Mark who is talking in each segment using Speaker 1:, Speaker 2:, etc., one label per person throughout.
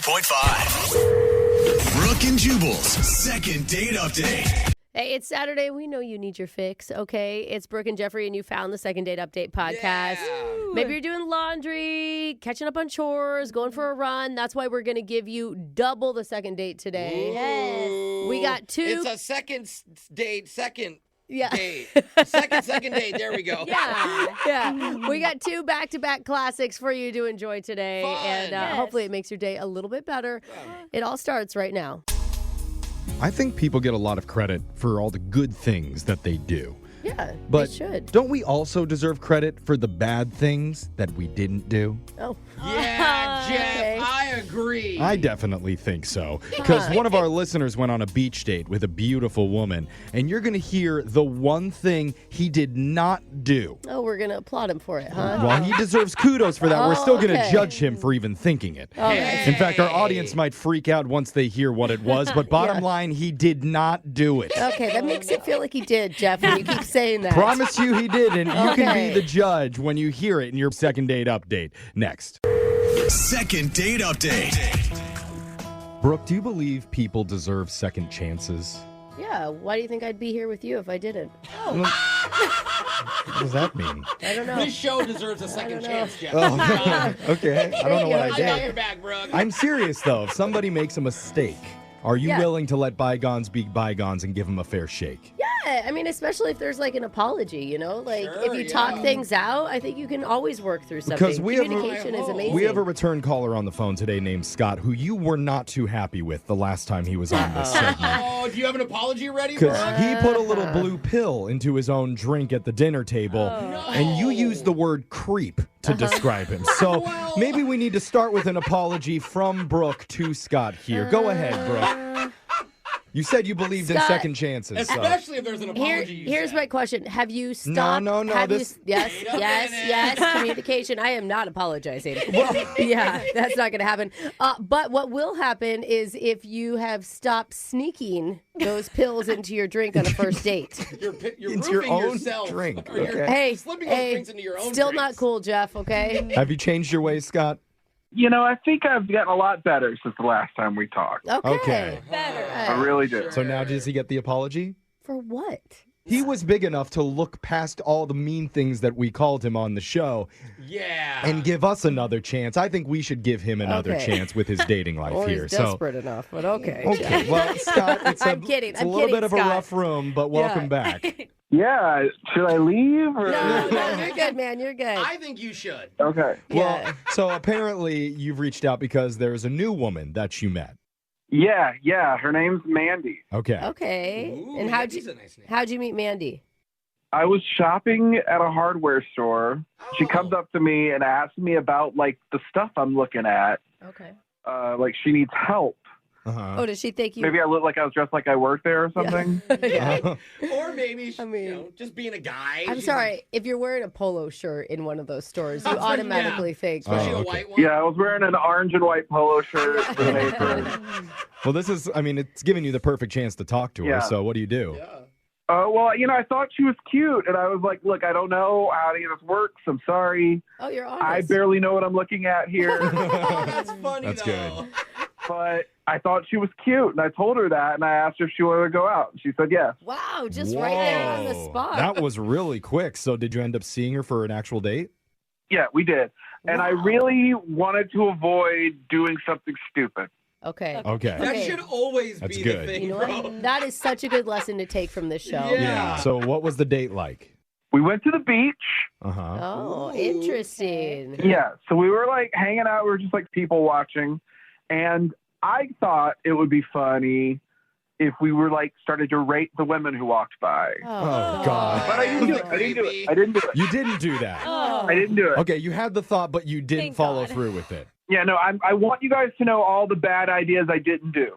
Speaker 1: 102.5. Brooke and Jubal's second date update.
Speaker 2: Hey, it's Saturday. We know you need your fix, okay? It's Brooke and Jeffrey, and you found the Second Date Update podcast.
Speaker 3: Yeah.
Speaker 2: Maybe you're doing laundry, catching up on chores, going for a run. That's why we're going to give you double the second date today.
Speaker 3: Yes.
Speaker 2: We got two.
Speaker 3: It's a second date.
Speaker 2: Second
Speaker 3: Second date. There we go.
Speaker 2: Yeah. We got two back-to-back classics for you to enjoy today.
Speaker 3: Fun.
Speaker 2: And hopefully it makes your day a little bit better. It all starts right now.
Speaker 4: I think people get a lot of credit for all the good things that they do.
Speaker 2: Yeah,
Speaker 4: But
Speaker 2: they should.
Speaker 4: don't we also deserve credit for the bad things that we didn't do?
Speaker 2: Oh.
Speaker 3: Yeah, Jeff,
Speaker 2: Okay.
Speaker 3: I agree.
Speaker 4: I definitely think so. Because one of our listeners went on a beach date with a beautiful woman, and you're going to hear the one thing he did not do.
Speaker 2: Oh, we're going to applaud him for it, huh?
Speaker 4: While he deserves kudos for that, we're still going to
Speaker 2: okay.
Speaker 4: judge him for even thinking it.
Speaker 2: right.
Speaker 4: In fact, our audience might freak out once they hear what it was, but bottom line, he did not do it.
Speaker 2: Okay, that makes it feel like he did, Jeff, when you keep saying that.
Speaker 4: Promise you he did, and you can
Speaker 2: Okay.
Speaker 4: be the judge when you hear it in your second date update. Next.
Speaker 1: Second date update.
Speaker 4: Brooke, do you believe people deserve second chances?
Speaker 2: Yeah, why do you think I'd be here with you if I didn't?
Speaker 4: What does that mean?
Speaker 2: I don't know.
Speaker 3: This show deserves a second chance, Jeff.
Speaker 4: Okay, I don't know what I
Speaker 3: I got
Speaker 4: did.
Speaker 3: your back, Brooke.
Speaker 4: I'm serious, though. If somebody makes a mistake, are you
Speaker 2: Yeah.
Speaker 4: willing to let bygones be bygones and give them a fair shake?
Speaker 2: Yeah, I mean, especially if there's like an apology, you know? Like,
Speaker 3: Sure,
Speaker 2: if you talk things out, I think you can always work through something.
Speaker 4: Because we have a-
Speaker 2: Communication is amazing.
Speaker 4: We have a return caller on the phone today named Scott, who you were not too happy with the last time he was on this segment.
Speaker 3: Oh, do you have an apology ready, Brooke?
Speaker 4: Because he put a little blue pill into his own drink at the dinner table, and you used the word creep to describe him. So maybe we need to start with an apology from Brooke to Scott here. Go ahead, Brooke. You said you believed in
Speaker 2: Scott,
Speaker 4: second chances. So.
Speaker 3: Especially if there's an apology. you
Speaker 2: Here's
Speaker 3: said.
Speaker 2: my question. Have you stopped?
Speaker 4: No,
Speaker 2: have
Speaker 4: this-
Speaker 2: You, yes,
Speaker 3: Wait a
Speaker 2: yes,
Speaker 3: minute.
Speaker 2: yes. Communication. I am not apologizing. Yeah, that's not going to happen. But what will happen is if you have stopped sneaking those pills into your drink on a first date.
Speaker 3: You're
Speaker 4: Into your
Speaker 3: roofing
Speaker 4: own
Speaker 3: yourself.
Speaker 4: drink,
Speaker 3: Or you're
Speaker 4: okay.
Speaker 2: Hey,
Speaker 3: slipping those
Speaker 2: hey,
Speaker 3: drinks into your own
Speaker 2: still
Speaker 3: drinks.
Speaker 2: not cool, Jeff, okay?
Speaker 4: Have you changed your ways, Scott?
Speaker 5: You know, I think I've gotten a lot better since the last time we talked.
Speaker 4: Okay.
Speaker 5: I really did.
Speaker 4: So now does he get the apology?
Speaker 2: For what?
Speaker 4: He was big enough to look past all the mean things that we called him on the show
Speaker 3: Yeah.
Speaker 4: and give us another chance. I think we should give him another
Speaker 2: Okay.
Speaker 4: chance with his dating life
Speaker 2: Or
Speaker 4: here.
Speaker 2: he's desperate enough, but okay.
Speaker 4: Okay, well, Scott, it's a,
Speaker 2: I'm kidding,
Speaker 4: it's a
Speaker 2: I'm
Speaker 4: little
Speaker 2: kidding,
Speaker 4: bit of
Speaker 2: Scott.
Speaker 4: a rough room, but welcome back.
Speaker 5: Yeah, should I leave? Or...
Speaker 2: No, you're good, man. You're good.
Speaker 3: I think you should.
Speaker 5: Okay.
Speaker 4: Well, so apparently you've reached out because there's a new woman that you met.
Speaker 5: Yeah. Her name's Mandy.
Speaker 4: Okay.
Speaker 2: Okay.
Speaker 3: Ooh,
Speaker 2: And
Speaker 3: Mandy's a nice name.
Speaker 2: how'd you meet Mandy?
Speaker 5: I was shopping at a hardware store. She comes up to me and asks me about, like, the stuff I'm looking at.
Speaker 2: Okay.
Speaker 5: Like, she needs help.
Speaker 4: Uh-huh.
Speaker 2: Oh, does she think you?
Speaker 5: Maybe I look like I was dressed like I worked there or something.
Speaker 2: Yeah.
Speaker 3: Or maybe,
Speaker 2: I mean-
Speaker 3: you know, just being a guy.
Speaker 2: I'm
Speaker 3: She's
Speaker 2: sorry. If you're wearing a polo shirt in one of those stores, you
Speaker 3: I was thinking,
Speaker 2: automatically think.
Speaker 3: Especially
Speaker 4: Oh,
Speaker 3: a
Speaker 4: okay.
Speaker 3: white one.
Speaker 5: Yeah, I was wearing an orange and white polo shirt with an apron.
Speaker 4: Well, this is, I mean, it's giving you the perfect chance to talk to her.
Speaker 5: Yeah.
Speaker 4: So what do you do?
Speaker 3: Yeah.
Speaker 5: Well, you know, I thought she was cute, and I was like, look, I don't know how any of this works. I'm sorry.
Speaker 2: Oh, you're honest.
Speaker 5: I barely know what I'm looking at here.
Speaker 3: Oh, that's funny,
Speaker 4: That's
Speaker 3: though.
Speaker 4: good.
Speaker 5: But I thought she was cute, and I told her that, and I asked her if she wanted to go out. And she said yes.
Speaker 2: Wow, just right there on the
Speaker 4: Whoa.
Speaker 2: spot.
Speaker 4: That was really quick. So did you end up seeing her for an actual date?
Speaker 5: Yeah, we did. And I
Speaker 2: Wow.
Speaker 5: really wanted to avoid doing something stupid.
Speaker 2: Okay.
Speaker 4: Okay.
Speaker 3: That
Speaker 2: Okay.
Speaker 3: should always
Speaker 4: That's
Speaker 3: be
Speaker 4: good.
Speaker 3: the thing,
Speaker 2: You know
Speaker 3: bro.
Speaker 2: what? That is such a good lesson to take from this show.
Speaker 3: Yeah.
Speaker 4: So what was the date like?
Speaker 5: We went to the beach.
Speaker 4: Uh-huh.
Speaker 2: Oh,
Speaker 3: Ooh,
Speaker 2: interesting.
Speaker 5: Yeah, so we were like hanging out. We were just like people watching. And I thought it would be funny if we were like started to rate the women who walked by.
Speaker 4: Oh, God.
Speaker 5: But I didn't do it. I didn't do it. I didn't do it.
Speaker 4: You didn't do that.
Speaker 5: I didn't do it.
Speaker 4: Okay, you had the thought, but you didn't
Speaker 6: Thank
Speaker 4: follow
Speaker 6: God.
Speaker 4: through with it.
Speaker 5: Yeah, no, I want you guys to know all the bad ideas I didn't do.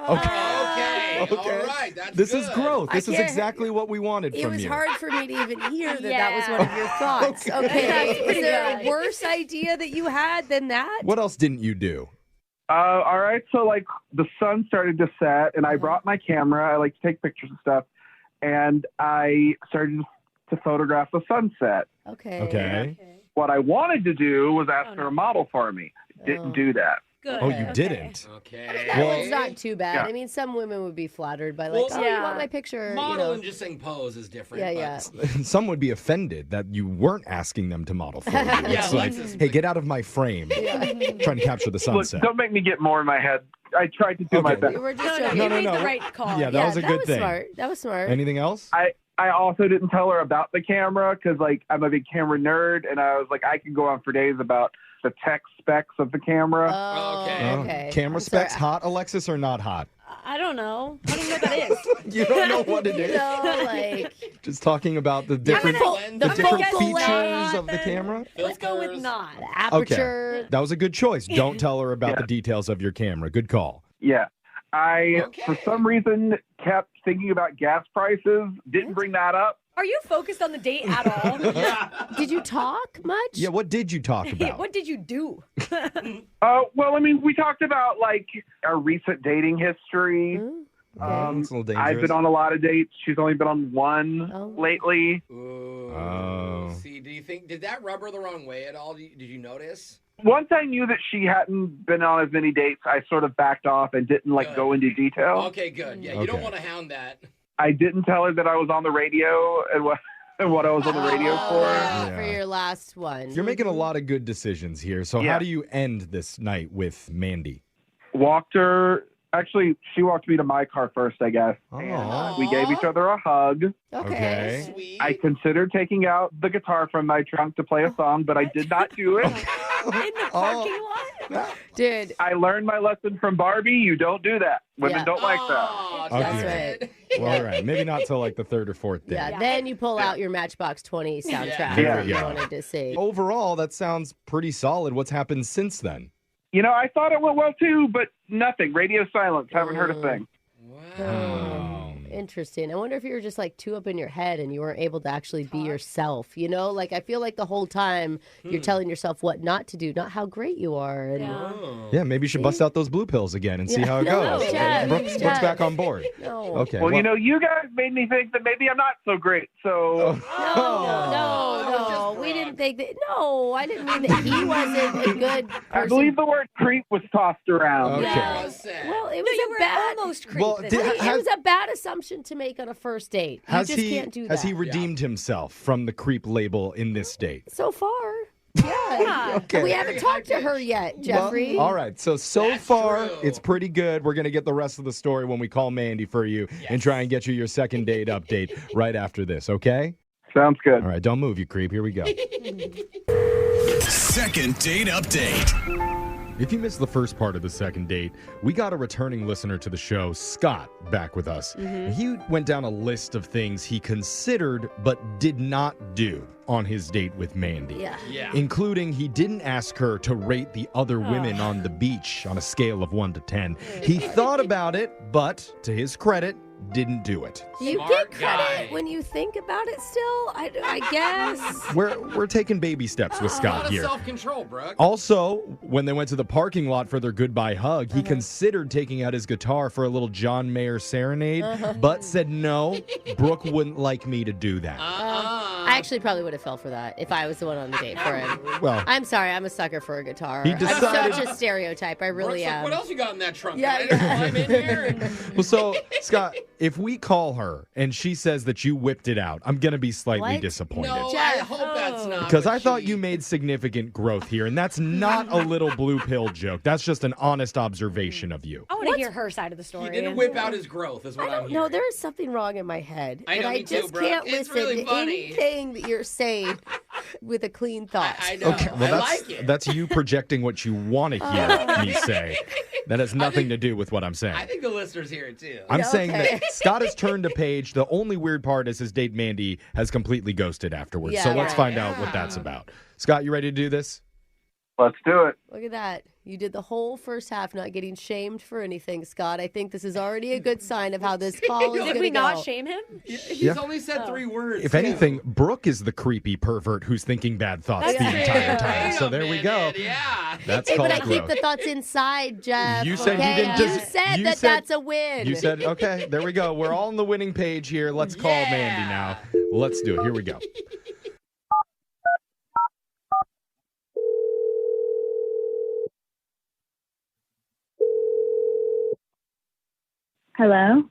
Speaker 3: Okay.
Speaker 4: Okay.
Speaker 3: All right. That's
Speaker 4: This
Speaker 3: good.
Speaker 4: is growth.
Speaker 2: I
Speaker 4: This is
Speaker 2: can't-
Speaker 4: exactly what we wanted
Speaker 2: It
Speaker 4: from
Speaker 2: was
Speaker 4: you.
Speaker 2: hard for me to even hear that was one of your
Speaker 6: Yeah.
Speaker 2: thoughts. Okay.
Speaker 6: That's
Speaker 2: Is
Speaker 6: pretty
Speaker 2: there a
Speaker 6: good.
Speaker 2: worse idea that you had than that?
Speaker 4: What else didn't you do?
Speaker 5: All right, so like the sun started to set, and I brought my camera. I like to take pictures and stuff, and I started to photograph the sunset.
Speaker 2: Okay.
Speaker 4: Okay.
Speaker 5: What I wanted to do was ask her to model for me. Didn't
Speaker 2: Oh.
Speaker 5: do that.
Speaker 6: Good.
Speaker 4: Oh, you
Speaker 6: Okay.
Speaker 4: didn't?
Speaker 3: Okay.
Speaker 2: That one's not too bad.
Speaker 5: Yeah.
Speaker 2: I mean, some women would be flattered by like,
Speaker 3: Well,
Speaker 2: oh,
Speaker 6: yeah.
Speaker 2: you want my picture?
Speaker 3: Model
Speaker 2: you know.
Speaker 3: and just saying pose is different.
Speaker 2: Yeah,
Speaker 3: but-
Speaker 2: yeah.
Speaker 4: Some would be offended that you weren't asking them to model for you.
Speaker 3: Yeah,
Speaker 4: It's like,
Speaker 3: Alexis,
Speaker 4: hey, get out of my frame. Trying to capture the
Speaker 5: Look,
Speaker 4: sunset.
Speaker 5: don't make me get more in my head. I tried to do my
Speaker 4: Okay.
Speaker 5: best.
Speaker 2: We were just
Speaker 6: No,
Speaker 2: joking.
Speaker 6: you
Speaker 4: No,
Speaker 6: made
Speaker 4: no.
Speaker 6: the right call.
Speaker 4: Yeah, that was a good thing.
Speaker 2: Smart. That was smart.
Speaker 4: Anything else?
Speaker 5: I also didn't tell her about the camera because, like, I'm a big camera nerd, and I was like, I could go on for days about the tech specs of the camera.
Speaker 2: Oh,
Speaker 3: Okay.
Speaker 2: okay.
Speaker 4: Camera
Speaker 2: I'm sorry.
Speaker 4: specs hot, Alexis, or not hot?
Speaker 6: I don't know. I don't even know what that is.
Speaker 4: You don't know what it
Speaker 2: You
Speaker 4: is.
Speaker 2: know, like
Speaker 4: Just talking about the different,
Speaker 3: gonna-
Speaker 4: the
Speaker 3: the
Speaker 4: different
Speaker 2: focal
Speaker 4: features
Speaker 2: length.
Speaker 4: of the camera.
Speaker 6: Let's go with
Speaker 3: Filters.
Speaker 6: not.
Speaker 2: aperture.
Speaker 4: That was a good choice. Don't tell her about
Speaker 5: Yeah.
Speaker 4: the details of your camera. Good call.
Speaker 5: Yeah. I,
Speaker 3: Okay.
Speaker 5: for some reason, kept thinking about gas prices. Didn't bring that up.
Speaker 6: Are you focused on the date at all?
Speaker 2: Did you talk much?
Speaker 4: Yeah, what did you talk about?
Speaker 6: What did you do?
Speaker 5: Well, I mean, we talked about, like, our recent dating history.
Speaker 2: Mm, okay.
Speaker 4: It's a little
Speaker 5: I've
Speaker 4: dangerous.
Speaker 5: been on a lot of dates. She's only been on one
Speaker 2: Oh.
Speaker 5: lately.
Speaker 3: Ooh.
Speaker 4: Oh.
Speaker 3: See, did that rub her the wrong way at all? Did you notice?
Speaker 5: Once I knew that she hadn't been on as many dates, I sort of backed off and didn't, like,
Speaker 3: Good.
Speaker 5: go into detail.
Speaker 3: Okay, good. Yeah, you don't
Speaker 4: Okay.
Speaker 3: want to hound that.
Speaker 5: I didn't tell her that I was on the radio and what I was on the radio for.
Speaker 2: Yeah, for
Speaker 4: Yeah.
Speaker 2: your last one.
Speaker 4: You're making a lot of good decisions here. So
Speaker 5: Yeah.
Speaker 4: how do you end this night with Mandy?
Speaker 5: Walked her. Actually, she walked me to my car first, I guess.
Speaker 4: Oh.
Speaker 5: And we gave each other a hug.
Speaker 2: Okay.
Speaker 4: Okay.
Speaker 3: Sweet.
Speaker 5: I considered taking out the guitar from my trunk to play a song, but I did not do it.
Speaker 6: In the parking lot?
Speaker 2: Dude,
Speaker 5: I learned my lesson from Barbie. You don't do that. Women
Speaker 2: Yeah.
Speaker 5: don't like that.
Speaker 3: Oh,
Speaker 4: Okay.
Speaker 2: that's
Speaker 3: that's
Speaker 2: right.
Speaker 4: Well, all right. Maybe not till like the third or fourth day.
Speaker 2: Yeah, then you pull out your Matchbox 20 soundtrack
Speaker 5: Yeah.
Speaker 2: that you
Speaker 4: Yeah.
Speaker 2: wanted to see.
Speaker 4: Overall, that sounds pretty solid. What's happened since then?
Speaker 5: You know, I thought it went well too, but nothing. Radio silence. Haven't heard a thing.
Speaker 3: Wow.
Speaker 2: Interesting. I wonder if you were just like too up in your head and you weren't able to actually be yourself. You know, like I feel like the whole time you're telling yourself what not to do, not how great you are. And
Speaker 6: Yeah.
Speaker 3: Oh.
Speaker 4: Yeah, maybe you should bust out those blue pills again and see
Speaker 2: Yeah.
Speaker 4: how it
Speaker 2: No,
Speaker 4: goes.
Speaker 2: Jeff,
Speaker 4: Brooke's
Speaker 2: Jeff.
Speaker 4: back on board.
Speaker 2: No.
Speaker 4: Okay.
Speaker 5: Well, you know, you guys made me think that maybe I'm not so great. So
Speaker 2: No, we didn't think that. No, I didn't mean that he wasn't a good person.
Speaker 5: I believe the word creep was tossed around.
Speaker 4: Okay.
Speaker 2: Yeah.
Speaker 3: Well said.
Speaker 2: Well, it
Speaker 6: No,
Speaker 2: was
Speaker 6: you
Speaker 2: a
Speaker 6: were
Speaker 2: bad.
Speaker 6: almost creepy.
Speaker 4: Well,
Speaker 6: this
Speaker 4: did-
Speaker 6: time.
Speaker 2: It was a bad assumption to make on a first date. You
Speaker 4: Has
Speaker 2: just
Speaker 4: he
Speaker 2: can't do that.
Speaker 4: has he redeemed himself from the creep label in this date?
Speaker 2: So far, yeah.
Speaker 4: Okay.
Speaker 2: We haven't talked to her yet, Jeffrey.
Speaker 4: Well, all right. So
Speaker 3: That's
Speaker 4: far,
Speaker 3: true.
Speaker 4: it's pretty good. We're going to get the rest of the story when we call Mandy for you and try and get you your second date update right after this, okay?
Speaker 5: Sounds good.
Speaker 4: All right. Don't move, you creep. Here we go.
Speaker 1: Second date update.
Speaker 4: If you missed the first part of the second date, we got a returning listener to the show, Scott, back with us. He went down a list of things he considered but did not do on his date with Mandy.
Speaker 2: Yeah.
Speaker 3: Yeah.
Speaker 4: Including he didn't ask her to rate the other women on the beach on a scale of 1 to 10. He thought about it, but to his credit, didn't do it.
Speaker 2: You
Speaker 3: Smart
Speaker 2: get credit
Speaker 3: guy.
Speaker 2: when you think about it still, I guess.
Speaker 4: We're taking baby steps with
Speaker 3: A lot
Speaker 4: Scott
Speaker 3: of
Speaker 4: here.
Speaker 3: self-control, Brooke.
Speaker 4: Also, when they went to the parking lot for their goodbye hug, he considered taking out his guitar for a little John Mayer serenade, but said no, Brooke wouldn't like me to do that.
Speaker 2: I actually probably would have fell for that if I was the one on the date for him.
Speaker 4: Well,
Speaker 2: I'm sorry, I'm a sucker for a guitar.
Speaker 4: He decided-
Speaker 2: I'm such a stereotype. I really
Speaker 3: Brooke's like,
Speaker 2: am.
Speaker 3: what else you got in that trunk?
Speaker 2: Yeah,
Speaker 3: Can I just climb in here? And...
Speaker 4: so, Scott, if we call her and she says that you whipped it out, I'm going to be slightly
Speaker 2: What?
Speaker 4: disappointed.
Speaker 3: No, I
Speaker 2: Jeff.
Speaker 3: hope that's not.
Speaker 4: Because
Speaker 3: what
Speaker 4: I thought
Speaker 3: she-
Speaker 4: you made significant growth here, and that's not a little blue pill joke. That's just an honest observation of you.
Speaker 6: I want to hear her side of the story.
Speaker 3: He didn't whip out his growth, is what
Speaker 2: I
Speaker 3: I'm
Speaker 2: don't
Speaker 3: hearing.
Speaker 2: know. There is something wrong in my head.
Speaker 3: I
Speaker 2: and
Speaker 3: know,
Speaker 2: I
Speaker 3: me too,
Speaker 2: just
Speaker 3: Brooke.
Speaker 2: can't
Speaker 3: It's
Speaker 2: listen
Speaker 3: really
Speaker 2: to
Speaker 3: funny.
Speaker 2: anything that you're saying with a clean thought.
Speaker 3: I know.
Speaker 4: Okay, well,
Speaker 3: I
Speaker 4: that's
Speaker 3: like it.
Speaker 4: that's you projecting what you want to hear me say. That has nothing to do with what I'm saying.
Speaker 3: I think the listeners hear it too.
Speaker 4: I'm
Speaker 2: Yeah,
Speaker 4: saying
Speaker 2: okay.
Speaker 4: that Scott has turned a page. The only weird part is his date Mandy has completely ghosted afterwards.
Speaker 2: Yeah,
Speaker 4: so let's
Speaker 2: right.
Speaker 4: find out what that's about. Scott, you ready to do this?
Speaker 5: Let's do it.
Speaker 2: Look at that. You did the whole first half not getting shamed for anything, Scott. I think this is already a good sign of how this call is going
Speaker 6: Did
Speaker 2: to
Speaker 6: we
Speaker 2: go.
Speaker 6: not shame him?
Speaker 3: He's
Speaker 4: Yeah.
Speaker 3: only said 3 words.
Speaker 4: If
Speaker 3: too.
Speaker 4: anything, Brooke is the creepy pervert who's thinking bad thoughts
Speaker 6: That's
Speaker 4: the entire
Speaker 6: true.
Speaker 4: time.
Speaker 3: Wait
Speaker 4: So
Speaker 3: a
Speaker 4: there we go.
Speaker 3: minute, Yeah.
Speaker 4: That's
Speaker 2: Hey,
Speaker 4: called
Speaker 2: but I keep
Speaker 4: growth.
Speaker 2: the thoughts inside, Jeff.
Speaker 4: You said you
Speaker 2: okay?
Speaker 4: didn't
Speaker 2: You
Speaker 4: just-
Speaker 2: said
Speaker 4: you
Speaker 2: that
Speaker 4: said-
Speaker 2: that's a win.
Speaker 4: You said, okay, there we go. We're all on the winning page here. Let's call
Speaker 3: Yeah.
Speaker 4: Mandy now. Let's do it. Here we go.
Speaker 7: Hello?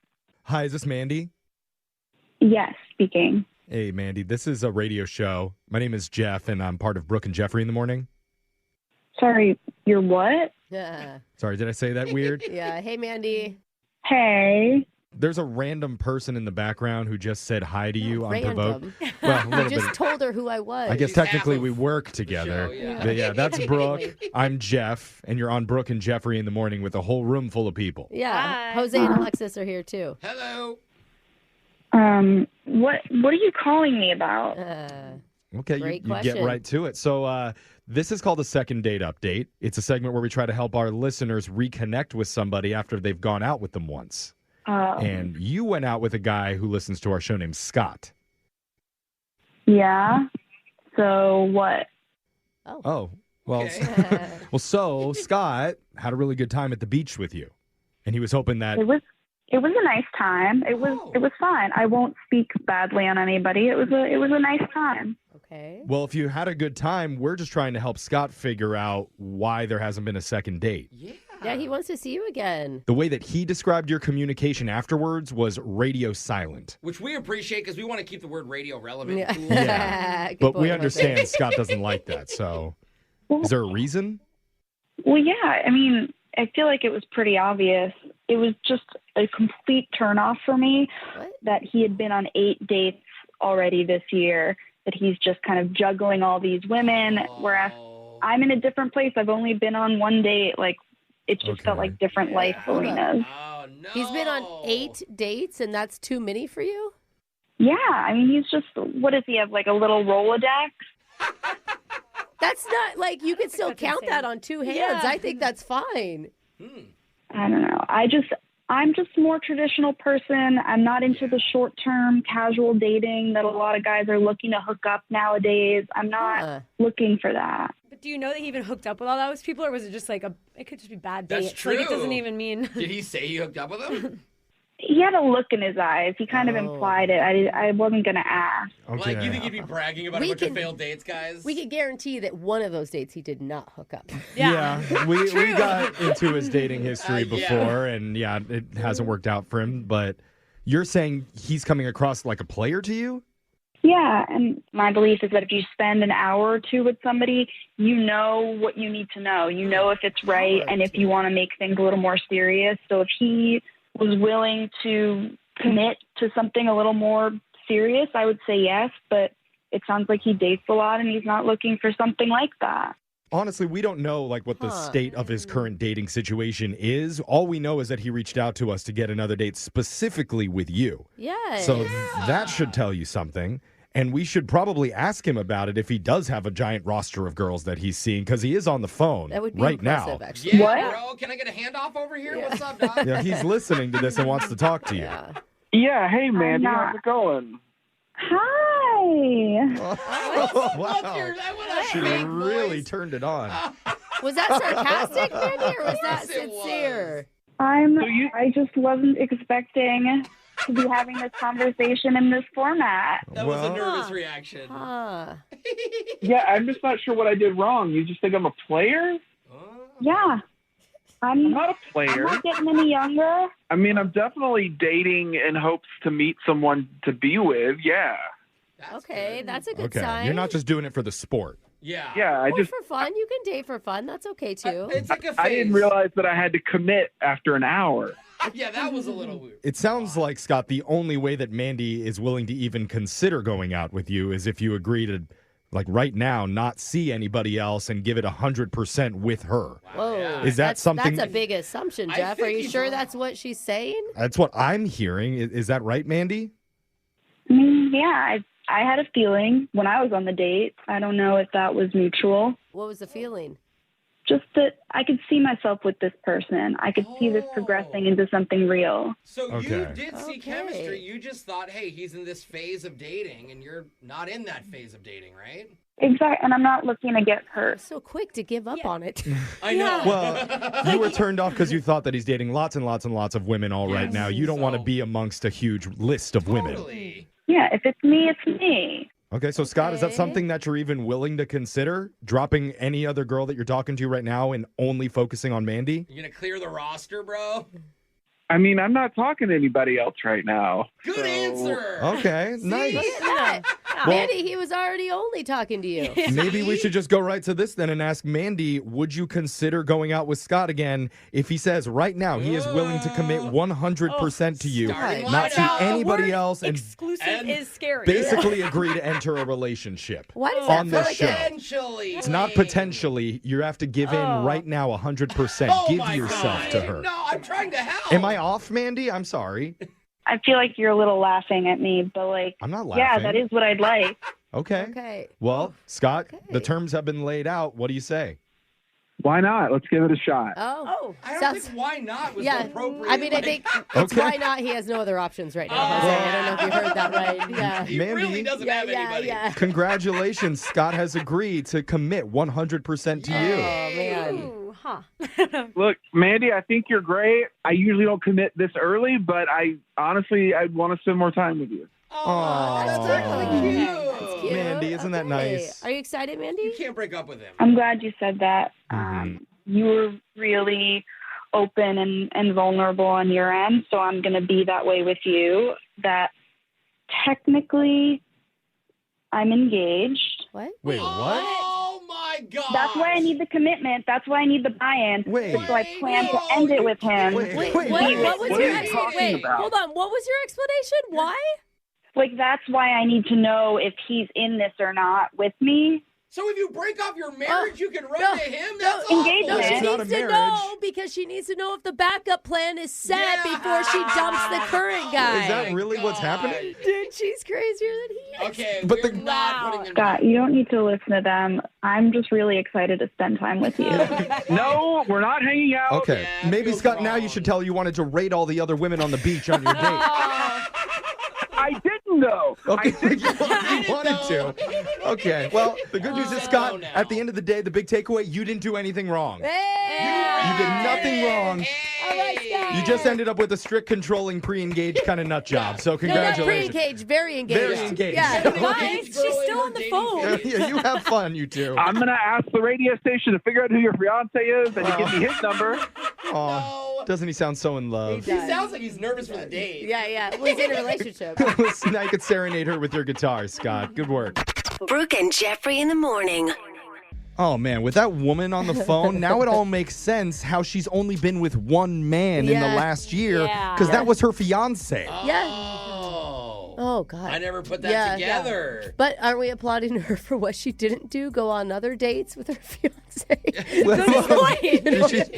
Speaker 4: Hi, is this Mandy?
Speaker 7: Yes, speaking.
Speaker 4: Hey, Mandy, this is a radio show. My name is Jeff, and I'm part of Brooke and Jeffrey in the morning.
Speaker 7: Sorry, you're what?
Speaker 2: Yeah.
Speaker 4: Sorry, did I say that weird?
Speaker 2: Yeah. Hey, Mandy.
Speaker 7: Hey.
Speaker 4: There's a random person in the background who just said hi to you unprovoked.
Speaker 2: Random.
Speaker 4: Well, a
Speaker 2: You
Speaker 4: little
Speaker 2: just
Speaker 4: bit.
Speaker 2: told her who I was.
Speaker 4: I guess
Speaker 3: She's
Speaker 4: technically
Speaker 3: half
Speaker 4: we
Speaker 3: of
Speaker 4: work together.
Speaker 3: show, yeah.
Speaker 4: But yeah, that's Brooke. I'm Jeff, and you're on Brooke and Jeffrey in the morning with a whole room full of people.
Speaker 2: Yeah.
Speaker 6: Hi.
Speaker 2: Jose and Alexis are here too.
Speaker 3: Hello.
Speaker 7: What are you calling me about?
Speaker 4: Okay,
Speaker 2: Great
Speaker 4: you get
Speaker 2: question.
Speaker 4: right to it. So this is called a second date update. It's a segment where we try to help our listeners reconnect with somebody after they've gone out with them once. And you went out with a guy who listens to our show named Scott.
Speaker 7: Yeah. So what?
Speaker 4: Oh, well,
Speaker 3: Okay.
Speaker 4: well, so Scott had a really good time at the beach with you. And he was hoping that
Speaker 7: It was a nice time. It was fun. I won't speak badly on anybody. It was a nice time.
Speaker 2: Okay.
Speaker 4: well, if you had a good time, we're just trying to help Scott figure out why there hasn't been a second date.
Speaker 2: Yeah, he wants to see you again.
Speaker 4: The way that he described your communication afterwards was radio silent.
Speaker 3: Which we appreciate because we want to keep the word radio relevant.
Speaker 2: Yeah.
Speaker 3: Cool.
Speaker 4: Yeah.
Speaker 2: Good
Speaker 4: But
Speaker 2: point,
Speaker 4: we
Speaker 2: Jose.
Speaker 4: understand Scott doesn't like that. So is there a reason?
Speaker 7: Well, yeah. I mean, I feel like it was pretty obvious. It was just a complete turnoff for me
Speaker 2: What?
Speaker 7: that he had been on 8 dates already this year, that he's just kind of juggling all these women, whereas I'm in a different place. I've only been on 1 date. Like, it just felt
Speaker 4: Okay.
Speaker 7: like different life arenas.
Speaker 3: Oh, no.
Speaker 2: He's been on 8 dates, and that's too many for you?
Speaker 7: Yeah, I mean, he's just, what does he have, like a little Rolodex?
Speaker 2: That's not, like, you could still
Speaker 6: that's
Speaker 2: count
Speaker 6: insane.
Speaker 2: that on 2 hands.
Speaker 6: Yeah.
Speaker 2: I think that's fine.
Speaker 7: I don't know. I'm just a more traditional person. I'm not into the short-term casual dating that a lot of guys are looking to hook up nowadays. I'm not
Speaker 2: Huh.
Speaker 7: looking for that.
Speaker 6: But do you know that he even hooked up with all those people, or was it just like it could just be bad
Speaker 3: That's
Speaker 6: dates? Like, it doesn't
Speaker 3: true.
Speaker 6: even mean.
Speaker 3: Did he say he hooked up with him?
Speaker 7: He had a look in his eyes. He kind of implied it. I wasn't going to ask.
Speaker 4: Okay.
Speaker 3: Like, you think he'd be bragging about
Speaker 2: We
Speaker 3: a bunch
Speaker 2: can-
Speaker 3: of failed dates, guys?
Speaker 2: We can guarantee that one of those dates he did not hook up.
Speaker 4: Yeah, we got into his dating history
Speaker 3: Yeah.
Speaker 4: before, and yeah, it hasn't worked out for him. But you're saying he's coming across like a player to you?
Speaker 7: Yeah, and my belief is that if you spend an hour or two with somebody, you know what you need to know. You know if it's right and if you want to make things a little more serious. So if he was willing to commit to something a little more serious, I would say yes, but it sounds like he dates a lot and he's not looking for something like that.
Speaker 4: Honestly, we don't know like what the state of his current dating situation is. All we know is that he reached out to us to get another date specifically with you.
Speaker 2: Yeah.
Speaker 4: So that should tell you something. And we should probably ask him about it if he does have a giant roster of girls that he's seeing, because he is on the phone
Speaker 2: that would be
Speaker 4: right
Speaker 2: impressive,
Speaker 4: now.
Speaker 2: actually.
Speaker 3: Yeah,
Speaker 7: What?
Speaker 3: bro. Can I get a handoff over here? What's up, dog?
Speaker 4: Yeah, he's listening to this and wants to talk to you.
Speaker 2: Yeah.
Speaker 5: Yeah, hey, Mandy,
Speaker 7: not-
Speaker 5: how's it going?
Speaker 7: Hi.
Speaker 3: What's your, what a
Speaker 4: She
Speaker 3: fake
Speaker 4: really
Speaker 3: voice.
Speaker 4: turned it on.
Speaker 2: Was that sarcastic, Mandy, or was that
Speaker 3: Yes, it was.
Speaker 2: sincere?
Speaker 7: I just wasn't expecting to be having this conversation in this format.
Speaker 3: That was a
Speaker 4: Well-
Speaker 3: nervous reaction.
Speaker 2: Huh.
Speaker 5: Yeah, I'm just not sure what I did wrong. You just think I'm a player?
Speaker 7: Yeah.
Speaker 5: I'm not a
Speaker 7: I'm
Speaker 5: player.
Speaker 7: not getting any younger.
Speaker 5: I mean, I'm definitely dating in hopes to meet someone to be with. Yeah.
Speaker 3: That's
Speaker 2: Okay,
Speaker 3: good.
Speaker 2: that's a good
Speaker 4: Okay,
Speaker 2: sign.
Speaker 4: you're not just doing it for the sport.
Speaker 3: Yeah.
Speaker 5: Yeah, I
Speaker 2: Or
Speaker 5: just
Speaker 2: for fun. You can date for fun. That's okay, too.
Speaker 3: It's like a phase.
Speaker 5: I didn't realize that I had to commit after an hour.
Speaker 3: Yeah, that was a little weird.
Speaker 4: It sounds like, Scott, the only way that Mandy is willing to even consider going out with you is if you agree to, like right now, not see anybody else and give it 100% with her.
Speaker 2: Whoa.
Speaker 3: Yeah.
Speaker 4: Is that
Speaker 2: That's
Speaker 4: something?
Speaker 2: That's a big assumption,
Speaker 3: I
Speaker 2: Jeff. Are
Speaker 3: think
Speaker 2: you
Speaker 3: he's
Speaker 2: sure
Speaker 3: wrong.
Speaker 2: that's what she's saying?
Speaker 4: That's what I'm hearing. Is that right, Mandy?
Speaker 7: I mean, yeah, I had a feeling when I was on the date. I don't know if that was mutual.
Speaker 2: What was the feeling?
Speaker 7: Just that I could see myself with this person. I could see this progressing into something real.
Speaker 3: So you
Speaker 4: Okay.
Speaker 3: did see
Speaker 2: Okay.
Speaker 3: chemistry. You just thought, hey, he's in this phase of dating, and you're not in that phase of dating, right?
Speaker 7: Exactly. And I'm not looking to get hurt.
Speaker 2: So quick to give up on it.
Speaker 3: I know.
Speaker 4: Well, you were turned off because you thought that he's dating lots and lots and lots of women all right
Speaker 3: Yes.
Speaker 4: now. You don't want to
Speaker 3: So-
Speaker 4: be amongst a huge list of women.
Speaker 3: Totally.
Speaker 7: Yeah, if it's me, it's me.
Speaker 4: Okay, so Scott, is that
Speaker 2: Okay.
Speaker 4: something that you're even willing to consider? Dropping any other girl that you're talking to right now and only focusing on Mandy?
Speaker 3: You gonna clear the roster, bro?
Speaker 5: I mean, I'm not talking to anybody else right now.
Speaker 3: Good
Speaker 5: so-
Speaker 3: answer.
Speaker 4: Okay, nice.
Speaker 2: Look at that. Mandy, he was already only talking to you.
Speaker 4: Maybe we should just go right to this then and ask Mandy, would you consider going out with Scott again if he says right now he is willing to commit 100% to you,
Speaker 3: Starting
Speaker 4: not to
Speaker 3: lineup.
Speaker 4: anybody
Speaker 6: The word
Speaker 4: else, and
Speaker 6: exclusive is scary.
Speaker 4: basically agree to enter a relationship
Speaker 2: Why does that
Speaker 4: on
Speaker 2: feel
Speaker 4: this
Speaker 2: like
Speaker 4: show?
Speaker 3: Potentially.
Speaker 4: It's not potentially. You have to give in right now 100%.
Speaker 3: Oh
Speaker 4: Give
Speaker 3: my
Speaker 4: yourself
Speaker 3: God.
Speaker 4: to her.
Speaker 3: No, I'm trying to help.
Speaker 4: Am I off, Mandy? I'm sorry.
Speaker 7: I feel like you're a little laughing at me, but like,
Speaker 4: I'm not laughing.
Speaker 7: yeah, that is what I'd like.
Speaker 4: Okay.
Speaker 2: Okay.
Speaker 4: Well, Scott,
Speaker 2: Okay.
Speaker 4: the terms have been laid out. What do you say?
Speaker 5: Why not? Let's give it a shot.
Speaker 2: Oh.
Speaker 3: I don't
Speaker 2: sounds-
Speaker 3: think why not was
Speaker 2: Yeah,
Speaker 3: the appropriate.
Speaker 2: I mean, I think it's
Speaker 4: Okay.
Speaker 2: why not. He has no other options right now.
Speaker 3: Oh.
Speaker 2: Jose. I don't know if you heard that right. Yeah.
Speaker 3: he
Speaker 4: Mandy.
Speaker 3: really doesn't have anybody.
Speaker 2: Yeah.
Speaker 4: Congratulations. Scott has agreed to commit 100% to you.
Speaker 2: Oh, man.
Speaker 6: Ooh, huh.
Speaker 5: Look, Mandy, I think you're great. I usually don't commit this early, but I'd want to spend more time with you.
Speaker 3: Oh, that's
Speaker 4: Aw.
Speaker 3: really cute.
Speaker 2: That's cute.
Speaker 4: Mandy, isn't that
Speaker 2: Okay.
Speaker 4: nice?
Speaker 2: Are you excited, Mandy?
Speaker 3: You can't break up with him.
Speaker 7: I'm glad you said that.
Speaker 4: Mhm.
Speaker 7: You were really open and vulnerable on your end, so I'm going to be that way with you. That technically I'm engaged.
Speaker 2: What?
Speaker 4: Wait, what?
Speaker 3: Oh my God.
Speaker 7: That's why I need the commitment. That's why I need the buy-in.
Speaker 4: Wait.
Speaker 7: So I plan to end it with him.
Speaker 4: Wait.
Speaker 2: Wait,
Speaker 4: Wait,
Speaker 2: what was
Speaker 5: what
Speaker 2: your
Speaker 5: are you talking
Speaker 2: wait?
Speaker 5: about?
Speaker 2: Hold on. What was your explanation? Why?
Speaker 7: Like, that's why I need to know if he's in this or not with me.
Speaker 3: So if you break off your marriage, you can run
Speaker 2: no,
Speaker 3: to him?
Speaker 2: no,
Speaker 3: That's
Speaker 7: engagement.
Speaker 3: awful.
Speaker 2: No, she
Speaker 4: It's not
Speaker 2: needs
Speaker 4: a
Speaker 2: to
Speaker 4: marriage.
Speaker 2: know because she needs to know if the backup plan is set
Speaker 3: Yeah.
Speaker 2: before she dumps the current guy.
Speaker 4: Is that really what's happening?
Speaker 2: Dude, she's crazier than he is.
Speaker 3: Okay,
Speaker 4: But
Speaker 3: we're
Speaker 4: the-
Speaker 3: not putting him
Speaker 7: Scott, you don't need to listen to them. I'm just really excited to spend time with you.
Speaker 5: No, we're not hanging out.
Speaker 4: Okay.
Speaker 3: Yeah,
Speaker 4: Maybe,
Speaker 3: feels
Speaker 4: Scott, now
Speaker 3: wrong.
Speaker 4: you should tell her you wanted to rate all the other women on the beach on your date.
Speaker 5: I didn't know.
Speaker 4: Okay,
Speaker 5: I
Speaker 4: you wanted to. Okay, well, the good news is, Scott,
Speaker 3: now.
Speaker 4: at the end of the day, the big takeaway, you didn't do anything wrong.
Speaker 2: Hey!
Speaker 4: You did nothing wrong.
Speaker 2: All right, Scott.
Speaker 4: You just ended up with a strict controlling pre-engaged kind of nut job. So
Speaker 2: No, not
Speaker 4: congratulations.
Speaker 2: pre-engaged, very engaged.
Speaker 4: Very engaged.
Speaker 2: Yeah.
Speaker 6: Guys, she's still on the phone.
Speaker 4: Yeah, you have fun, you two.
Speaker 5: I'm going to ask the radio station to figure out who your fiance is and you give me his number.
Speaker 4: Aw, doesn't he sound so in love?
Speaker 3: He sounds like he's nervous for the date.
Speaker 2: Yeah. Well, he's in a relationship.
Speaker 4: Listen, now you could serenade her with your guitar, Scott. Good work.
Speaker 8: Brooke and Jeffrey in the morning.
Speaker 4: Oh, man, with that woman on the phone, now it all makes sense how she's only been with one man in the
Speaker 2: Yeah.
Speaker 4: last year
Speaker 6: Yeah.
Speaker 4: because that was her fiance.
Speaker 2: Yeah.
Speaker 3: Oh.
Speaker 2: Oh, God.
Speaker 3: I never put that
Speaker 2: Yeah.
Speaker 3: together.
Speaker 2: But aren't we applauding her for what she didn't do? Go on other dates with her fiance?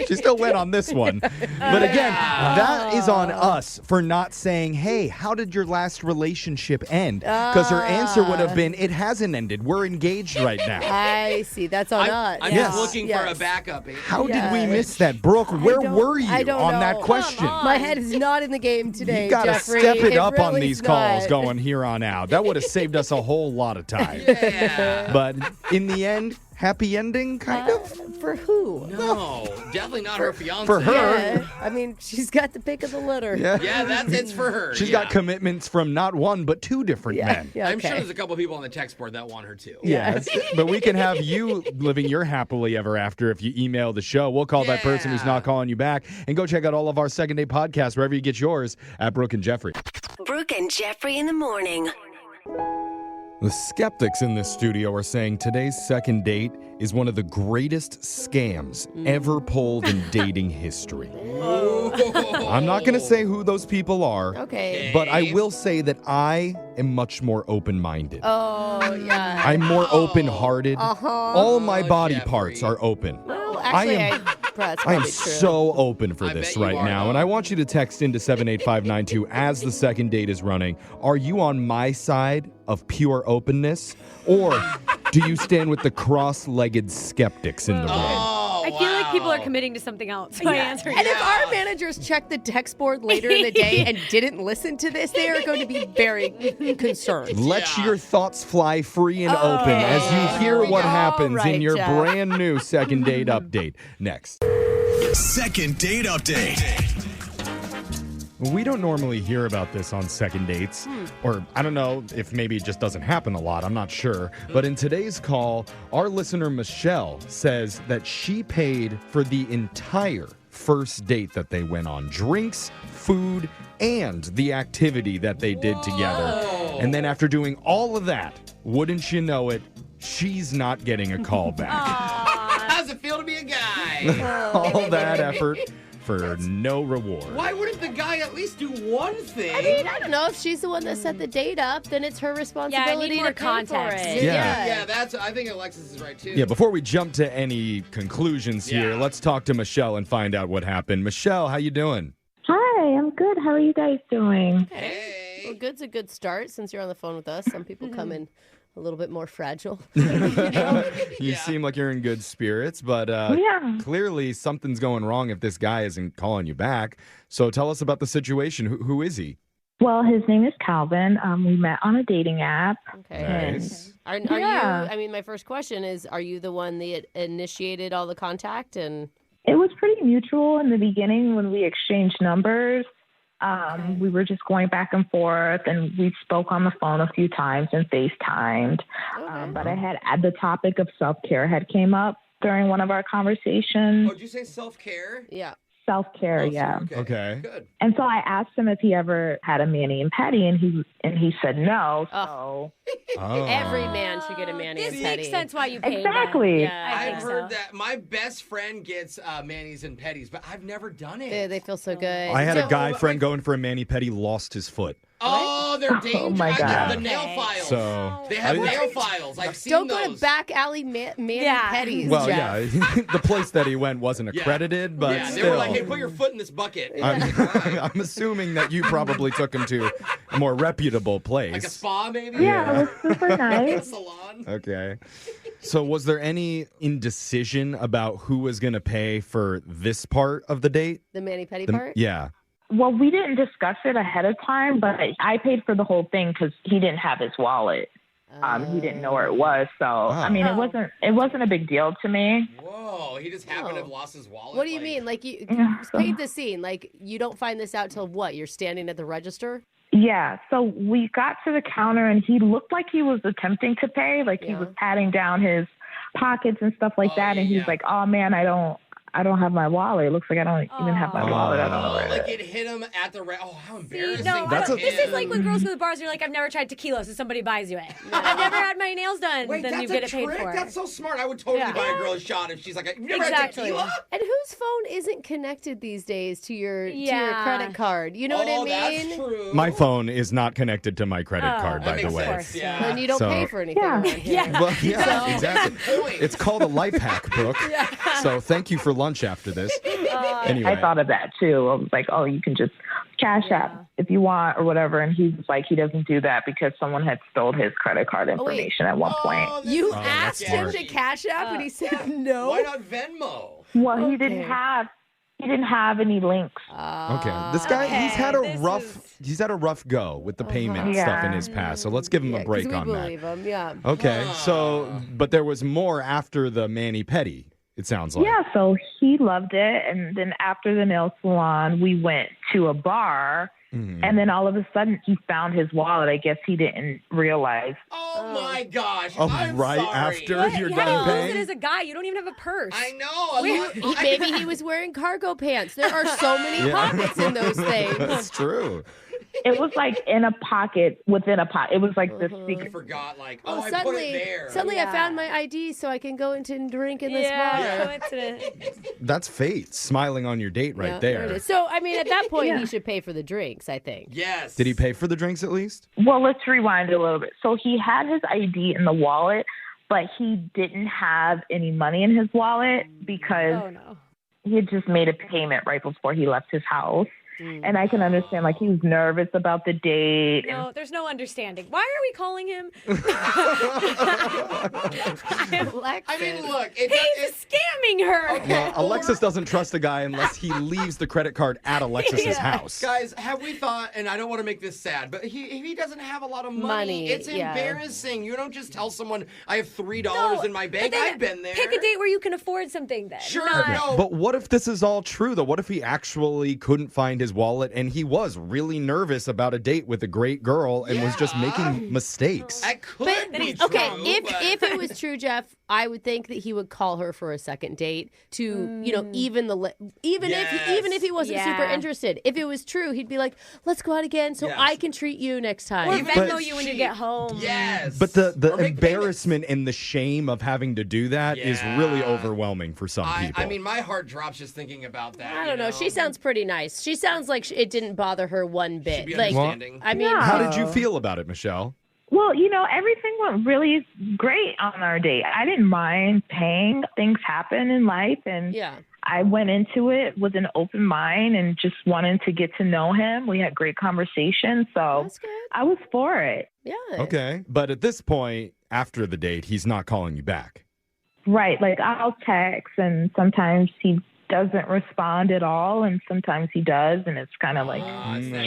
Speaker 4: She still went on this one. But again, that is on us for not saying, hey, how did your last relationship end? Because her answer would have been, it hasn't ended. We're engaged right now.
Speaker 2: I see. That's on us.
Speaker 3: I'm
Speaker 4: Yes.
Speaker 3: just looking for
Speaker 2: Yes.
Speaker 3: a backup.
Speaker 4: How did we
Speaker 2: Yeah.
Speaker 4: miss that? Brooke, where
Speaker 2: don't-
Speaker 4: were you
Speaker 2: I don't
Speaker 4: on
Speaker 2: know.
Speaker 4: that question?
Speaker 2: My head is not in the game today,
Speaker 4: You got to
Speaker 2: Jeffrey.
Speaker 4: step it up on
Speaker 2: really
Speaker 4: these
Speaker 2: is
Speaker 4: calls
Speaker 2: not.
Speaker 4: going here on out. That would have saved us a whole lot of time.
Speaker 3: Yeah.
Speaker 4: But in the end, happy ending, kind of?
Speaker 2: For who?
Speaker 3: No, definitely not her fiance.
Speaker 4: For her.
Speaker 2: Yeah. I mean, she's got the pick of the litter.
Speaker 4: Yeah.
Speaker 3: Yeah, it's for her.
Speaker 4: She's
Speaker 3: yeah.
Speaker 4: got commitments from not one, but two different men.
Speaker 2: Yeah,
Speaker 3: I'm
Speaker 2: okay.
Speaker 3: sure there's a couple people on the text board that want her too.
Speaker 4: Yeah, but we can have you living your happily ever after if you email the show. We'll call that person who's not calling you back. And go check out all of our second day podcasts wherever you get yours at Brooke and Jeffrey.
Speaker 8: Brooke and Jeffrey in the morning.
Speaker 4: The skeptics in this studio are saying today's second date is one of the greatest scams ever pulled in dating history. I'm not going to say who those people are,
Speaker 2: Okay.
Speaker 4: but I will say that I am much more open-minded.
Speaker 2: Oh, yeah.
Speaker 4: I'm more open-hearted.
Speaker 2: Uh-huh.
Speaker 4: All my body
Speaker 3: Jeffrey.
Speaker 4: parts are open.
Speaker 2: Well, actually, that's
Speaker 4: I am
Speaker 2: probably true.
Speaker 4: so open for
Speaker 3: I
Speaker 4: this
Speaker 3: bet you
Speaker 4: right
Speaker 3: are,
Speaker 4: now,
Speaker 3: though.
Speaker 4: and I want you to text into 78592 as the second date is running. Are you on my side of pure openness, or do you stand with the cross-legged skeptics in the room?
Speaker 3: Oh,
Speaker 6: I feel like people are
Speaker 3: wow.
Speaker 6: committing to something else. So I answer
Speaker 2: And
Speaker 6: yes.
Speaker 2: if our managers check the text board later in the day and didn't listen to this, they are going to be very concerned.
Speaker 4: Let
Speaker 3: Yeah.
Speaker 4: your thoughts fly free and open as you hear what happens in
Speaker 2: right,
Speaker 4: your
Speaker 2: Jeff.
Speaker 4: brand new second date update. Next.
Speaker 1: Second date update.
Speaker 4: We don't normally hear about this on second dates, or I don't know if maybe it just doesn't happen a lot. I'm not sure. But in today's call, our listener Michelle says that she paid for the entire first date that they went on. Drinks, food, and the activity that they did together. And then after doing all of that, wouldn't you know it, she's not getting a call back.
Speaker 3: How's it feel to be a guy?
Speaker 4: All that effort for no reward.
Speaker 3: Why wouldn't the guy at least do one thing?
Speaker 2: I mean, I don't know. If she's the one that set the date up, then it's her responsibility
Speaker 6: more
Speaker 2: to pay
Speaker 6: context.
Speaker 2: for it.
Speaker 4: Yeah.
Speaker 3: I think Alexis is right too.
Speaker 4: Yeah, before we jump to any conclusions here, let's talk to Michelle and find out what happened. Michelle, how you doing?
Speaker 9: Hi, I'm good. How are you guys doing?
Speaker 3: Hey.
Speaker 2: Well, good's a good start since you're on the phone with us. Some people come in a little bit more fragile.
Speaker 4: You seem like you're in good spirits, but clearly something's going wrong if this guy isn't calling you back. So tell us about the situation. Who is he?
Speaker 9: Well, his name is Calvin. We met on a dating app.
Speaker 2: Okay.
Speaker 4: Nice.
Speaker 2: Are you, I mean, my first question is, are you the one that initiated all the contact? And
Speaker 9: It was pretty mutual in the beginning when we exchanged numbers. We were just going back and forth, and we spoke on the phone a few times and FaceTimed. But the topic of self-care had came up during one of our conversations.
Speaker 3: Oh, did you say self-care?
Speaker 2: yeah.
Speaker 9: Self-care, yeah.
Speaker 4: Okay.
Speaker 3: Good.
Speaker 9: And so I asked him if he ever had a mani and pedi, and he said no. So
Speaker 2: Every man should get a mani and
Speaker 6: This
Speaker 2: pedi.
Speaker 6: makes sense why you paid
Speaker 9: Exactly.
Speaker 6: them. Yeah, I
Speaker 3: I've
Speaker 6: think
Speaker 3: heard
Speaker 6: so.
Speaker 3: that. My best friend gets manis and petties, but I've never done it.
Speaker 2: They feel so good.
Speaker 4: I had a
Speaker 2: So-
Speaker 4: guy friend going for a mani-pedi, lost his foot.
Speaker 3: Oh, they're dangerous.
Speaker 9: Oh, my God.
Speaker 3: The nail files.
Speaker 4: So
Speaker 3: They have nail files. I've seen
Speaker 2: Don't
Speaker 3: those.
Speaker 2: go to back alley mani
Speaker 6: Yeah.
Speaker 2: pedis,
Speaker 4: well,
Speaker 2: Jeff.
Speaker 4: yeah, the place that he went wasn't accredited, but
Speaker 3: yeah, they
Speaker 4: still.
Speaker 3: were like, hey, put your foot in this bucket.
Speaker 4: I'm assuming that you probably took him to a more reputable place.
Speaker 3: Like a spa, maybe?
Speaker 9: yeah, it was super nice.
Speaker 3: Salon?
Speaker 4: Okay. So was there any indecision about who was going to pay for this part of the date?
Speaker 2: The mani pedi part?
Speaker 4: Yeah.
Speaker 9: Well, we didn't discuss it ahead of time, but I paid for the whole thing because he didn't have his wallet. He didn't know where it was, so I mean, it wasn't a big deal to me.
Speaker 3: Whoa, he just happened to have lost his wallet.
Speaker 2: What do you mean? Like, you paint the scene. Like, you don't find this out till what? You're standing at the register?
Speaker 9: Yeah, so we got to the counter, and he looked like he was attempting to pay, like he was patting down his pockets and stuff like that, and he's like, "Oh man, I don't have my wallet. It looks like I don't even have my wallet. I don't know where
Speaker 3: Like
Speaker 9: it
Speaker 3: it hit him at the how embarrassing.
Speaker 6: No,
Speaker 3: for
Speaker 6: this is
Speaker 3: him.
Speaker 6: like when girls go to the bars and you're like, I've never tried tequila, so somebody buys you it. I've never had my nails done,
Speaker 3: Wait,
Speaker 6: then
Speaker 3: that's
Speaker 6: you get
Speaker 3: a
Speaker 6: it paid
Speaker 3: trick?
Speaker 6: for.
Speaker 3: That's so smart. I would totally buy a girl a shot if she's like, "You've never had tequila?"
Speaker 2: And whose phone isn't connected these days to your credit card? You know what I mean?
Speaker 3: That's true.
Speaker 4: My phone is not connected to my credit card, by
Speaker 3: that
Speaker 4: the
Speaker 3: makes
Speaker 4: way.
Speaker 3: sense. Yeah.
Speaker 2: And you don't
Speaker 4: So-
Speaker 2: pay for anything around here.
Speaker 4: Well, yeah, exactly.
Speaker 3: Point.
Speaker 4: It's called a life hack, Brooke. So thank you for lunch after this. Anyway.
Speaker 9: I thought of that too. I was like, oh, you can just cash app if you want or whatever. And he was like, he doesn't do that because someone had stole his credit card information at one point.
Speaker 2: You
Speaker 4: that's
Speaker 2: asked him
Speaker 4: smart.
Speaker 2: to cash app and he said no?
Speaker 3: Why not Venmo?
Speaker 9: Well, he didn't have any links.
Speaker 4: Okay. This guy, he's had a rough go with the payment stuff in his past. So let's give him a break
Speaker 2: we
Speaker 4: on
Speaker 2: believe
Speaker 4: that.
Speaker 2: him, yeah.
Speaker 4: Okay. So, but there was more after the mani-pedi, it sounds like.
Speaker 9: Yeah, so he loved it. And then after the nail salon, we went to a bar. And then all of a sudden, he found his wallet. I guess he didn't realize.
Speaker 3: Oh my gosh!
Speaker 4: Oh,
Speaker 3: I'm
Speaker 4: right
Speaker 3: sorry.
Speaker 4: after
Speaker 6: What?
Speaker 4: you're
Speaker 6: You
Speaker 4: done
Speaker 6: had to lose
Speaker 4: paying?
Speaker 6: it as a guy. You don't even have a purse.
Speaker 3: I know.
Speaker 2: Maybe he was wearing cargo pants. There are so many pockets in those things.
Speaker 4: That's true.
Speaker 9: It was like in a pocket within a pocket. It was like the
Speaker 3: I
Speaker 9: secret.
Speaker 3: forgot. Like,
Speaker 2: Oh,
Speaker 3: I put it there.
Speaker 2: Suddenly I found my ID so I can go into and drink in this
Speaker 6: Yeah,
Speaker 2: bar.
Speaker 6: coincidence.
Speaker 4: That's fate, smiling on your date right
Speaker 2: Yeah,
Speaker 4: there.
Speaker 2: it is. So, I mean, at that point, he should pay for the drinks, I think.
Speaker 3: Yes.
Speaker 4: Did he pay for the drinks at least?
Speaker 9: Well, let's rewind a little bit. So he had his ID in the wallet, but he didn't have any money in his wallet because
Speaker 6: Oh, no.
Speaker 9: he had just made a payment right before he left his house. And I can understand, like, he was nervous about the date.
Speaker 6: No, there's no understanding. Why are we calling him?
Speaker 2: Alexis.
Speaker 3: I mean, look.
Speaker 6: He's scamming her.
Speaker 4: Well, Alexis doesn't trust a guy unless he leaves the credit card at Alexis's house.
Speaker 3: Guys, have we thought, and I don't want to make this sad, but he doesn't have a lot of money. It's embarrassing. You don't just tell someone, I have $3 in my bank. I've been there.
Speaker 6: Pick a date where you can afford something then.
Speaker 3: Sure,
Speaker 6: Not-
Speaker 3: no.
Speaker 4: But what if this is all true, though? What if he actually couldn't find his his wallet, and he was really nervous about a date with a great girl and was just making mistakes.
Speaker 3: That could be true.
Speaker 2: Okay, if it was true, Jeff, I would think that he would call her for a second date to, even if he wasn't super interested. If it was true, he'd be like, "Let's go out again, so I can treat you next time."
Speaker 6: Or Venmo you when you get home.
Speaker 3: Yes.
Speaker 4: But the embarrassment and the shame of having to do that is really overwhelming for some people.
Speaker 3: I mean, my heart drops just thinking about that.
Speaker 2: I don't know. She sounds pretty nice. She sounds like it didn't bother her one bit.
Speaker 3: Should be understanding.
Speaker 2: I mean,
Speaker 4: how did you feel about it, Michelle?
Speaker 9: Well, everything went really great on our date. I didn't mind paying. Things happen in life, and I went into it with an open mind and just wanted to get to know him. We had great conversation, so I was for it.
Speaker 2: Yeah.
Speaker 4: Okay. But at this point, after the date, he's not calling you back.
Speaker 9: Right. Like, I'll text, and sometimes he doesn't respond at all, and sometimes he does, and it's kind of like,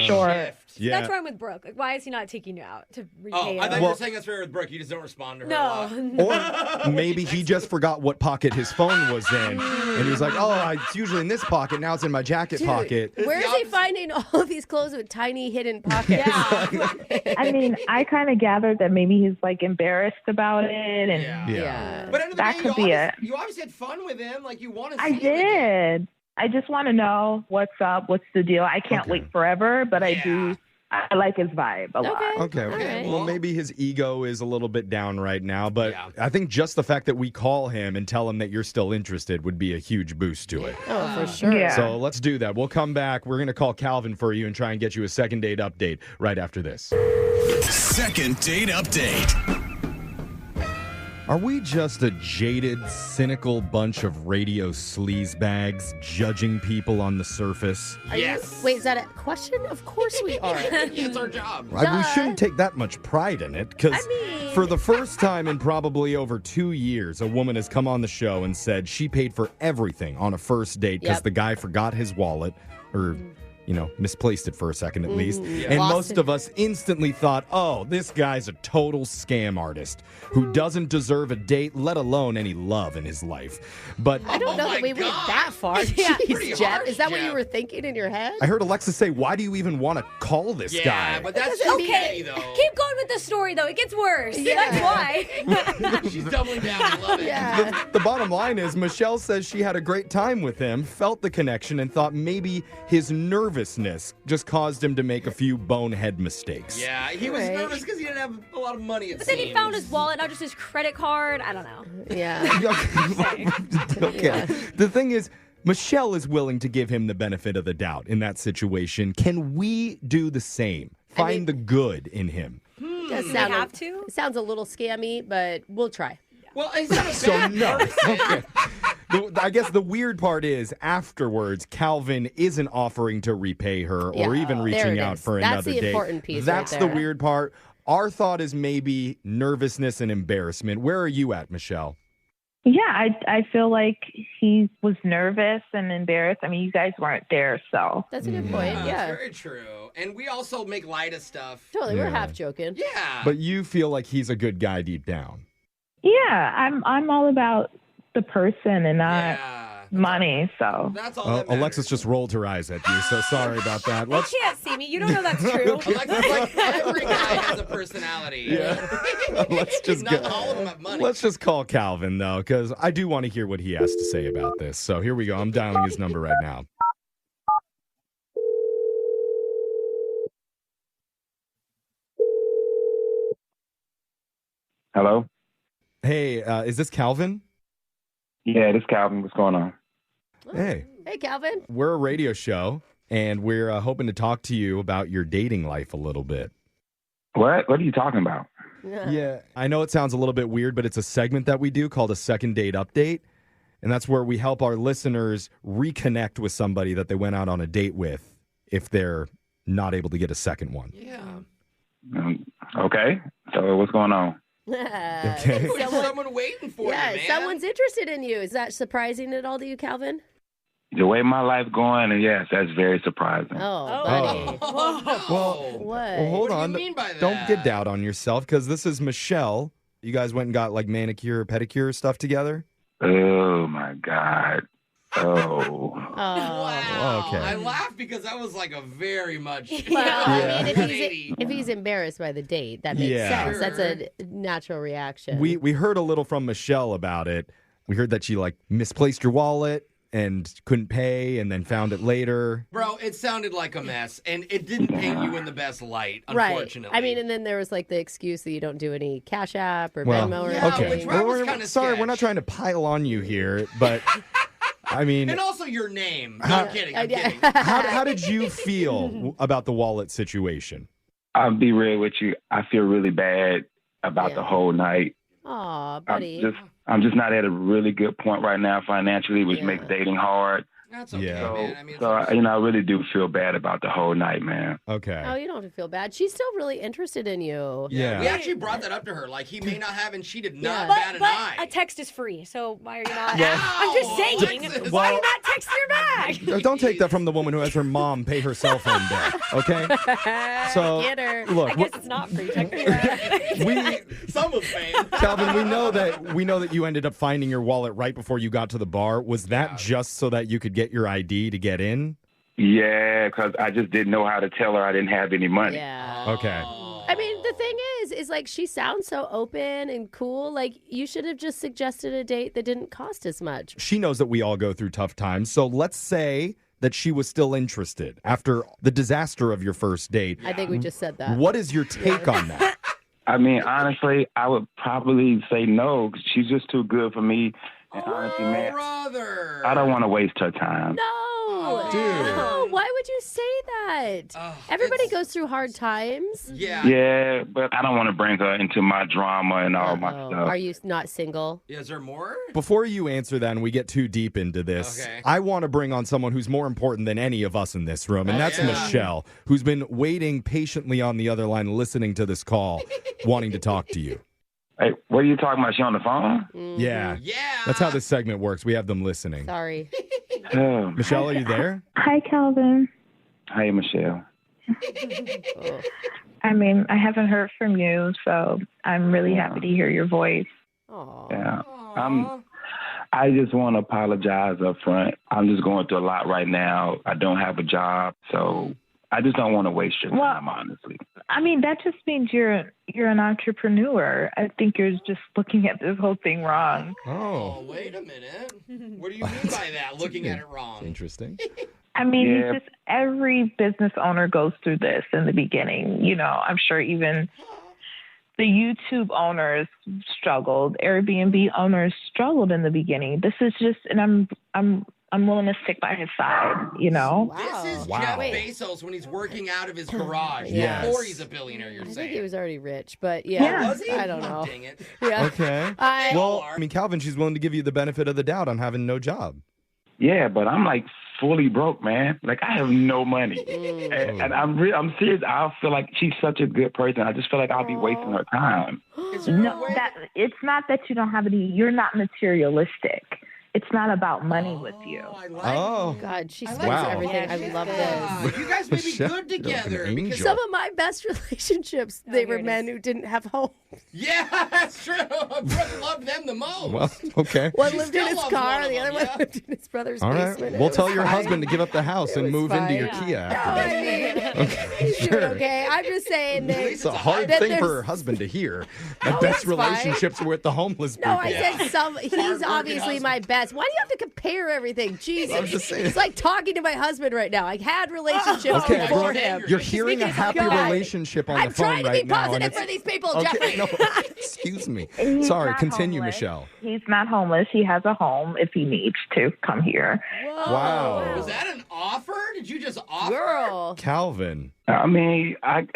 Speaker 9: sure.
Speaker 6: Yeah. That's wrong with Brooke. Like, why is he not taking you out to repay
Speaker 3: I thought you were saying that's fair with Brooke. You just don't respond to her.
Speaker 6: No.
Speaker 4: Or maybe he just forgot what pocket his phone was in. And he was like, it's usually in this pocket. Now it's in my jacket pocket.
Speaker 2: Where is he finding all of these clothes with tiny hidden pockets?
Speaker 9: I mean, I kind of gathered that maybe he's, like, embarrassed about it. And
Speaker 3: But end of the
Speaker 9: that
Speaker 3: day,
Speaker 9: could be it.
Speaker 3: You obviously had fun with him. Like, you want to see
Speaker 9: I did. I just want to know what's up, what's the deal. I can't wait forever, but I like his vibe a lot.
Speaker 4: Okay.
Speaker 2: Right.
Speaker 4: Well, maybe his ego is a little bit down right now, but I think just the fact that we call him and tell him that you're still interested would be a huge boost to it.
Speaker 2: Oh, for sure.
Speaker 9: Yeah.
Speaker 4: So let's do that. We'll come back. We're going to call Calvin for you and try and get you a second date update right after this.
Speaker 1: Second date update.
Speaker 4: Are we just a jaded, cynical bunch of radio sleazebags judging people on the surface?
Speaker 2: Wait, is that a question? Of course we are.
Speaker 3: It's our job.
Speaker 4: We shouldn't take that much pride in it, because for the first time in probably over 2 years, a woman has come on the show and said she paid for everything on a first date because the guy forgot his wallet, or misplaced it for a second at least. And most of us instantly thought, this guy's a total scam artist who doesn't deserve a date, let alone any love in his life. But
Speaker 2: I don't know that we went that far. Jeez, Jeff. Is that what you were thinking in your head?
Speaker 4: I heard Alexis say, why do you even want to call this guy?
Speaker 3: Yeah, but that's
Speaker 6: okay. Though. Keep going with the story, though. It gets worse. Yeah. That's why.
Speaker 3: She's doubling down. I love it.
Speaker 2: Yeah.
Speaker 4: The bottom line is Michelle says she had a great time with him, felt the connection, and thought maybe his nervousness just caused him to make a few bonehead mistakes.
Speaker 3: Yeah, he was nervous because he didn't have a lot of money.
Speaker 6: But then he found his wallet, not just his credit card. I don't know.
Speaker 2: Yeah.
Speaker 4: Okay. The thing is, Michelle is willing to give him the benefit of the doubt in that situation. Can we do the same? Find the good in him.
Speaker 2: Does it sounds a little scammy, but we'll try.
Speaker 3: Well, he's not a bad person.
Speaker 4: Okay. I guess the weird part is afterwards, Calvin isn't offering to repay her or even reaching out for another date.
Speaker 2: That's the important piece.
Speaker 4: That's
Speaker 2: right
Speaker 4: the
Speaker 2: there.
Speaker 4: weird part. Our thought is maybe nervousness and embarrassment. Where are you at, Michelle?
Speaker 9: Yeah, I feel like he was nervous and embarrassed. I mean, you guys weren't there, so.
Speaker 2: That's a good point. Yeah.
Speaker 3: Very true. And we also make light of stuff.
Speaker 2: Totally. We're half joking.
Speaker 3: Yeah.
Speaker 4: But you feel like he's a good guy deep down.
Speaker 9: Yeah, I'm all about the person and not money, so.
Speaker 3: That's all that matters.
Speaker 4: Alexis just rolled her eyes at you, so sorry about that.
Speaker 6: You can't see me. You don't know that's true.
Speaker 3: Alexis, like, every guy has a personality.
Speaker 4: Yeah.
Speaker 3: Not all of them have money.
Speaker 4: Let's just call Calvin, though, because I do want to hear what he has to say about this. So here we go. I'm dialing his number right now.
Speaker 5: Hello?
Speaker 4: Hey, is this Calvin?
Speaker 5: Yeah, this is Calvin. What's going on?
Speaker 4: Hey.
Speaker 2: Hey, Calvin.
Speaker 4: We're a radio show, and we're hoping to talk to you about your dating life a little bit.
Speaker 5: What? What are you talking about?
Speaker 4: Yeah, I know it sounds a little bit weird, but it's a segment that we do called a second date update. And that's where we help our listeners reconnect with somebody that they went out on a date with if they're not able to get a second one.
Speaker 3: Yeah.
Speaker 5: Okay. So what's going on?
Speaker 4: Okay.
Speaker 3: There's someone waiting for you, man.
Speaker 2: Someone's interested in you. Is that surprising at all to you, Calvin?
Speaker 5: The way my life's going, and yes, that's very surprising.
Speaker 2: Oh, buddy.
Speaker 4: Well,
Speaker 2: What?
Speaker 4: hold
Speaker 3: What do
Speaker 4: on.
Speaker 3: you mean by that?
Speaker 4: Don't get doubt on yourself, because this is Michelle. You guys went and got like manicure, pedicure stuff together?
Speaker 5: Oh, my God. Oh.
Speaker 3: Wow.
Speaker 4: Okay.
Speaker 3: I laughed because that was like a very much.
Speaker 2: Well, I mean,
Speaker 3: 180.
Speaker 2: if he's embarrassed by the date, that makes
Speaker 4: Yeah.
Speaker 2: sense. That's a natural reaction.
Speaker 4: We heard a little from Michelle about it. We heard that she misplaced your wallet and couldn't pay and then found it later.
Speaker 3: Bro, it sounded like a mess, and it didn't paint you in the best light,
Speaker 2: Right.
Speaker 3: unfortunately.
Speaker 2: I mean, and then there was the excuse that you don't do any Cash App or Venmo or
Speaker 3: yeah,
Speaker 2: anything.
Speaker 3: which was
Speaker 4: we're
Speaker 3: kinda
Speaker 4: sorry,
Speaker 3: sketch.
Speaker 4: we're not trying to pile on you here, but I mean,
Speaker 3: And also your name. No, I'm kidding. I'm
Speaker 2: yeah.
Speaker 3: kidding.
Speaker 4: how did you feel about the wallet situation?
Speaker 5: I'll be real with you. I feel really bad about the whole night.
Speaker 2: Aw, buddy.
Speaker 5: I'm just not at a really good point right now financially, which makes dating hard.
Speaker 3: That's okay,
Speaker 4: Yeah.
Speaker 3: man. I mean,
Speaker 5: So I really do feel bad about the whole night, man.
Speaker 4: Okay.
Speaker 2: Oh, you don't have to feel bad. She's still really interested in you.
Speaker 4: Yeah.
Speaker 3: we actually brought that up to her. Like, he may not have, and she did not
Speaker 2: Yeah.
Speaker 3: bat an eye.
Speaker 6: But a text is free, so why are you not?
Speaker 4: Well-
Speaker 6: I'm just saying.
Speaker 3: Alexis.
Speaker 6: Why are you not texting her back?
Speaker 4: Don't take that from the woman who has her mom pay her cell phone bill, okay? So,
Speaker 2: Get her.
Speaker 4: look,
Speaker 6: I guess it's not free. Technically.
Speaker 4: we
Speaker 3: Someone's paying.
Speaker 4: Calvin, we know that you ended up finding your wallet right before you got to the bar. Was that just so that you could get your ID to get in?
Speaker 5: Yeah, because I just didn't know how to tell her I didn't have any money.
Speaker 2: Yeah.
Speaker 4: Okay.
Speaker 2: I mean, the thing is she sounds so open and cool. Like, you should have just suggested a date that didn't cost as much.
Speaker 4: She knows that we all go through tough times. So let's say that she was still interested after the disaster of your first date.
Speaker 2: I think we just said that.
Speaker 4: What is your take on that?
Speaker 5: I mean, honestly, I would probably say no, 'cause she's just too good for me. And honestly, man,
Speaker 3: Brother.
Speaker 5: I don't want to waste her time.
Speaker 2: No.
Speaker 4: Dude.
Speaker 2: No, why would you say that? Everybody goes through hard times.
Speaker 3: Yeah.
Speaker 5: Yeah, but I don't want to bring her into my drama and all my
Speaker 2: Oh,
Speaker 5: stuff.
Speaker 2: are you not single?
Speaker 3: Is there more?
Speaker 4: Before you answer that and we get too deep into this,
Speaker 3: Okay.
Speaker 4: I want to bring on someone who's more important than any of us in this room, and that's
Speaker 3: yeah.
Speaker 4: Michelle, who's been waiting patiently on the other line, listening to this call, wanting to talk to you.
Speaker 5: Hey, what are you talking about? She on the phone?
Speaker 4: Yeah.
Speaker 3: Yeah.
Speaker 4: That's how this segment works. We have them listening.
Speaker 2: Sorry.
Speaker 5: Oh.
Speaker 4: Michelle, are you there?
Speaker 9: Hi, Calvin.
Speaker 5: Hey, Michelle.
Speaker 2: Oh.
Speaker 9: I mean, I haven't heard from you, so I'm really happy to hear your voice.
Speaker 2: Aw.
Speaker 5: Yeah. I just want to apologize up front. I'm just going through a lot right now. I don't have a job, so I just don't want to waste your time, honestly.
Speaker 9: I mean, that just means you're an entrepreneur. I think you're just looking at this whole thing wrong.
Speaker 3: Oh, wait a minute. What do you mean by that? Looking at it wrong.
Speaker 4: Interesting.
Speaker 9: I mean,
Speaker 5: Yeah.
Speaker 9: it's just every business owner goes through this in the beginning. You know, I'm sure even the YouTube owners struggled, Airbnb owners struggled in the beginning. This is just, and I'm willing to stick by his side, you know?
Speaker 3: This is
Speaker 4: Wow.
Speaker 3: Jeff
Speaker 4: Wait.
Speaker 3: Bezos when he's working out of his garage
Speaker 4: Yes.
Speaker 3: before he's a billionaire, you're
Speaker 2: I think
Speaker 3: saying.
Speaker 2: he was already rich, but yeah.
Speaker 3: Was he?
Speaker 2: I don't
Speaker 3: Oh,
Speaker 2: know.
Speaker 3: dang it.
Speaker 2: Yeah.
Speaker 4: Okay. Well, I mean, Calvin, she's willing to give you the benefit of the doubt on having no job.
Speaker 5: Yeah, but I'm like fully broke, man. Like I have no money, and I'm serious. I feel like she's such a good person. I just feel like I'll be wasting her time.
Speaker 3: Is there a
Speaker 9: No,
Speaker 3: way
Speaker 9: that it's not that you don't have any. You're not materialistic. It's not about money with you.
Speaker 3: I like
Speaker 4: Oh.
Speaker 2: God, she
Speaker 3: I
Speaker 2: spends
Speaker 4: Wow.
Speaker 2: everything. I love this.
Speaker 3: You guys may be
Speaker 4: Michelle,
Speaker 3: good
Speaker 4: you're like an
Speaker 3: together.
Speaker 4: angel.
Speaker 3: Because
Speaker 2: Some of my best relationships, they
Speaker 6: here
Speaker 2: were
Speaker 6: it
Speaker 2: men
Speaker 6: is.
Speaker 2: who didn't have homes.
Speaker 3: yeah, that's true. Brooke loved them the most.
Speaker 4: Well, okay.
Speaker 2: One
Speaker 3: She
Speaker 2: lived in
Speaker 3: still
Speaker 2: his
Speaker 3: loves
Speaker 2: car,
Speaker 3: one of
Speaker 2: the other
Speaker 3: them,
Speaker 2: one
Speaker 3: yeah.
Speaker 2: lived in his brother's
Speaker 4: All right.
Speaker 2: basement.
Speaker 4: We'll
Speaker 2: It
Speaker 4: tell
Speaker 2: was
Speaker 4: your
Speaker 2: fine.
Speaker 4: husband to give up the house and
Speaker 2: was
Speaker 4: move into your
Speaker 2: fine.
Speaker 4: Kia after this.
Speaker 2: I mean, he's doing okay. I'm just saying that.
Speaker 4: It's a hard
Speaker 2: that
Speaker 4: thing for
Speaker 2: there's-
Speaker 4: her husband to hear. That
Speaker 2: Oh,
Speaker 4: best
Speaker 2: it's fine.
Speaker 4: relationships are with the homeless people.
Speaker 2: No, I said some. He's
Speaker 3: Hard-working
Speaker 2: obviously my best. Why do you have to compare everything? Jesus,
Speaker 4: I'm just saying.
Speaker 2: it's like talking to my husband right now. I had relationships
Speaker 4: Okay,
Speaker 2: before
Speaker 4: Brooke,
Speaker 2: him.
Speaker 4: you're hearing a happy
Speaker 2: God.
Speaker 4: relationship on
Speaker 2: I'm
Speaker 4: the phone
Speaker 2: trying to
Speaker 4: right
Speaker 2: be
Speaker 4: now. and
Speaker 2: positive
Speaker 4: it's-
Speaker 2: for these people,
Speaker 4: Okay,
Speaker 2: Jeffrey.
Speaker 4: no, excuse me.
Speaker 9: He's
Speaker 4: Sorry,
Speaker 9: not
Speaker 4: continue,
Speaker 9: homeless.
Speaker 4: Michelle.
Speaker 9: He's not homeless. He has a home if he needs to come here.
Speaker 4: Wow.
Speaker 3: Was that an offer? Did you just offer?
Speaker 2: Girl.
Speaker 4: Calvin.
Speaker 5: I mean, I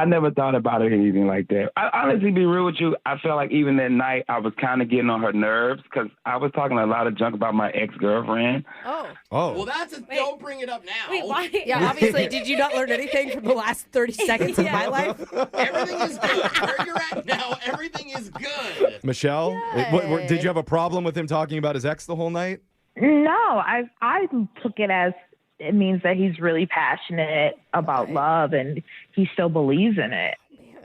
Speaker 5: never thought about it anything like that. I honestly, be real with you, I felt like even that night I was kind of getting on her nerves because I was talking a lot of junk about my ex-girlfriend.
Speaker 2: Oh.
Speaker 4: Oh.
Speaker 3: Well, don't bring it up now.
Speaker 6: Wait, why?
Speaker 2: Yeah, obviously. Did you not learn anything from the last 30 seconds of my life?
Speaker 3: Everything is good. Where you're at now, everything is good.
Speaker 4: Michelle, did you have a problem with him talking about his ex the whole night?
Speaker 9: No, I took it as it means that he's really passionate about love and he still believes in it.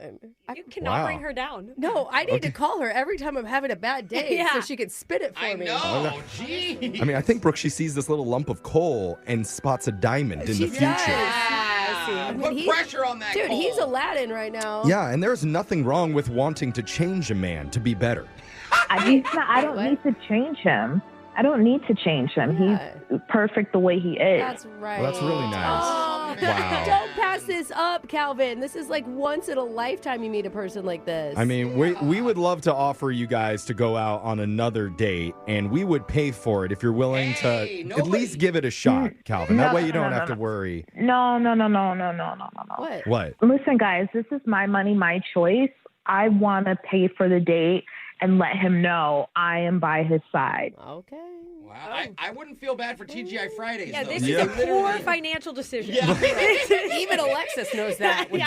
Speaker 2: Calvin.
Speaker 6: You cannot bring her down.
Speaker 2: No, I need to call her every time I'm having a bad day so she can spit it for me.
Speaker 3: I know. Jeez.
Speaker 4: I mean, I think Brooke, she sees this little lump of coal and spots a diamond in the future.
Speaker 3: Put pressure on that
Speaker 2: Dude,
Speaker 3: coal.
Speaker 2: he's Aladdin right now.
Speaker 4: Yeah, and there's nothing wrong with wanting to change a man to be better.
Speaker 9: I don't need to change him. I don't need to change him. He's perfect the way he is.
Speaker 2: That's right.
Speaker 4: Well, that's really nice.
Speaker 2: Oh,
Speaker 4: wow.
Speaker 2: Don't pass this up, Calvin. This is like once in a lifetime you meet a person like this.
Speaker 4: I mean, we would love to offer you guys to go out on another date, and we would pay for it if you're willing to at least give it a shot, Calvin. That way you don't have to worry.
Speaker 9: No.
Speaker 2: What?
Speaker 9: Listen, guys, this is my money, my choice. I want to pay for the date and let him know I am by his side.
Speaker 2: Okay.
Speaker 3: Wow. I wouldn't feel bad for TGI Fridays,
Speaker 6: Yeah,
Speaker 3: though.
Speaker 6: this is a poor financial decision.
Speaker 3: Yeah.
Speaker 2: Even Alexis knows that, which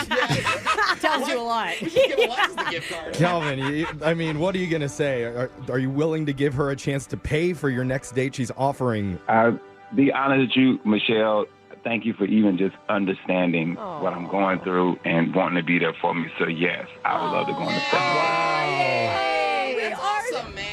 Speaker 2: tells you a lot.
Speaker 3: Give Alexis the gift card.
Speaker 4: Calvin, I mean, what are you going to say? Are you willing to give her a chance to pay for your next date she's offering?
Speaker 10: I'll be honest with you, Michelle. Thank you for even just understanding what I'm going through and wanting to be there for me. So, yes, I would love to go on the second date.
Speaker 3: That's awesome, man.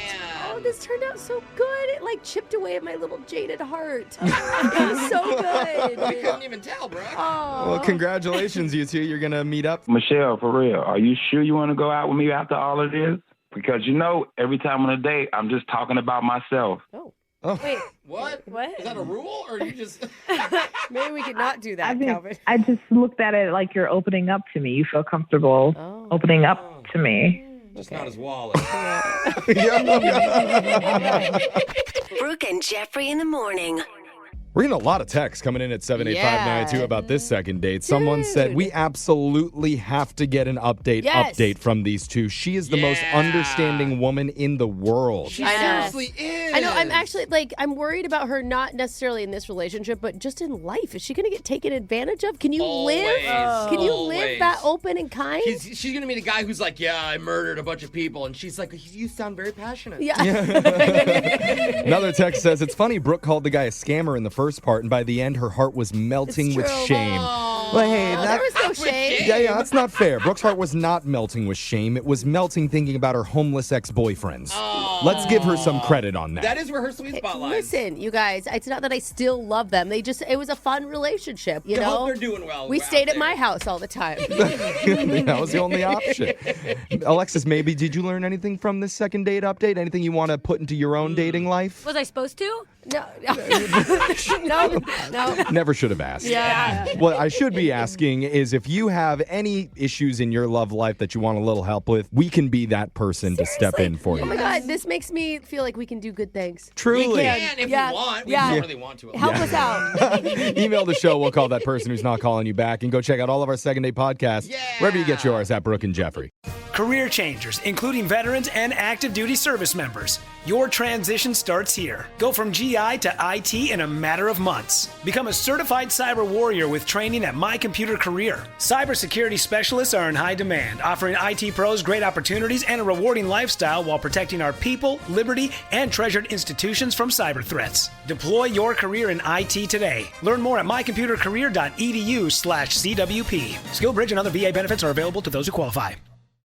Speaker 2: Oh, this turned out so good. It like chipped away at my little jaded heart. It was so good.
Speaker 3: We couldn't even tell, bro.
Speaker 2: Oh.
Speaker 4: Well, congratulations, you two. You're going to meet up.
Speaker 10: Michelle, for real, are you sure you want to go out with me after all of this? Because, every time on a date, I'm just talking about myself.
Speaker 2: Oh.
Speaker 6: Wait.
Speaker 3: What? Is that a rule, or you just...
Speaker 2: Maybe we could not do that, Calvin.
Speaker 9: I just looked at it like you're opening up to me. You feel comfortable opening up to me.
Speaker 3: Just not his wallet.
Speaker 8: Brooke and Jeffrey in the morning.
Speaker 4: We're getting a lot of texts coming in at 78592 about this second date. Someone said, we absolutely have to get an update from these two. She is the most understanding woman in the world.
Speaker 3: She seriously is.
Speaker 2: I know. I'm actually, I'm worried about her, not necessarily in this relationship, but just in life. Is she going to get taken advantage of? Can you live? Can you live that open and kind?
Speaker 3: She's going to meet a guy who's like, yeah, I murdered a bunch of people. And she's like, you sound very passionate.
Speaker 2: Yeah.
Speaker 4: Another text says, it's funny, Brooke called the guy a scammer in the first part, and by the end, her heart was melting with shame. Well, hey,
Speaker 2: there was no shame.
Speaker 4: Yeah, that's not fair. Brooke's heart was not melting with shame. It was melting thinking about her homeless ex-boyfriends. Let's give her some credit on that.
Speaker 3: That is where her sweet spot lies.
Speaker 2: Listen, you guys, it's not that I still love them. It was a fun relationship, you know?
Speaker 3: Hope they're doing well.
Speaker 2: We stayed at my house all the time.
Speaker 4: That was the only option. Alexis, maybe did you learn anything from this second date update? Anything you want to put into your own dating life?
Speaker 6: Was I supposed to?
Speaker 2: No. No.
Speaker 4: Never should have asked.
Speaker 2: Yeah.
Speaker 4: What I should be asking is if you have any issues in your love life that you want a little help with, we can be that person to step in for you.
Speaker 2: Oh my God, this makes me feel like we can do good things.
Speaker 4: Truly.
Speaker 3: We can if we want. We don't really want to.
Speaker 2: Help us out.
Speaker 4: Email the show. We'll call that person who's not calling you back. And go check out all of our second date podcasts wherever you get yours at Brooke and Jeffrey.
Speaker 11: Career changers, including veterans and active duty service members. Your transition starts here. Go from GI to IT in a matter of months. Become a certified cyber warrior with training at My Computer Career. Cybersecurity specialists are in high demand, offering IT pros great opportunities and a rewarding lifestyle while protecting our people, liberty, and treasured institutions from cyber threats. Deploy your career in IT today. Learn more at mycomputercareer.edu/CWP. SkillBridge and other VA benefits are available to those who qualify.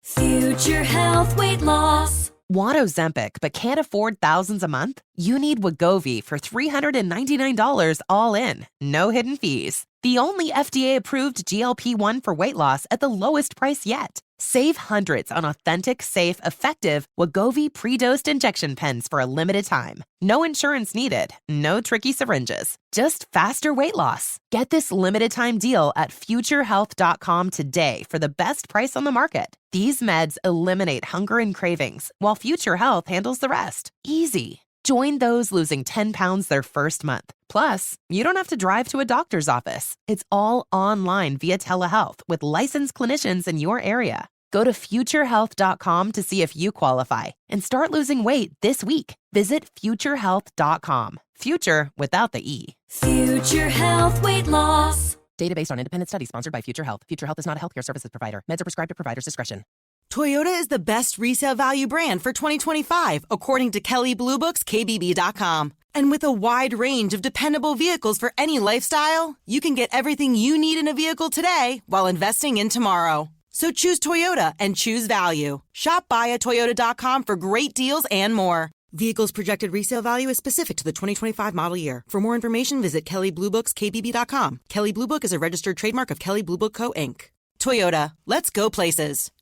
Speaker 12: Future health weight loss.
Speaker 13: Want Ozempic but can't afford thousands a month? You need Wegovy for $399 all in. No hidden fees. The only FDA-approved GLP-1 for weight loss at the lowest price yet. Save hundreds on authentic, safe, effective Wegovy pre-dosed injection pens for a limited time. No insurance needed. No tricky syringes. Just faster weight loss. Get this limited time deal at futurehealth.com today for the best price on the market. These meds eliminate hunger and cravings, while Future Health handles the rest. Easy. Join those losing 10 pounds their first month. Plus, you don't have to drive to a doctor's office. It's all online via telehealth with licensed clinicians in your area. Go to futurehealth.com to see if you qualify and start losing weight this week. Visit futurehealth.com. Future without the E.
Speaker 12: Future health weight loss.
Speaker 13: Data based on independent study sponsored by Future Health. Future Health is not a healthcare services provider. Meds are prescribed at provider's discretion.
Speaker 14: Toyota is the best resale value brand for 2025, according to Kelley Blue Book's KBB.com. And with a wide range of dependable vehicles for any lifestyle, you can get everything you need in a vehicle today while investing in tomorrow. So choose Toyota and choose value. Shop buyatoyota.com for great deals and more. Vehicles projected resale value is specific to the 2025 model year. For more information, visit kellyblue.com. Kelley Blue Book is a registered trademark of Kelley Blue Book Co., Inc. Toyota, let's go places.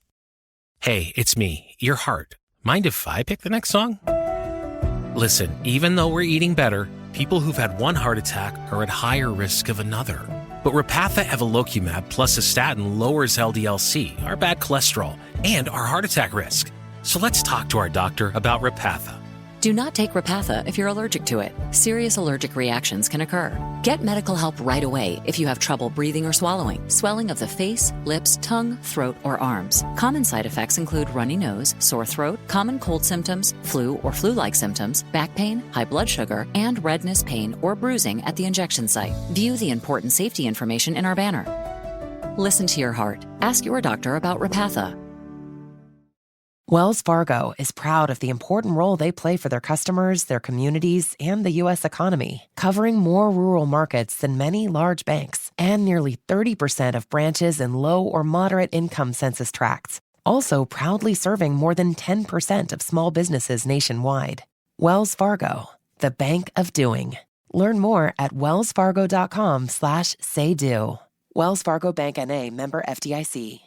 Speaker 15: Hey, it's me, your heart. Mind if I pick the next song? Listen, even though we're eating better, people who've had one heart attack are at higher risk of another. But Repatha Evolocumab plus a statin lowers LDL-C, our bad cholesterol, and our heart attack risk. So let's talk to our doctor about Repatha.
Speaker 16: Do not take Repatha if you're allergic to it. Serious allergic reactions can occur. Get medical help right away if you have trouble breathing or swallowing, swelling of the face, lips, tongue, throat, or arms. Common side effects include runny nose, sore throat, common cold symptoms, flu or flu-like symptoms, back pain, high blood sugar, and redness, pain, or bruising at the injection site. View the important safety information in our banner. Listen to your heart. Ask your doctor about Repatha.
Speaker 13: Wells Fargo is proud of the important role they play for their customers, their communities, and the U.S. economy, covering more rural markets than many large banks and nearly 30% of branches in low or moderate income census tracts. Also proudly serving more than 10% of small businesses nationwide. Wells Fargo, the bank of doing. Learn more at wellsfargo.com/say-do. Wells Fargo Bank N.A., member FDIC.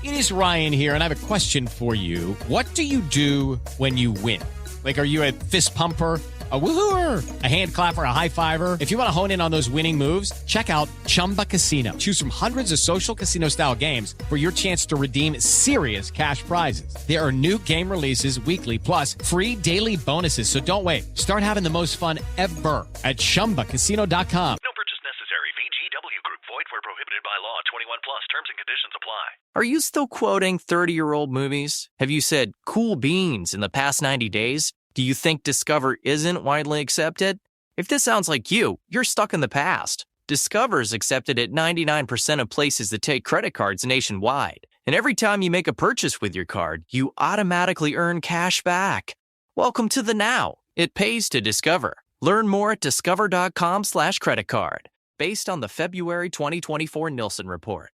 Speaker 17: It is Ryan here, and I have a question for you. What do you do when you win? Like, are you a fist pumper, a woo-hooer, a hand clapper, a high fiver? If you want to hone in on those winning moves, check out Chumba Casino. Choose from hundreds of social casino-style games for your chance to redeem serious cash prizes. There are new game releases weekly, plus free daily bonuses. So don't wait. Start having the most fun ever at ChumbaCasino.com.
Speaker 18: No purchase necessary. VGW Group. Void where prohibited by law. 21 plus. Terms and conditions apply.
Speaker 19: Are you still quoting 30-year-old movies? Have you said cool beans in the past 90 days? Do you think Discover isn't widely accepted? If this sounds like you, you're stuck in the past. Discover is accepted at 99% of places that take credit cards nationwide. And every time you make a purchase with your card, you automatically earn cash back. Welcome to the now. It pays to Discover. Learn more at discover.com/creditcard. Based on the February 2024 Nielsen report.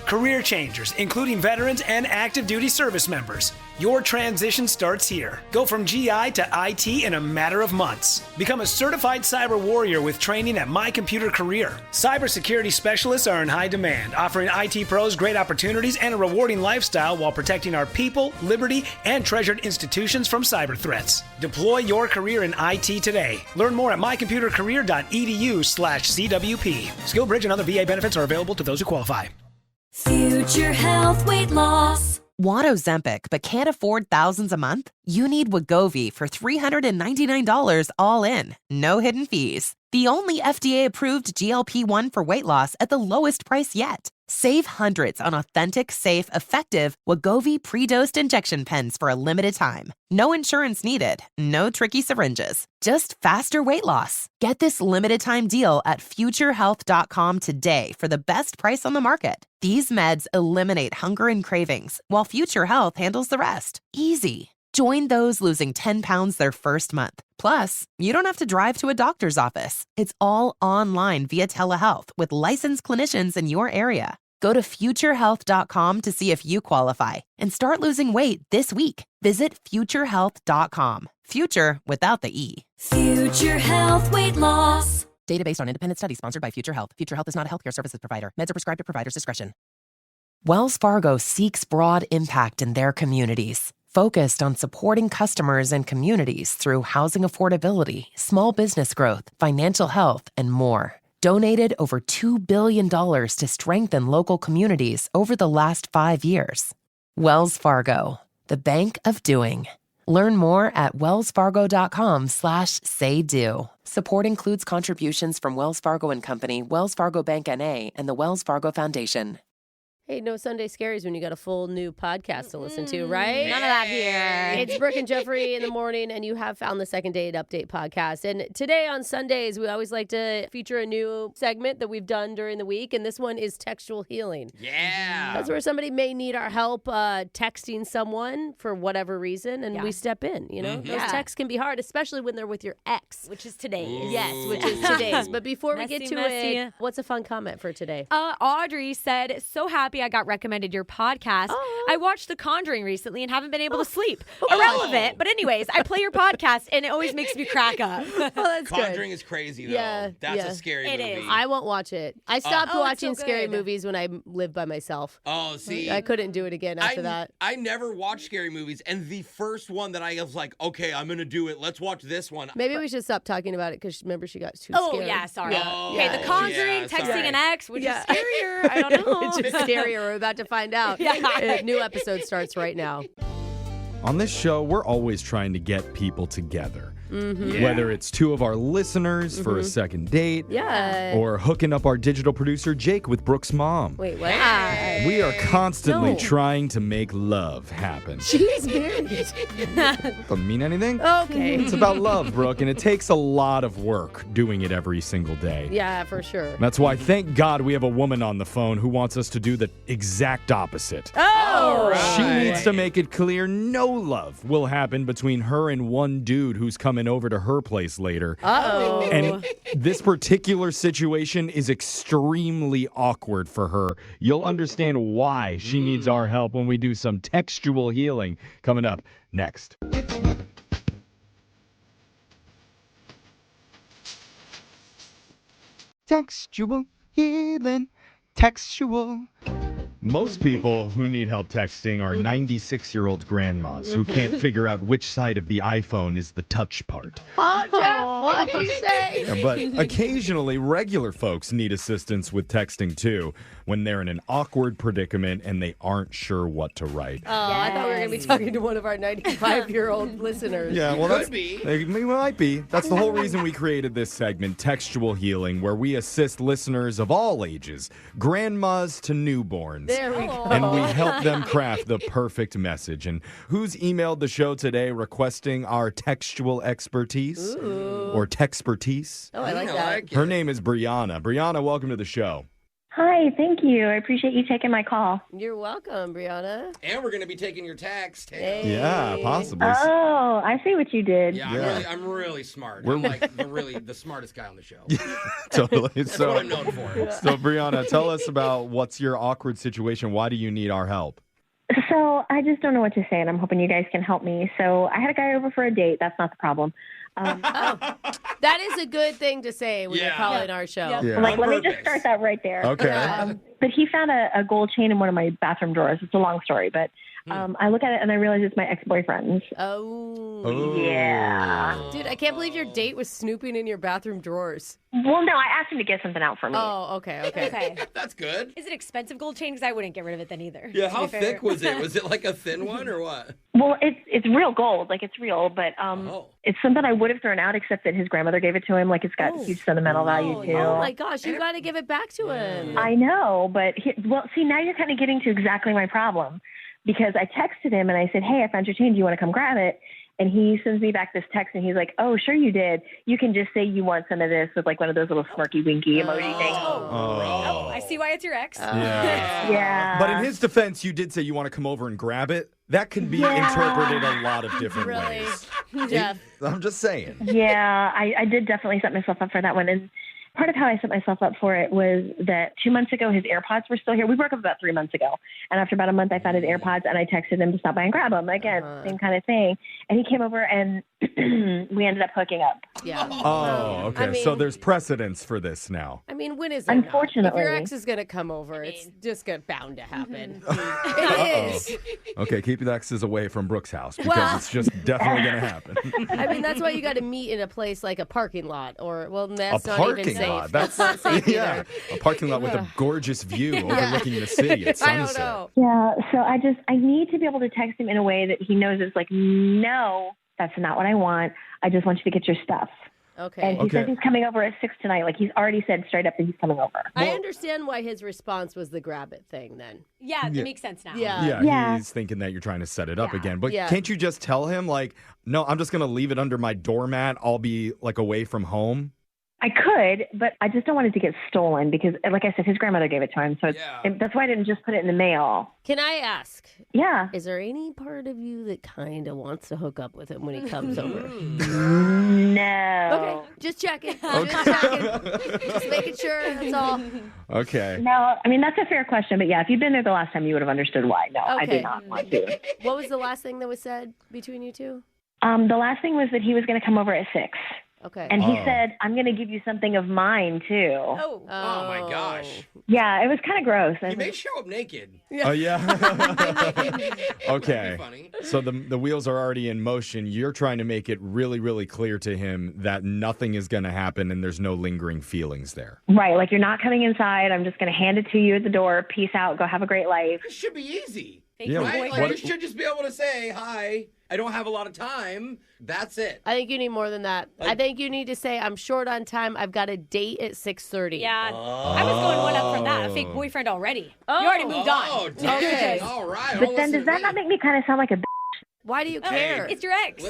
Speaker 11: Career changers, including veterans and active duty service members. Your transition starts here. Go from GI to IT in a matter of months. Become a certified cyber warrior with training at My Computer Career. Cybersecurity specialists are in high demand, offering IT pros great opportunities and a rewarding lifestyle while protecting our people, liberty, and treasured institutions from cyber threats. Deploy your career in IT today. Learn more at mycomputercareer.edu/CWP. SkillBridge and other VA benefits are available to those who qualify.
Speaker 12: Future health weight loss.
Speaker 13: Want Ozempic but can't afford thousands a month? You need Wegovy for $399 all in. No hidden fees. The only FDA-approved GLP-1 for weight loss at the lowest price yet. Save hundreds on authentic, safe, effective Wegovy pre-dosed injection pens for a limited time. No insurance needed. No tricky syringes. Just faster weight loss. Get this limited time deal at futurehealth.com today for the best price on the market. These meds eliminate hunger and cravings, while Future Health handles the rest. Easy. Join those losing 10 pounds their first month. Plus, you don't have to drive to a doctor's office. It's all online via telehealth with licensed clinicians in your area. Go to futurehealth.com to see if you qualify and start losing weight this week. Visit futurehealth.com. Future without the E.
Speaker 12: Future health weight loss.
Speaker 13: Data based on independent study sponsored by Future Health. Future Health is not a healthcare services provider. Meds are prescribed at provider's discretion. Wells Fargo seeks broad impact in their communities, focused on supporting customers and communities through housing affordability, small business growth, financial health, and more. Donated over $2 billion to strengthen local communities over the last 5 years. Wells Fargo, the bank of doing. Learn more at wellsfargo.com/say-do. Support includes contributions from Wells Fargo and Company, Wells Fargo Bank N.A., and the Wells Fargo Foundation.
Speaker 2: Hey, no Sunday Scaries when you got a full new podcast to listen to, right?
Speaker 6: None of that here.
Speaker 2: It's Brooke and Jeffrey in the morning, and you have found the Second Date Update podcast. And today on Sundays, we always like to feature a new segment that we've done during the week, and this one is textual healing.
Speaker 3: Yeah.
Speaker 2: That's where somebody may need our help texting someone for whatever reason, and we step in, you know? Those texts can be hard, especially when they're with your ex.
Speaker 6: Which is today's.
Speaker 2: Yes, which is today's. But before we get to
Speaker 6: Messy.
Speaker 2: it, what's a fun comment for today?
Speaker 6: Audrey said, so happy happy I got recommended your podcast. I watched The Conjuring recently and haven't been able to sleep. Irrelevant. But anyways, I play your podcast and it always makes me crack up.
Speaker 2: That's
Speaker 3: Conjuring is crazy, though.
Speaker 2: Yeah,
Speaker 3: That's a scary movie.
Speaker 6: It is.
Speaker 2: I won't watch it. I stopped watching
Speaker 6: so
Speaker 2: scary
Speaker 6: good.
Speaker 2: movies when I lived by myself.
Speaker 3: Oh, see.
Speaker 2: I couldn't do it again after that.
Speaker 3: I never watched scary movies, and the first one that I was like, okay, I'm going to do it. Let's watch this one.
Speaker 2: Maybe we should stop talking about it because remember she got too
Speaker 6: Oh,
Speaker 2: scared.
Speaker 6: yeah, sorry.
Speaker 3: Oh,
Speaker 6: Okay, The Conjuring, texting an ex, which is scarier. I don't know.
Speaker 2: Which is scarier. We're about to find out. A new episode starts right now.
Speaker 4: On this show, we're always trying to get people together.
Speaker 2: Mm-hmm.
Speaker 3: Yeah.
Speaker 4: Whether it's two of our listeners for a second date, or hooking up our digital producer Jake with Brooke's mom.
Speaker 2: Wait, what?
Speaker 4: We are constantly
Speaker 2: No.
Speaker 4: trying to make love happen.
Speaker 2: She's married.
Speaker 4: Doesn't mean anything.
Speaker 2: Okay.
Speaker 4: It's about love, Brooke, and it takes a lot of work doing it every single day.
Speaker 2: Yeah, for sure.
Speaker 4: That's why, thank God, we have a woman on the phone who wants us to do the exact opposite.
Speaker 2: Oh!
Speaker 4: She needs to make it clear no love will happen between her and one dude who's coming over to her place later.
Speaker 2: Uh-oh.
Speaker 4: And this particular situation is extremely awkward for her. You'll understand why she needs our help when we do some textual healing coming up next. Textual healing, textual. Most people who need help texting are 96-year-old grandmas who can't figure out which side of the iPhone is the touch part.
Speaker 2: What did you say?
Speaker 4: Yeah, but occasionally, regular folks need assistance with texting too when they're in an awkward predicament and they aren't sure what to write.
Speaker 2: Oh, I thought we were going to be talking to one of our 95-year-old listeners.
Speaker 4: Yeah, well,
Speaker 3: Could be.
Speaker 4: It might be. That's the whole reason we created this segment, Textual Healing, where we assist listeners of all ages, grandmas to newborns.
Speaker 2: There we go.
Speaker 4: And we help them craft the perfect message. And who's emailed the show today requesting our textual expertise?
Speaker 2: Ooh.
Speaker 4: Or texpertise?
Speaker 2: Oh, I like that.
Speaker 4: Her name is Brianna. Brianna, welcome to the show.
Speaker 20: Hi, thank you. I appreciate you taking my call.
Speaker 2: You're welcome, Brianna.
Speaker 3: And we're going to be taking your text.
Speaker 2: Hey.
Speaker 4: Yeah, possibly.
Speaker 20: Oh, I see what you did.
Speaker 3: Yeah, I'm really smart.
Speaker 4: We're-
Speaker 3: I'm like the smartest guy on the show.
Speaker 4: Totally.
Speaker 3: That's what I'm known for.
Speaker 4: So, Brianna, tell us about what's your awkward situation. Why do you need our help?
Speaker 20: So I just don't know what to say, and I'm hoping you guys can help me. So I had a guy over for a date. That's not the problem.
Speaker 2: That is a good thing to say when you're calling our show.
Speaker 4: Yeah.
Speaker 20: Like, let me just start that right there.
Speaker 4: Okay.
Speaker 20: But he found a gold chain in one of my bathroom drawers. It's a long story, but I look at it and I realize it's my ex-boyfriend's.
Speaker 2: Oh.
Speaker 20: Yeah.
Speaker 2: Dude, I can't believe your date was snooping in your bathroom drawers.
Speaker 20: Well, no, I asked him to get something out for me.
Speaker 2: Oh, okay.
Speaker 3: That's good.
Speaker 6: Is it expensive gold chain? Because I wouldn't get rid of it then either.
Speaker 3: Yeah,
Speaker 6: to
Speaker 3: how
Speaker 6: be fair.
Speaker 3: thick was it? Was it like a thin one or what?
Speaker 20: Well, it's real gold, like it's real, but it's something I would have thrown out, except that his grandmother gave it to him. Like it's got huge sentimental value too.
Speaker 2: Oh my gosh, you got to give it back to him.
Speaker 20: I know, but see, now you're kind of getting to exactly my problem, because I texted him and I said, "Hey, I found your chain. Do you want to come grab it?" And he sends me back this text and he's like, "Oh, sure you did. You can just say you want some of this," with like one of those little smirky winky emoji things.
Speaker 6: Oh, I see why it's your ex.
Speaker 20: Yeah.
Speaker 4: But in his defense, you did say you want to come over and grab it. That can be interpreted a lot of different ways.
Speaker 2: Jeff.
Speaker 4: I'm just saying.
Speaker 20: Yeah, I did definitely set myself up for that one. And part of how I set myself up for it was that 2 months ago, his AirPods were still here. We broke up about 3 months ago. And after about a month, I found his AirPods and I texted him to stop by and grab them. Again, same kind of thing. And he came over and we ended up hooking up.
Speaker 2: Yeah.
Speaker 4: Oh, okay.
Speaker 2: I mean-
Speaker 4: so there's precedence for this now.
Speaker 2: I mean, when is it?
Speaker 20: Unfortunately.
Speaker 2: If your ex is going to come over, it's just bound to happen.
Speaker 4: Uh-oh.
Speaker 2: It is.
Speaker 4: Okay, keep the exes away from Brooke's house because
Speaker 2: Well-
Speaker 4: it's just definitely going to happen.
Speaker 2: I mean, that's why you got to meet in a place like a parking lot, or that's
Speaker 4: A
Speaker 2: not even
Speaker 4: parking
Speaker 2: safe.
Speaker 4: lot.
Speaker 2: That's not safe
Speaker 4: yeah,
Speaker 2: either.
Speaker 4: a parking lot with a gorgeous view overlooking the city at
Speaker 2: I don't
Speaker 4: sunset.
Speaker 2: know.
Speaker 20: Yeah, so I need to be able to text him in a way that he knows it's like, no, that's not what I want. I just want you to get your stuff.
Speaker 2: Okay.
Speaker 20: And he says he's coming over at 6 tonight. Like, he's already said straight up that he's coming over.
Speaker 2: I understand why his response was the grab it thing then.
Speaker 6: Yeah,
Speaker 4: Yeah.
Speaker 6: it makes sense now.
Speaker 4: Yeah, he's thinking that you're trying to set it up again. But
Speaker 2: Yeah.
Speaker 4: can't you just tell him, like, no, I'm just going to leave it under my doormat. I'll be, like, away from home?
Speaker 20: I could, but I just don't want it to get stolen because, like I said, his grandmother gave it to him. So that's why I didn't just put it in the mail.
Speaker 2: Can I ask?
Speaker 20: Yeah.
Speaker 2: Is there any part of you that kind of wants to hook up with him when he comes over?
Speaker 20: No.
Speaker 2: Okay, just checking. Just checking. Just making sure, that's all.
Speaker 4: Okay.
Speaker 20: No, I mean, that's a fair question. But yeah, if you'd been there the last time, you would have understood why. No, I did not want to.
Speaker 2: What was the last thing that was said between you two?
Speaker 20: The last thing was that he was going to come over at 6.
Speaker 2: Okay.
Speaker 20: And he said, I'm going to give you something of mine, too.
Speaker 3: Oh my gosh.
Speaker 20: Yeah, it was kind of gross.
Speaker 3: You may show up naked.
Speaker 4: Oh, yeah? Okay.
Speaker 3: That'd be funny.
Speaker 4: So the wheels are already in motion. You're trying to make it really, really clear to him that nothing is going to happen and there's no lingering feelings there.
Speaker 20: Right, like you're not coming inside. I'm just going to hand it to you at the door. Peace out. Go have a great life.
Speaker 3: It should be easy.
Speaker 4: Yeah,
Speaker 3: right? Like,
Speaker 4: what-
Speaker 3: you should just be able to say, hi, I don't have a lot of time. That's it.
Speaker 2: I think you need more than that. I think you need to say, I'm short on time. I've got a date at 6:30.
Speaker 6: Yeah. I was going one up from that. A fake boyfriend already. You already moved on.
Speaker 3: Oh, dang. All right.
Speaker 20: But then does that not make me kind of sound like a
Speaker 2: Why do you care?
Speaker 6: It's your ex.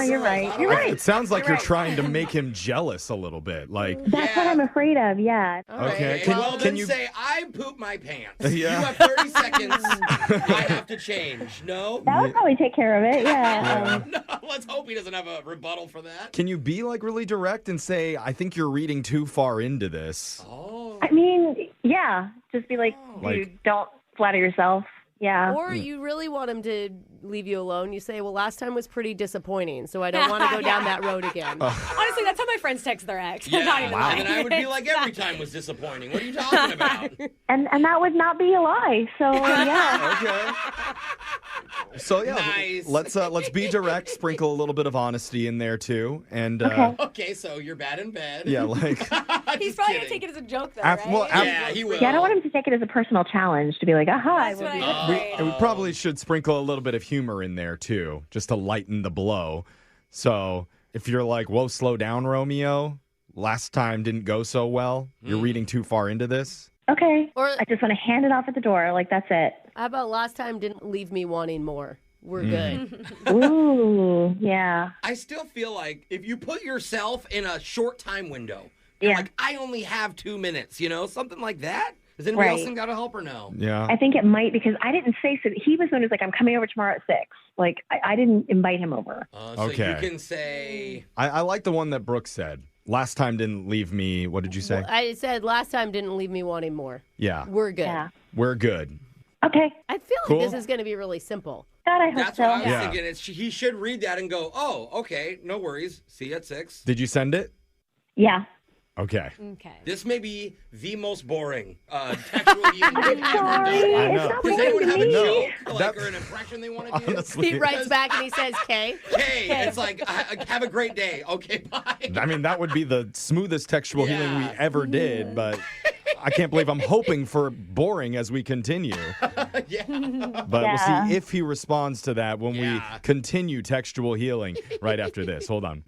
Speaker 20: You're right. You're right.
Speaker 4: It sounds like
Speaker 20: You're
Speaker 4: you're
Speaker 20: right.
Speaker 4: trying to make him jealous a little bit. Like,
Speaker 20: That's what I'm afraid of, yeah.
Speaker 4: okay.
Speaker 3: Well, then
Speaker 4: you
Speaker 3: say, I poop my pants.
Speaker 4: Yeah.
Speaker 3: You have 30 seconds. I have to change. No?
Speaker 20: That would probably take care of it, yeah.
Speaker 3: No, let's hope he doesn't have a rebuttal for that.
Speaker 4: Can you be like really direct and say, I think you're reading too far into this?
Speaker 20: I mean, yeah. Just be like,
Speaker 4: Like-
Speaker 20: dude, don't flatter yourself. Yeah.
Speaker 2: Or you really want him to leave you alone. You say, well, last time was pretty disappointing, so I don't want to go down that road again.
Speaker 6: Honestly, that's how my friends text their ex.
Speaker 3: Yeah,
Speaker 6: I'm not even lying.
Speaker 3: and I would be like, every time was disappointing. What are you talking about?
Speaker 20: And that would not be a lie. So, yeah.
Speaker 4: Okay. So yeah,
Speaker 3: Nice.
Speaker 4: let's be direct. Sprinkle a little bit of honesty in there too, and
Speaker 3: Okay, so you're bad in bed.
Speaker 4: yeah, like
Speaker 6: He's probably going to take it as a joke, though,
Speaker 4: Af-
Speaker 6: right?
Speaker 4: well, af-
Speaker 3: Yeah, he will.
Speaker 20: Yeah, I don't want him to take it as a personal challenge to be like, aha, I
Speaker 6: That's
Speaker 20: will
Speaker 6: what
Speaker 20: do
Speaker 6: I
Speaker 20: this.
Speaker 4: and we probably should sprinkle a little bit of humor in there too, just to lighten the blow. So if you're like, whoa, slow down, Romeo. Last time didn't go so well. You're reading too far into this.
Speaker 20: Okay.
Speaker 2: Or
Speaker 20: I just want to hand it off at the door. Like, that's it.
Speaker 2: how about last time didn't leave me wanting more? We're good.
Speaker 20: Ooh, yeah.
Speaker 3: I still feel like if you put yourself in a short time window, like, I only have 2 minutes, something like that. Does anybody else think that'll help or no?
Speaker 4: Yeah.
Speaker 20: I think it might because I didn't say so. He was the one who's like, I'm coming over tomorrow at 6. Like, I didn't invite him over.
Speaker 3: So
Speaker 4: Okay.
Speaker 3: you can say,
Speaker 4: I like the one that Brooke said. Last time didn't leave me. What did you say?
Speaker 2: I said last time didn't leave me wanting more.
Speaker 4: Yeah.
Speaker 2: We're good.
Speaker 20: Yeah.
Speaker 4: We're good.
Speaker 20: Okay.
Speaker 2: I feel
Speaker 4: Cool.
Speaker 2: like this is going to be really simple.
Speaker 20: God, I hope
Speaker 3: that's
Speaker 20: so.
Speaker 3: what I was
Speaker 4: Yeah.
Speaker 3: thinking. He should read that and go, oh, okay, no worries. See you at 6.
Speaker 4: Did you send it?
Speaker 20: Yeah.
Speaker 4: Okay.
Speaker 6: Okay.
Speaker 3: This may be the most boring textual healing we've ever
Speaker 20: Sorry.
Speaker 3: done.
Speaker 4: I
Speaker 20: It's
Speaker 4: know.
Speaker 20: not
Speaker 3: Does
Speaker 20: boring
Speaker 3: anyone
Speaker 20: to
Speaker 3: have a
Speaker 20: me.
Speaker 3: joke
Speaker 4: That-
Speaker 3: or an impression they want to do?
Speaker 4: Honestly.
Speaker 2: He writes back and he says, K.
Speaker 3: Hey, it's like, have a great day. Okay, bye.
Speaker 4: I mean, that would be the smoothest textual healing we
Speaker 3: Yeah.
Speaker 4: ever did, but I can't believe I'm hoping for boring as we continue.
Speaker 3: Yeah.
Speaker 4: But we'll see if he responds to that when we continue textual healing right after this. Hold on.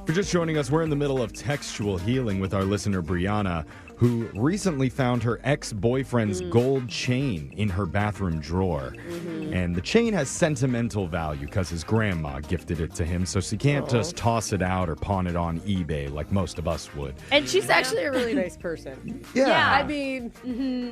Speaker 4: For just joining us, we're in the middle of textual healing with our listener, Brianna, who recently found her ex-boyfriend's gold chain in her bathroom drawer. And the chain has sentimental value because his grandma gifted it to him, so she can't just toss it out or pawn it on eBay like most of us would.
Speaker 2: And she's actually a really nice person.
Speaker 4: Yeah.
Speaker 2: I mean,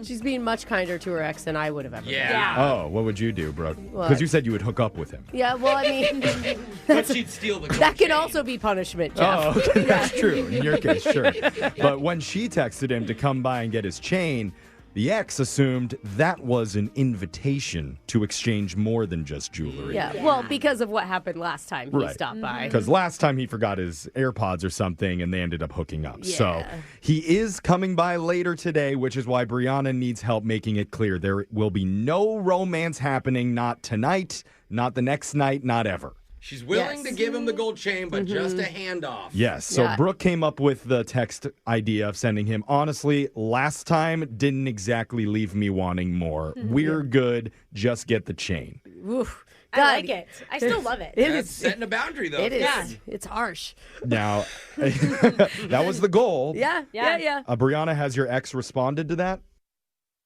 Speaker 2: she's being much kinder to her ex than I would have ever been.
Speaker 4: Oh, what would you do, Brooke?
Speaker 2: What?
Speaker 4: Because you said you would hook up with him.
Speaker 2: Yeah, well, I mean,
Speaker 3: But she'd steal the gold
Speaker 2: that can
Speaker 3: chain.
Speaker 2: also be punishment, Jeff.
Speaker 4: Oh, okay, that's true. In your case, sure. But when she texted him to come by and get his chain, the ex assumed that was an invitation to exchange more than just jewelry.
Speaker 2: Yeah, well, because of what happened last time he stopped by.
Speaker 4: Because last time he forgot his AirPods or something and they ended up hooking up. So
Speaker 2: Yeah.
Speaker 4: he is coming by later today, which is why Brianna needs help making it clear there will be no romance happening, not tonight, not the next night, not ever.
Speaker 3: She's willing to give him the gold chain, but just a handoff.
Speaker 4: Yes. So
Speaker 2: Yeah.
Speaker 4: Brooke came up with the text idea of sending him, honestly, last time didn't exactly leave me wanting more. We're good. Just get the chain.
Speaker 2: Oof.
Speaker 6: I
Speaker 2: God,
Speaker 6: like it. I still love it.
Speaker 2: It
Speaker 3: That's
Speaker 2: is.
Speaker 3: setting a boundary, though.
Speaker 2: It is.
Speaker 6: Yeah.
Speaker 2: It's harsh.
Speaker 4: Now, that was the goal.
Speaker 2: Yeah.
Speaker 4: Brianna, has your ex responded to that?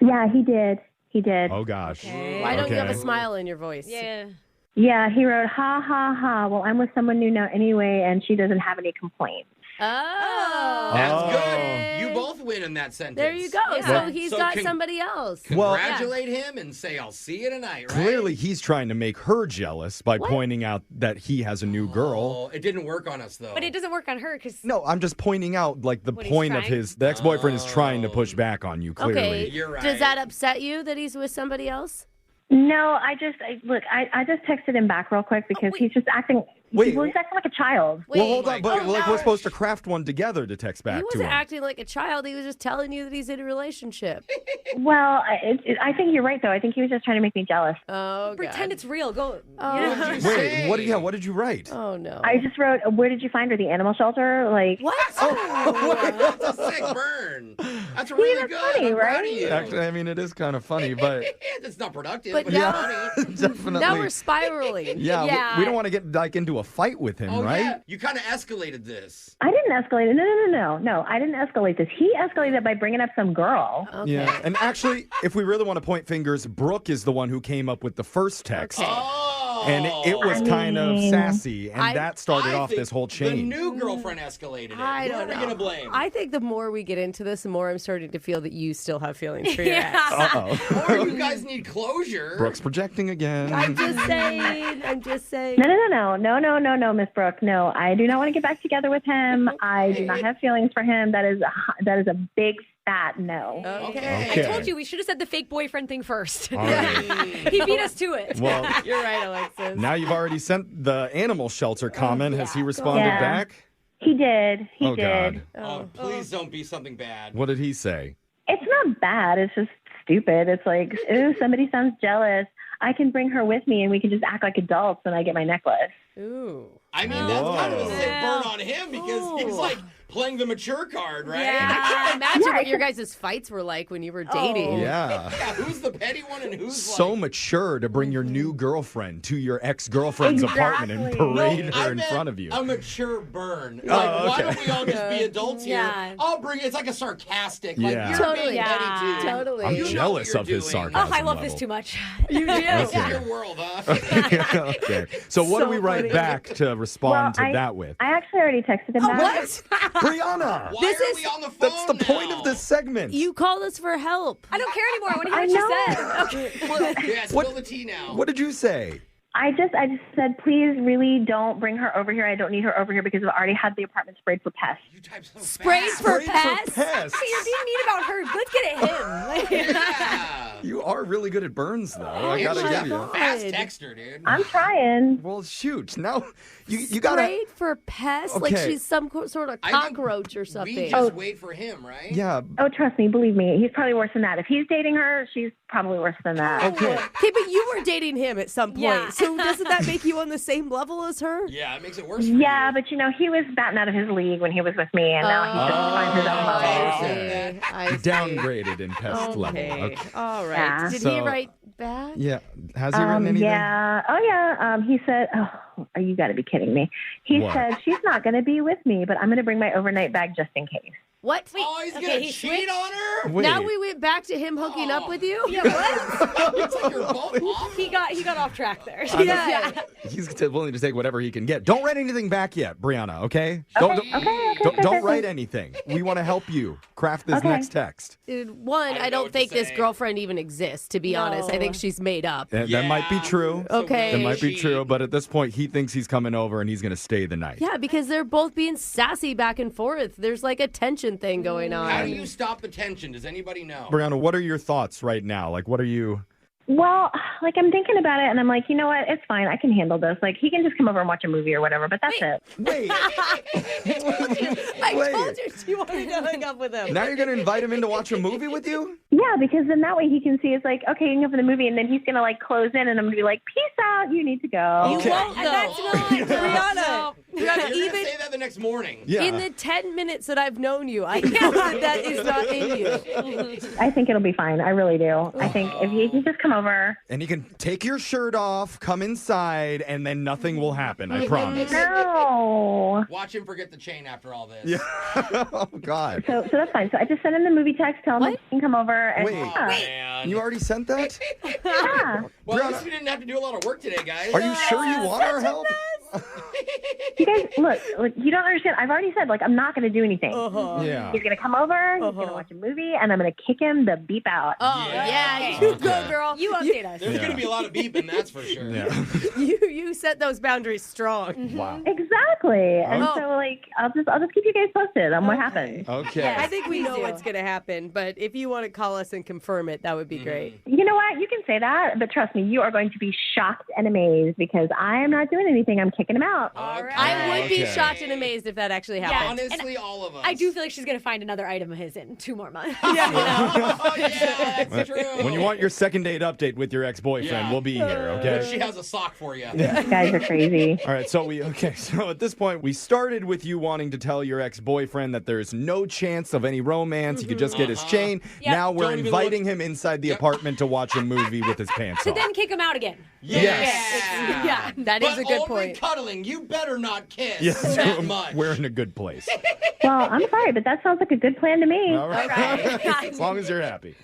Speaker 20: Yeah, he did. He did.
Speaker 4: Oh, gosh.
Speaker 2: Why don't you have a smile in your voice?
Speaker 6: Yeah.
Speaker 20: Yeah, he wrote, ha, ha, ha. Well, I'm with someone new now anyway, and she doesn't have any complaints.
Speaker 2: Oh.
Speaker 3: That's good. You both win in that sentence.
Speaker 2: There you go.
Speaker 4: Yeah.
Speaker 2: So he's got somebody else.
Speaker 3: Congratulate him and say, I'll see you tonight, right?
Speaker 4: Clearly, he's trying to make her jealous by pointing out that he has a new girl.
Speaker 3: Oh, it didn't work on us, though.
Speaker 6: But it doesn't work on her because.
Speaker 4: No, I'm just pointing out, like, the
Speaker 6: What
Speaker 4: point of
Speaker 6: he's
Speaker 4: the ex-boyfriend is trying to push back on you, clearly.
Speaker 2: Okay.
Speaker 3: You're right.
Speaker 2: Does that upset you that he's with somebody else?
Speaker 20: No, I just texted him back real quick because he's just acting. He's acting like a child.
Speaker 4: Well, hold on, but we're supposed to craft one together to text back
Speaker 2: He
Speaker 4: to
Speaker 2: wasn't
Speaker 4: him.
Speaker 2: acting like a child. He was just telling you that he's in a relationship.
Speaker 20: Well, I think you're right, though. I think he was just trying to make me jealous.
Speaker 2: Oh,
Speaker 6: Pretend it's real. Go.
Speaker 4: Wait, what did you write?
Speaker 2: Oh, no.
Speaker 20: I just wrote, where did you find her? The animal shelter? Like,
Speaker 2: what?
Speaker 3: That's a sick burn. That's really good.
Speaker 20: Funny,
Speaker 3: I'm proud
Speaker 20: right?
Speaker 3: of you.
Speaker 4: Actually, I mean, it is kind of funny, but...
Speaker 3: It's not productive,
Speaker 2: But
Speaker 3: but
Speaker 2: now-
Speaker 3: it's funny.
Speaker 4: Definitely.
Speaker 2: Now we're spiraling.
Speaker 4: Yeah, we don't want to get into a fight with him, right?
Speaker 3: Yeah. You kind of escalated this.
Speaker 20: I didn't escalate it. No. I didn't escalate this. He escalated it by bringing up some girl.
Speaker 2: Okay.
Speaker 4: Yeah, and actually, if we really want to point fingers, Brooke is the one who came up with the first text.
Speaker 2: Okay.
Speaker 4: And it was kind of sassy, and that started off this whole
Speaker 3: The
Speaker 4: chain.
Speaker 3: new girlfriend escalated it.
Speaker 2: I
Speaker 3: Who
Speaker 2: don't
Speaker 3: are we
Speaker 2: know.
Speaker 3: going to blame?
Speaker 2: I think the more we get into this, the more I'm starting to feel that you still have feelings for your ex.
Speaker 4: Uh-oh.
Speaker 3: Or you guys need closure.
Speaker 4: Brooke's projecting again.
Speaker 2: I'm just saying.
Speaker 20: No, Miss Brooke. No, I do not want to get back together with him. I do not have feelings for him. That is a big fat no.
Speaker 2: Okay.
Speaker 6: I told you we should have said the fake boyfriend thing first.
Speaker 4: All right.
Speaker 6: He beat us to it.
Speaker 4: Well,
Speaker 2: You're right, Alexis.
Speaker 4: now you've already sent the animal shelter comment. Has he responded back?
Speaker 20: He did. He
Speaker 4: Oh,
Speaker 20: did.
Speaker 4: God.
Speaker 3: Oh, please don't be something bad.
Speaker 4: What did he say?
Speaker 20: It's not bad. It's just stupid. It's like, ooh, somebody sounds jealous. I can bring her with me and we can just act like adults when I get my necklace.
Speaker 2: Ooh.
Speaker 3: I mean, that's kind of a sick burn on him because he's like playing the mature card, right?
Speaker 2: Yeah. I can't imagine what your guys' fights were like when you were dating.
Speaker 4: Yeah.
Speaker 3: Who's the petty one and who's
Speaker 4: So mature to bring your new girlfriend to your ex-girlfriend's apartment and parade her in front of you.
Speaker 3: A mature burn.
Speaker 4: Oh,
Speaker 3: Like, why
Speaker 4: okay.
Speaker 3: don't we all just be adults here?
Speaker 6: Yeah.
Speaker 3: I'll bring it's like a sarcastic.
Speaker 4: Yeah.
Speaker 3: Like, you're
Speaker 2: Totally.
Speaker 3: being petty too.
Speaker 2: Totally.
Speaker 4: I'm
Speaker 3: You know
Speaker 4: jealous
Speaker 3: what
Speaker 4: of
Speaker 3: you're
Speaker 4: his
Speaker 3: doing.
Speaker 4: sarcasm
Speaker 6: Oh, I love this
Speaker 4: level.
Speaker 6: too much.
Speaker 2: You do.
Speaker 3: This is
Speaker 4: Okay.
Speaker 3: your world, huh?
Speaker 4: Okay. So what do we write
Speaker 2: funny.
Speaker 4: back to respond
Speaker 20: Well,
Speaker 4: to that with?
Speaker 20: I actually already texted him back.
Speaker 4: Brianna!
Speaker 3: Why are we on the phone
Speaker 4: That's the point of this segment.
Speaker 2: You called us for help.
Speaker 6: I don't care anymore. I want to hear what you said. Okay.
Speaker 3: Yeah, spill the tea now.
Speaker 4: What did you say?
Speaker 20: I just said, please, really don't bring her over here. I don't need her over here because I've already had the apartment sprayed for pests.
Speaker 3: You type so
Speaker 2: Sprayed
Speaker 3: fast.
Speaker 2: for
Speaker 4: Sprayed for
Speaker 2: pests?
Speaker 4: pests.
Speaker 6: Okay, you're being mean about her. Let's get at him.
Speaker 3: Yeah.
Speaker 4: You are really good at burns, though. I gotta
Speaker 3: You're
Speaker 4: give you.
Speaker 3: a fast texter, dude.
Speaker 20: I'm trying.
Speaker 4: Well, shoot. Now you gotta.
Speaker 2: Sprayed for pests? Like
Speaker 4: Okay.
Speaker 2: she's some sort of
Speaker 3: I think
Speaker 2: cockroach or something.
Speaker 3: We just wait for him, right?
Speaker 4: Yeah.
Speaker 20: Oh, trust me, believe me, he's probably worse than that. If he's dating her, she's probably worse than that.
Speaker 4: Okay.
Speaker 2: Okay, but you were dating him at some point.
Speaker 6: Yeah.
Speaker 2: So doesn't that make you on the same level as her?
Speaker 3: Yeah, it makes it worse for
Speaker 20: Yeah,
Speaker 3: you.
Speaker 20: but he was batting out of his league when he was with me, and now he just finds his own level.
Speaker 4: Okay.
Speaker 2: I see.
Speaker 4: Downgraded in pest level.
Speaker 2: Okay. All right.
Speaker 20: Yeah.
Speaker 2: Did he
Speaker 4: So-
Speaker 2: write back?
Speaker 4: Yeah. Has he written anything?
Speaker 20: Yeah. Oh, yeah. He said, oh, you got to be kidding me. He
Speaker 4: What?
Speaker 20: said, she's not going to be with me, but I'm going to bring my overnight bag just in case.
Speaker 2: What?
Speaker 3: Oh, he's
Speaker 6: Okay,
Speaker 3: gonna
Speaker 6: he
Speaker 3: cheat
Speaker 6: switched.
Speaker 3: on her?
Speaker 4: Wait.
Speaker 2: Now we went back to him hooking up with you?
Speaker 6: Yeah, what?
Speaker 3: It's like you're both off.
Speaker 6: He got off track there.
Speaker 2: Yeah.
Speaker 4: He's willing to take whatever he can get. Don't write anything back yet, Brianna, okay? Don't write anything. We want to help you craft this next text.
Speaker 2: Dude, one, I don't think this girlfriend even exists, to be honest. I think she's made up.
Speaker 4: That might be true.
Speaker 2: Okay.
Speaker 4: That might be true, but at this point, he thinks he's coming over and he's going to stay the night.
Speaker 2: Yeah, because they're both being sassy back and forth. There's like a tension thing going on.
Speaker 3: How do you stop the tension? Does anybody know?
Speaker 4: Brianna, what are your thoughts right now? Like, what are you...
Speaker 20: Well, like, I'm thinking about it, and I'm like, you know what? It's fine. I can handle this. Like, he can just come over and watch a movie or whatever, but that's it.
Speaker 4: Wait.
Speaker 2: I told you she wanted to hook up with him.
Speaker 4: Now you're going to invite him in to watch a movie with you?
Speaker 20: Yeah, because then that way he can see it's like, okay, you can go for the movie, and then he's going to, like, close in, and I'm going to be like, peace out. You need to go.
Speaker 4: Okay.
Speaker 2: You won't, though.
Speaker 6: That's not
Speaker 2: Brianna.
Speaker 3: You're
Speaker 2: Brianna,
Speaker 3: gonna
Speaker 2: even
Speaker 3: say that the next morning.
Speaker 4: Yeah.
Speaker 2: in the 10 minutes that I've known you, I know that is not in you.
Speaker 20: I think it'll be fine. I really do. I think if he can just come over.
Speaker 4: And you can take your shirt off, come inside, and then nothing will happen. I promise.
Speaker 20: No.
Speaker 3: Watch him forget the chain after all this.
Speaker 4: Yeah. Oh, God.
Speaker 20: So that's fine. So I just sent him the movie text, tell him he can come over. And,
Speaker 4: Wait.
Speaker 20: yeah.
Speaker 3: Man. done.
Speaker 4: You already sent that?
Speaker 20: Yeah.
Speaker 3: Well, at least we didn't have to do a lot of work today, guys.
Speaker 4: Are you sure you want our help?
Speaker 20: You guys, look, you don't understand. I've already said, I'm not going to do anything.
Speaker 4: Yeah.
Speaker 20: He's going to come over, he's going to watch a movie, and I'm going to kick him the beep out.
Speaker 2: Oh, yeah. You go, girl.
Speaker 6: You update us.
Speaker 3: There's going to be a lot of beeping, that's for sure.
Speaker 4: Yeah.
Speaker 2: You set those boundaries strong.
Speaker 4: Wow.
Speaker 20: Exactly. And so, I'll just keep you guys posted on what happens.
Speaker 4: Okay.
Speaker 2: I think we know what's going to happen, but if you want to call us and confirm it, that would be great.
Speaker 20: You know what? You can say that, but trust me, you are going to be shocked and amazed because I am not doing anything. I'm kicking him out.
Speaker 2: All right. I would be shocked and amazed if that actually happened.
Speaker 3: Honestly, all of us.
Speaker 6: I do feel like she's going to find another item of his in 2 more months.
Speaker 3: That's true.
Speaker 4: When you want your second date update with your ex-boyfriend, we'll be here, okay?
Speaker 3: She has a sock for you.
Speaker 20: You guys are crazy.
Speaker 4: All right, so at this point, we started with you wanting to tell your ex-boyfriend that there's no chance of any romance. He could just get his chain.
Speaker 6: Yep.
Speaker 4: Now we're
Speaker 3: Don't even
Speaker 4: inviting him inside the apartment to watch a movie with his pants
Speaker 6: To
Speaker 4: off.
Speaker 6: then kick him out again.
Speaker 3: Yes.
Speaker 2: That is a good
Speaker 3: But
Speaker 2: point.
Speaker 3: cuddling, you better not kiss
Speaker 4: Yes,
Speaker 3: that much.
Speaker 4: we're in a good place.
Speaker 20: Well, I'm sorry, but that sounds like a good plan to me.
Speaker 4: All right. As long as you're happy.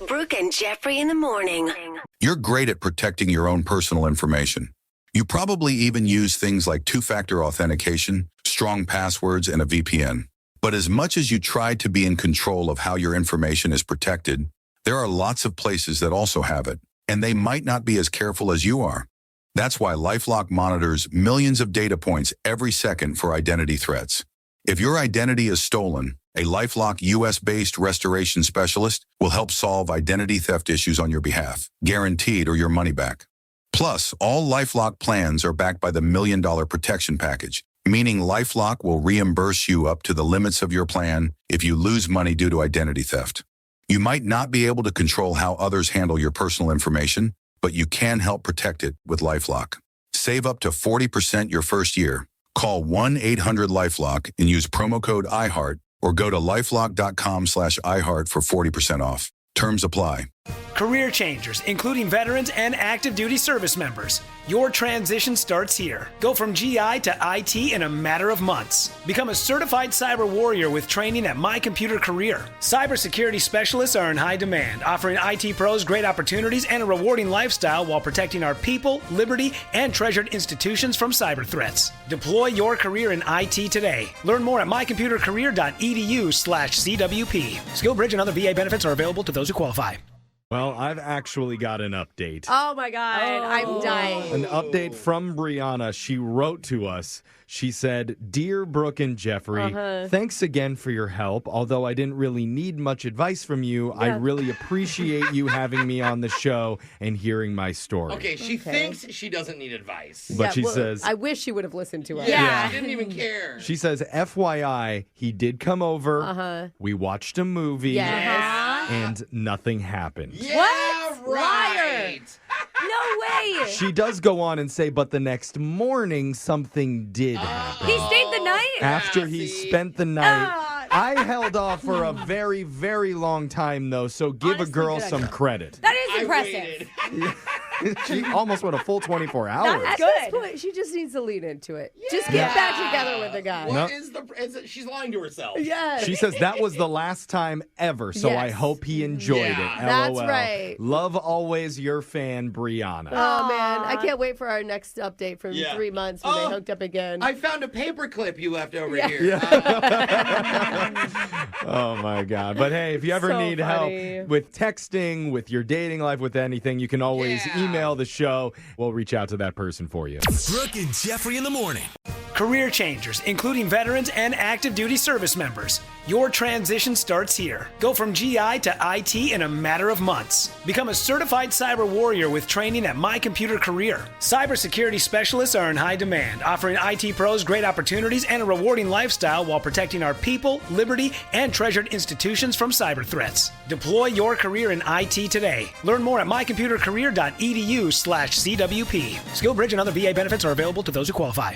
Speaker 8: Brooke and Jeffrey in the morning.
Speaker 21: You're great at protecting your own personal information. You probably even use things like two-factor authentication, strong passwords, and a VPN. But as much as you try to be in control of how your information is protected, there are lots of places that also have it, and they might not be as careful as you are. That's why LifeLock monitors millions of data points every second for identity threats. If your identity is stolen, a LifeLock US-based restoration specialist will help solve identity theft issues on your behalf, guaranteed or your money back. Plus, all LifeLock plans are backed by the $1 Million Protection Package, meaning LifeLock will reimburse you up to the limits of your plan if you lose money due to identity theft. You might not be able to control how others handle your personal information, but you can help protect it with LifeLock. Save up to 40% your first year. Call 1-800-LifeLock and use promo code iHeart or go to lifelock.com/iHeart for 40% off. Terms apply.
Speaker 11: Career changers, including veterans and active duty service members. Your transition starts here. Go from GI to IT in a matter of months. Become a certified cyber warrior with training at My Computer Career. Cybersecurity specialists are in high demand, offering IT pros great opportunities and a rewarding lifestyle while protecting our people, liberty, and treasured institutions from cyber threats. Deploy your career in IT today. Learn more at mycomputercareer.edu/CWP. SkillBridge and other VA benefits are available to those who qualify.
Speaker 4: Well, I've actually got an update.
Speaker 2: Oh, my God. I'm dying.
Speaker 4: An update from Brianna. She wrote to us. She said, "Dear Brooke and Jeffrey, thanks again for your help. Although I didn't really need much advice from you, I really appreciate you having me on the show and hearing my story."
Speaker 3: Okay, she thinks she doesn't need advice.
Speaker 4: But she says...
Speaker 2: I wish she would have listened to us.
Speaker 3: Yeah. She didn't even care.
Speaker 4: She says, FYI, he did come over. We watched a movie. And nothing happened.
Speaker 3: Yeah, what? Right.
Speaker 6: No way.
Speaker 4: She does go on and say, but the next morning, something did happen.
Speaker 6: He stayed the night?
Speaker 4: After he spent the night. I held off for a very, very long time, though, so give a girl some credit.
Speaker 6: That is impressive.
Speaker 4: She almost went a full 24 hours.
Speaker 2: At this point, she just needs to lean into it. Just get back together with the guy.
Speaker 3: What is she's lying to herself.
Speaker 2: Yeah.
Speaker 4: She says that was the last time ever, so I hope he enjoyed it.
Speaker 2: That's
Speaker 4: LOL.
Speaker 2: right.
Speaker 4: Love always your fan, Brianna.
Speaker 2: Oh, man. I can't wait for our next update from 3 months when they hooked up again.
Speaker 3: I found a paper clip you left over here.
Speaker 4: Oh, my God. But hey, if you ever need help with texting, with your dating life, with anything, you can always email the show. We'll reach out to that person for you.
Speaker 1: Brooke and Jeffrey in the morning.
Speaker 11: Career changers, including veterans and active duty service members. Your transition starts here. Go from GI to IT in a matter of months. Become a certified cyber warrior with training at My Computer Career. Cybersecurity specialists are in high demand, offering IT pros great opportunities and a rewarding lifestyle while protecting our people, liberty, and treasured institutions from cyber threats. Deploy your career in IT today. Learn more at mycomputercareer.edu/CWP. SkillBridge and other VA benefits are available to those who qualify.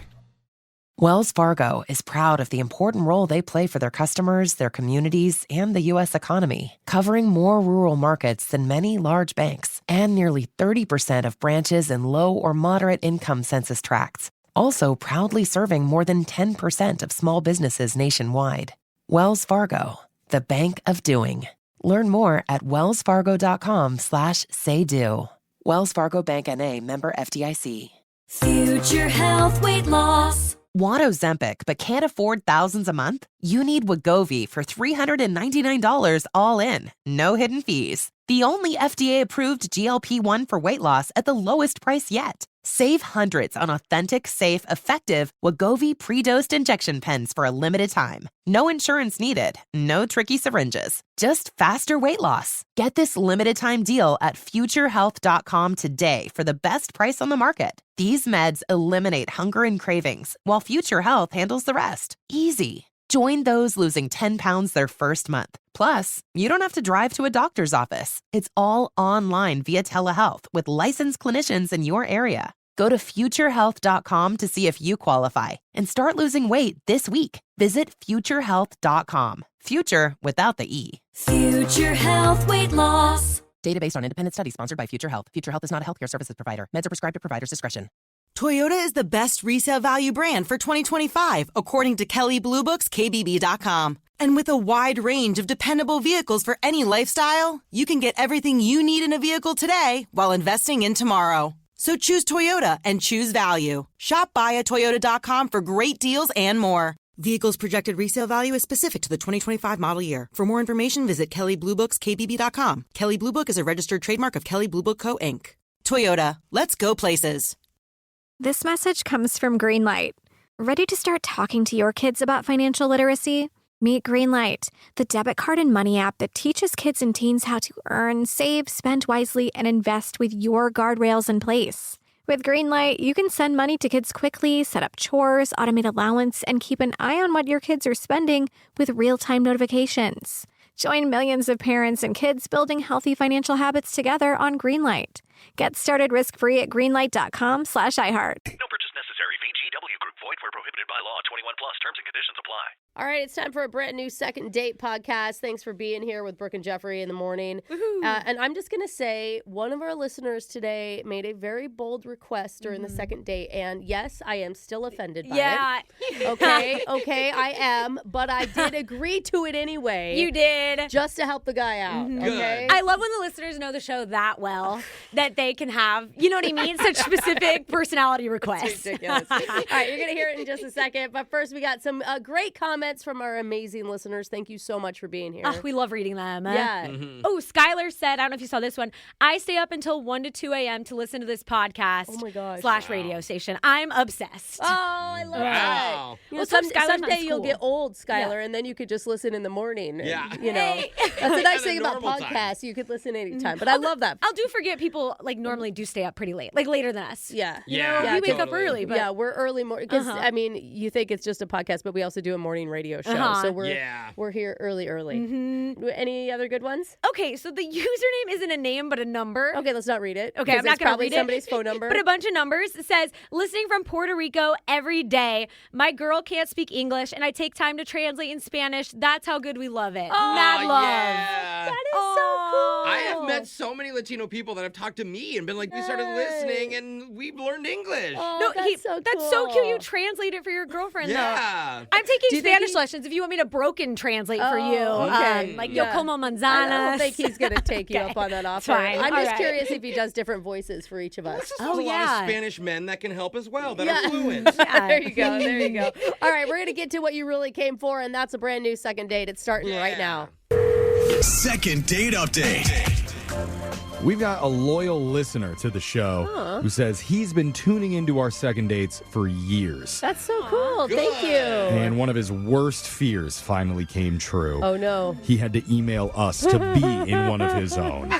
Speaker 13: Wells Fargo is proud of the important role they play for their customers, their communities, and the U.S. economy, covering more rural markets than many large banks and nearly 30% of branches in low or moderate income census tracts. Also proudly serving more than 10% of small businesses nationwide. Wells Fargo, the bank of doing. Learn more at wellsfargo.com/say-do. Wells Fargo Bank N.A., member FDIC.
Speaker 12: Future health weight loss.
Speaker 13: Want Ozempic but can't afford thousands a month? You need Wegovy for $399 all in, no hidden fees. The only FDA-approved GLP-1 for weight loss at the lowest price yet. Save hundreds on authentic, safe, effective Wegovy pre-dosed injection pens for a limited time. No insurance needed, no tricky syringes, just faster weight loss. Get this limited time deal at futurehealth.com today for the best price on the market. These meds eliminate hunger and cravings, while Future Health handles the rest. Easy. Join those losing 10 pounds their first month. Plus, you don't have to drive to a doctor's office. It's all online via telehealth with licensed clinicians in your area. Go to futurehealth.com to see if you qualify and start losing weight this week. Visit futurehealth.com. Future without the E.
Speaker 12: Future health weight loss.
Speaker 13: Data based on independent study sponsored by Future Health. Future Health is not a healthcare services provider. Meds are prescribed at provider's discretion.
Speaker 14: Toyota is the best resale value brand for 2025, according to Kelley Blue Book's KBB.com. And with a wide range of dependable vehicles for any lifestyle, you can get everything you need in a vehicle today while investing in tomorrow. So choose Toyota and choose value. Shop buyatoyota.com for great deals and more. Vehicles projected resale value is specific to the 2025 model year. For more information, visit Kelley Blue Book's KBB.com. Kelley Blue Book is a registered trademark of Kelley Blue Book Co., Inc. Toyota, let's go places.
Speaker 7: This message comes from Greenlight. Ready to start talking to your kids about financial literacy? Meet Greenlight, the debit card and money app that teaches kids and teens how to earn, save, spend wisely, and invest with your guardrails in place. With Greenlight, you can send money to kids quickly, set up chores, automate allowance, and keep an eye on what your kids are spending with real-time notifications. Join millions of parents and kids building healthy financial habits together on Greenlight. Get started risk-free at greenlight.com/iHeart.
Speaker 18: No purchase necessary. VGW Group. Void where prohibited by law. 21 plus. Terms and conditions apply.
Speaker 2: All right, it's time for a brand new Second Date podcast. Thanks for being here with Brooke and Jeffrey in the morning. And I'm just going to say, one of our listeners today made a very bold request during the second date. And yes, I am still offended by it. Okay, I am. But I did agree to it anyway.
Speaker 6: You did.
Speaker 2: Just to help the guy out. Okay?
Speaker 6: I love when the listeners know the show that well that they can have, you know what I mean, such specific personality requests.
Speaker 2: It's ridiculous. All right, you're going to hear it in just a second. But first, we got some great comments from our amazing listeners. Thank you so much for being here.
Speaker 6: Oh, we love reading them.
Speaker 2: Yeah.
Speaker 6: Oh, Skylar said, I don't know if you saw this one, I stay up until 1 to 2 a.m. to listen to this podcast.
Speaker 2: Oh my gosh.
Speaker 6: / radio station. I'm obsessed.
Speaker 2: Oh, I love that. You know, someday you'll get old, Skylar, and then you could just listen in the morning.
Speaker 3: Yeah.
Speaker 2: You know, that's the nice thing about podcasts. You could listen anytime. But I love that.
Speaker 6: I do forget people normally do stay up pretty late, later than us.
Speaker 2: Yeah.
Speaker 6: You know, we wake up early. But...
Speaker 2: Yeah, we're early morning. Because, I mean, you think it's just a podcast, but we also do a morning radio show. So we're here early. Any other good ones?
Speaker 6: Okay, so the username isn't a name, but a number.
Speaker 2: Okay, let's not read it.
Speaker 6: Okay, I'm not going to read it.
Speaker 2: Somebody's phone number.
Speaker 6: But a bunch of numbers. It says, listening from Puerto Rico every day. My girl can't speak English, and I take time to translate in Spanish. That's how good we love it. Mad love.
Speaker 3: Yeah.
Speaker 2: That is so cool.
Speaker 3: I have met so many Latino people that have talked to me and been like, we started listening and we've learned English.
Speaker 2: Oh, that's so cool.
Speaker 6: That's so cute. You translate it for your girlfriend, though. I'm taking Spanish lessons if you want me to broken translate for you.
Speaker 3: Okay.
Speaker 6: Yo como manzanas.
Speaker 2: I don't think he's going to take you up on that offer.
Speaker 6: Fine.
Speaker 2: I'm just curious if he does different voices for each of us.
Speaker 3: There's a lot of Spanish men that can help as well, that are fluent.
Speaker 2: There you go. All right, we're going to get to what you really came for, and that's a brand new second date. It's starting right now.
Speaker 1: Second date update.
Speaker 4: We've got a loyal listener to the show who says he's been tuning into our second dates for years.
Speaker 2: That's so cool. Thank you.
Speaker 4: And one of his worst fears finally came true.
Speaker 2: Oh, no.
Speaker 4: He had to email us to be in one of his own.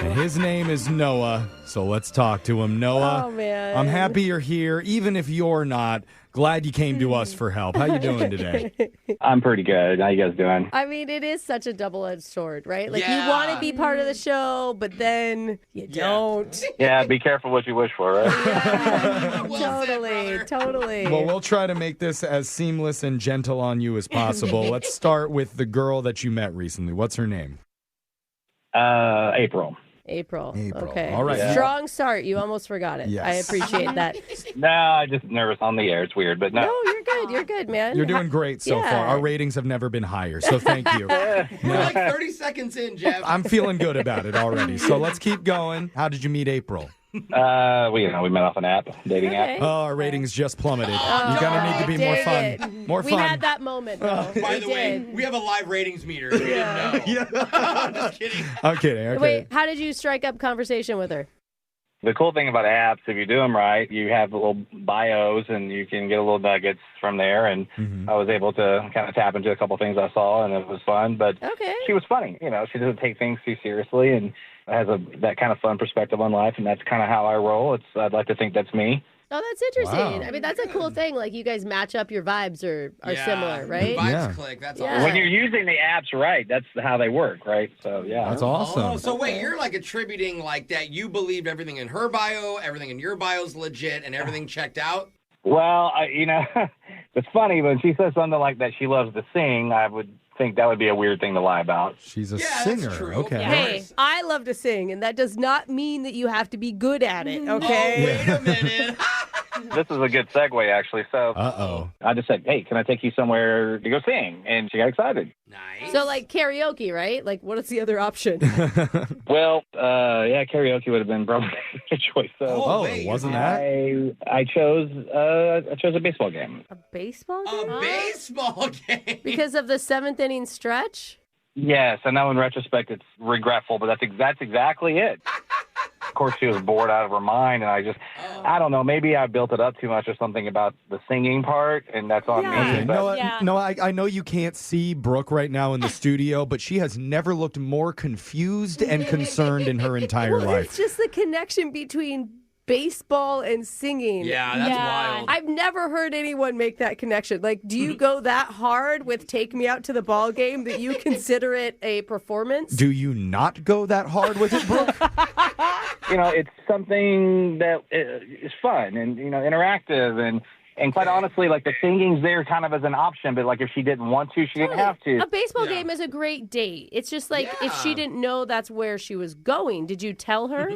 Speaker 4: And his name is Noah, so let's talk to him. Noah,
Speaker 2: oh, man.
Speaker 4: I'm happy you're here, even if you're not. Glad you came to us for help. How you doing today?
Speaker 22: I'm pretty good. How you guys doing?
Speaker 2: I mean, it is such a double-edged sword, right? Like, you want to be part of the show, but then you don't.
Speaker 22: Yeah, be careful what you wish for, right?
Speaker 2: Totally.
Speaker 4: Well, we'll try to make this as seamless and gentle on you as possible. Let's start with the girl that you met recently. What's her name?
Speaker 22: April.
Speaker 2: April.
Speaker 4: April.
Speaker 2: Okay.
Speaker 4: All right.
Speaker 21: Yeah.
Speaker 2: Strong start. You almost forgot it.
Speaker 21: Yes.
Speaker 2: I appreciate that.
Speaker 21: No, I'm just nervous on the air. It's weird, but no.
Speaker 2: No, you're good. You're good, man.
Speaker 4: You're doing great so
Speaker 2: Yeah.
Speaker 4: far. Our ratings have never been higher, so thank you.
Speaker 3: We're like 30 seconds in, Jeff.
Speaker 4: I'm feeling good about it already. So let's keep going. How did you meet April?
Speaker 21: We met off an app, dating app.
Speaker 4: Oh, our ratings just plummeted. You're gonna need to be more
Speaker 2: Dang
Speaker 4: fun.
Speaker 2: it.
Speaker 4: More
Speaker 2: We
Speaker 4: fun.
Speaker 2: had that moment, though.
Speaker 3: By
Speaker 2: We
Speaker 3: the way,
Speaker 2: did.
Speaker 3: we have a live ratings meter. So we didn't know. I'm just kidding.
Speaker 4: I'm kidding. Okay.
Speaker 2: Wait, how did you strike up conversation with her?
Speaker 21: The cool thing about apps, if you do them right, you have little bios and you can get a little nuggets from there. And I was able to kind of tap into a couple things I saw, and it was fun. But she was funny. She doesn't take things too seriously and has that kind of fun perspective on life. And that's kind of how I roll. I'd like to think that's me.
Speaker 2: Oh, that's interesting.
Speaker 21: Wow.
Speaker 2: I mean, that's a cool thing. Like, you guys match up, your vibes are similar, right?
Speaker 3: Vibes click. That's
Speaker 21: When you're using the apps right, that's how they work, right? So, yeah.
Speaker 4: That's awesome.
Speaker 3: Oh, so wait, you're like attributing like that you believed everything in her bio, everything in your bio's legit, and everything checked out?
Speaker 21: Well, it's funny when she says something like that she loves to sing, I would think that would be a weird thing to lie about.
Speaker 4: She's a singer. Okay.
Speaker 2: Hey, I love to sing, and that does not mean that you have to be good at it, okay?
Speaker 3: Wait a minute.
Speaker 21: This is a good segue, actually. So I just said, hey, can I take you somewhere to go sing? And she got excited.
Speaker 2: So, like, karaoke, right? Like, what is the other option?
Speaker 21: Well, karaoke would have been probably a choice. So
Speaker 4: wasn't that?
Speaker 21: I chose a baseball game.
Speaker 2: A baseball game?
Speaker 3: A baseball game?
Speaker 2: Because of the seventh inning stretch?
Speaker 21: Yes, I know in retrospect it's regretful, but that's exactly it. Of course, she was bored out of her mind, and I don't know, maybe I built it up too much or something about the singing part, and that's on me.
Speaker 4: Okay.
Speaker 21: But
Speaker 4: No, I know you can't see Brooke right now in the studio, but she has never looked more confused and concerned in her entire life.
Speaker 2: It's just the connection between baseball and singing.
Speaker 3: Yeah, that's wild.
Speaker 2: I've never heard anyone make that connection. Like, do you go that hard with Take Me Out to the Ball Game that you consider it a performance?
Speaker 4: Do you not go that hard with it, Brooke?
Speaker 21: it's something that is fun and, interactive and quite honestly, like the singing's there kind of as an option, but like if she didn't want to, she didn't have to.
Speaker 2: A baseball game is a great date. It's just like if she didn't know that's where she was going, did you tell her?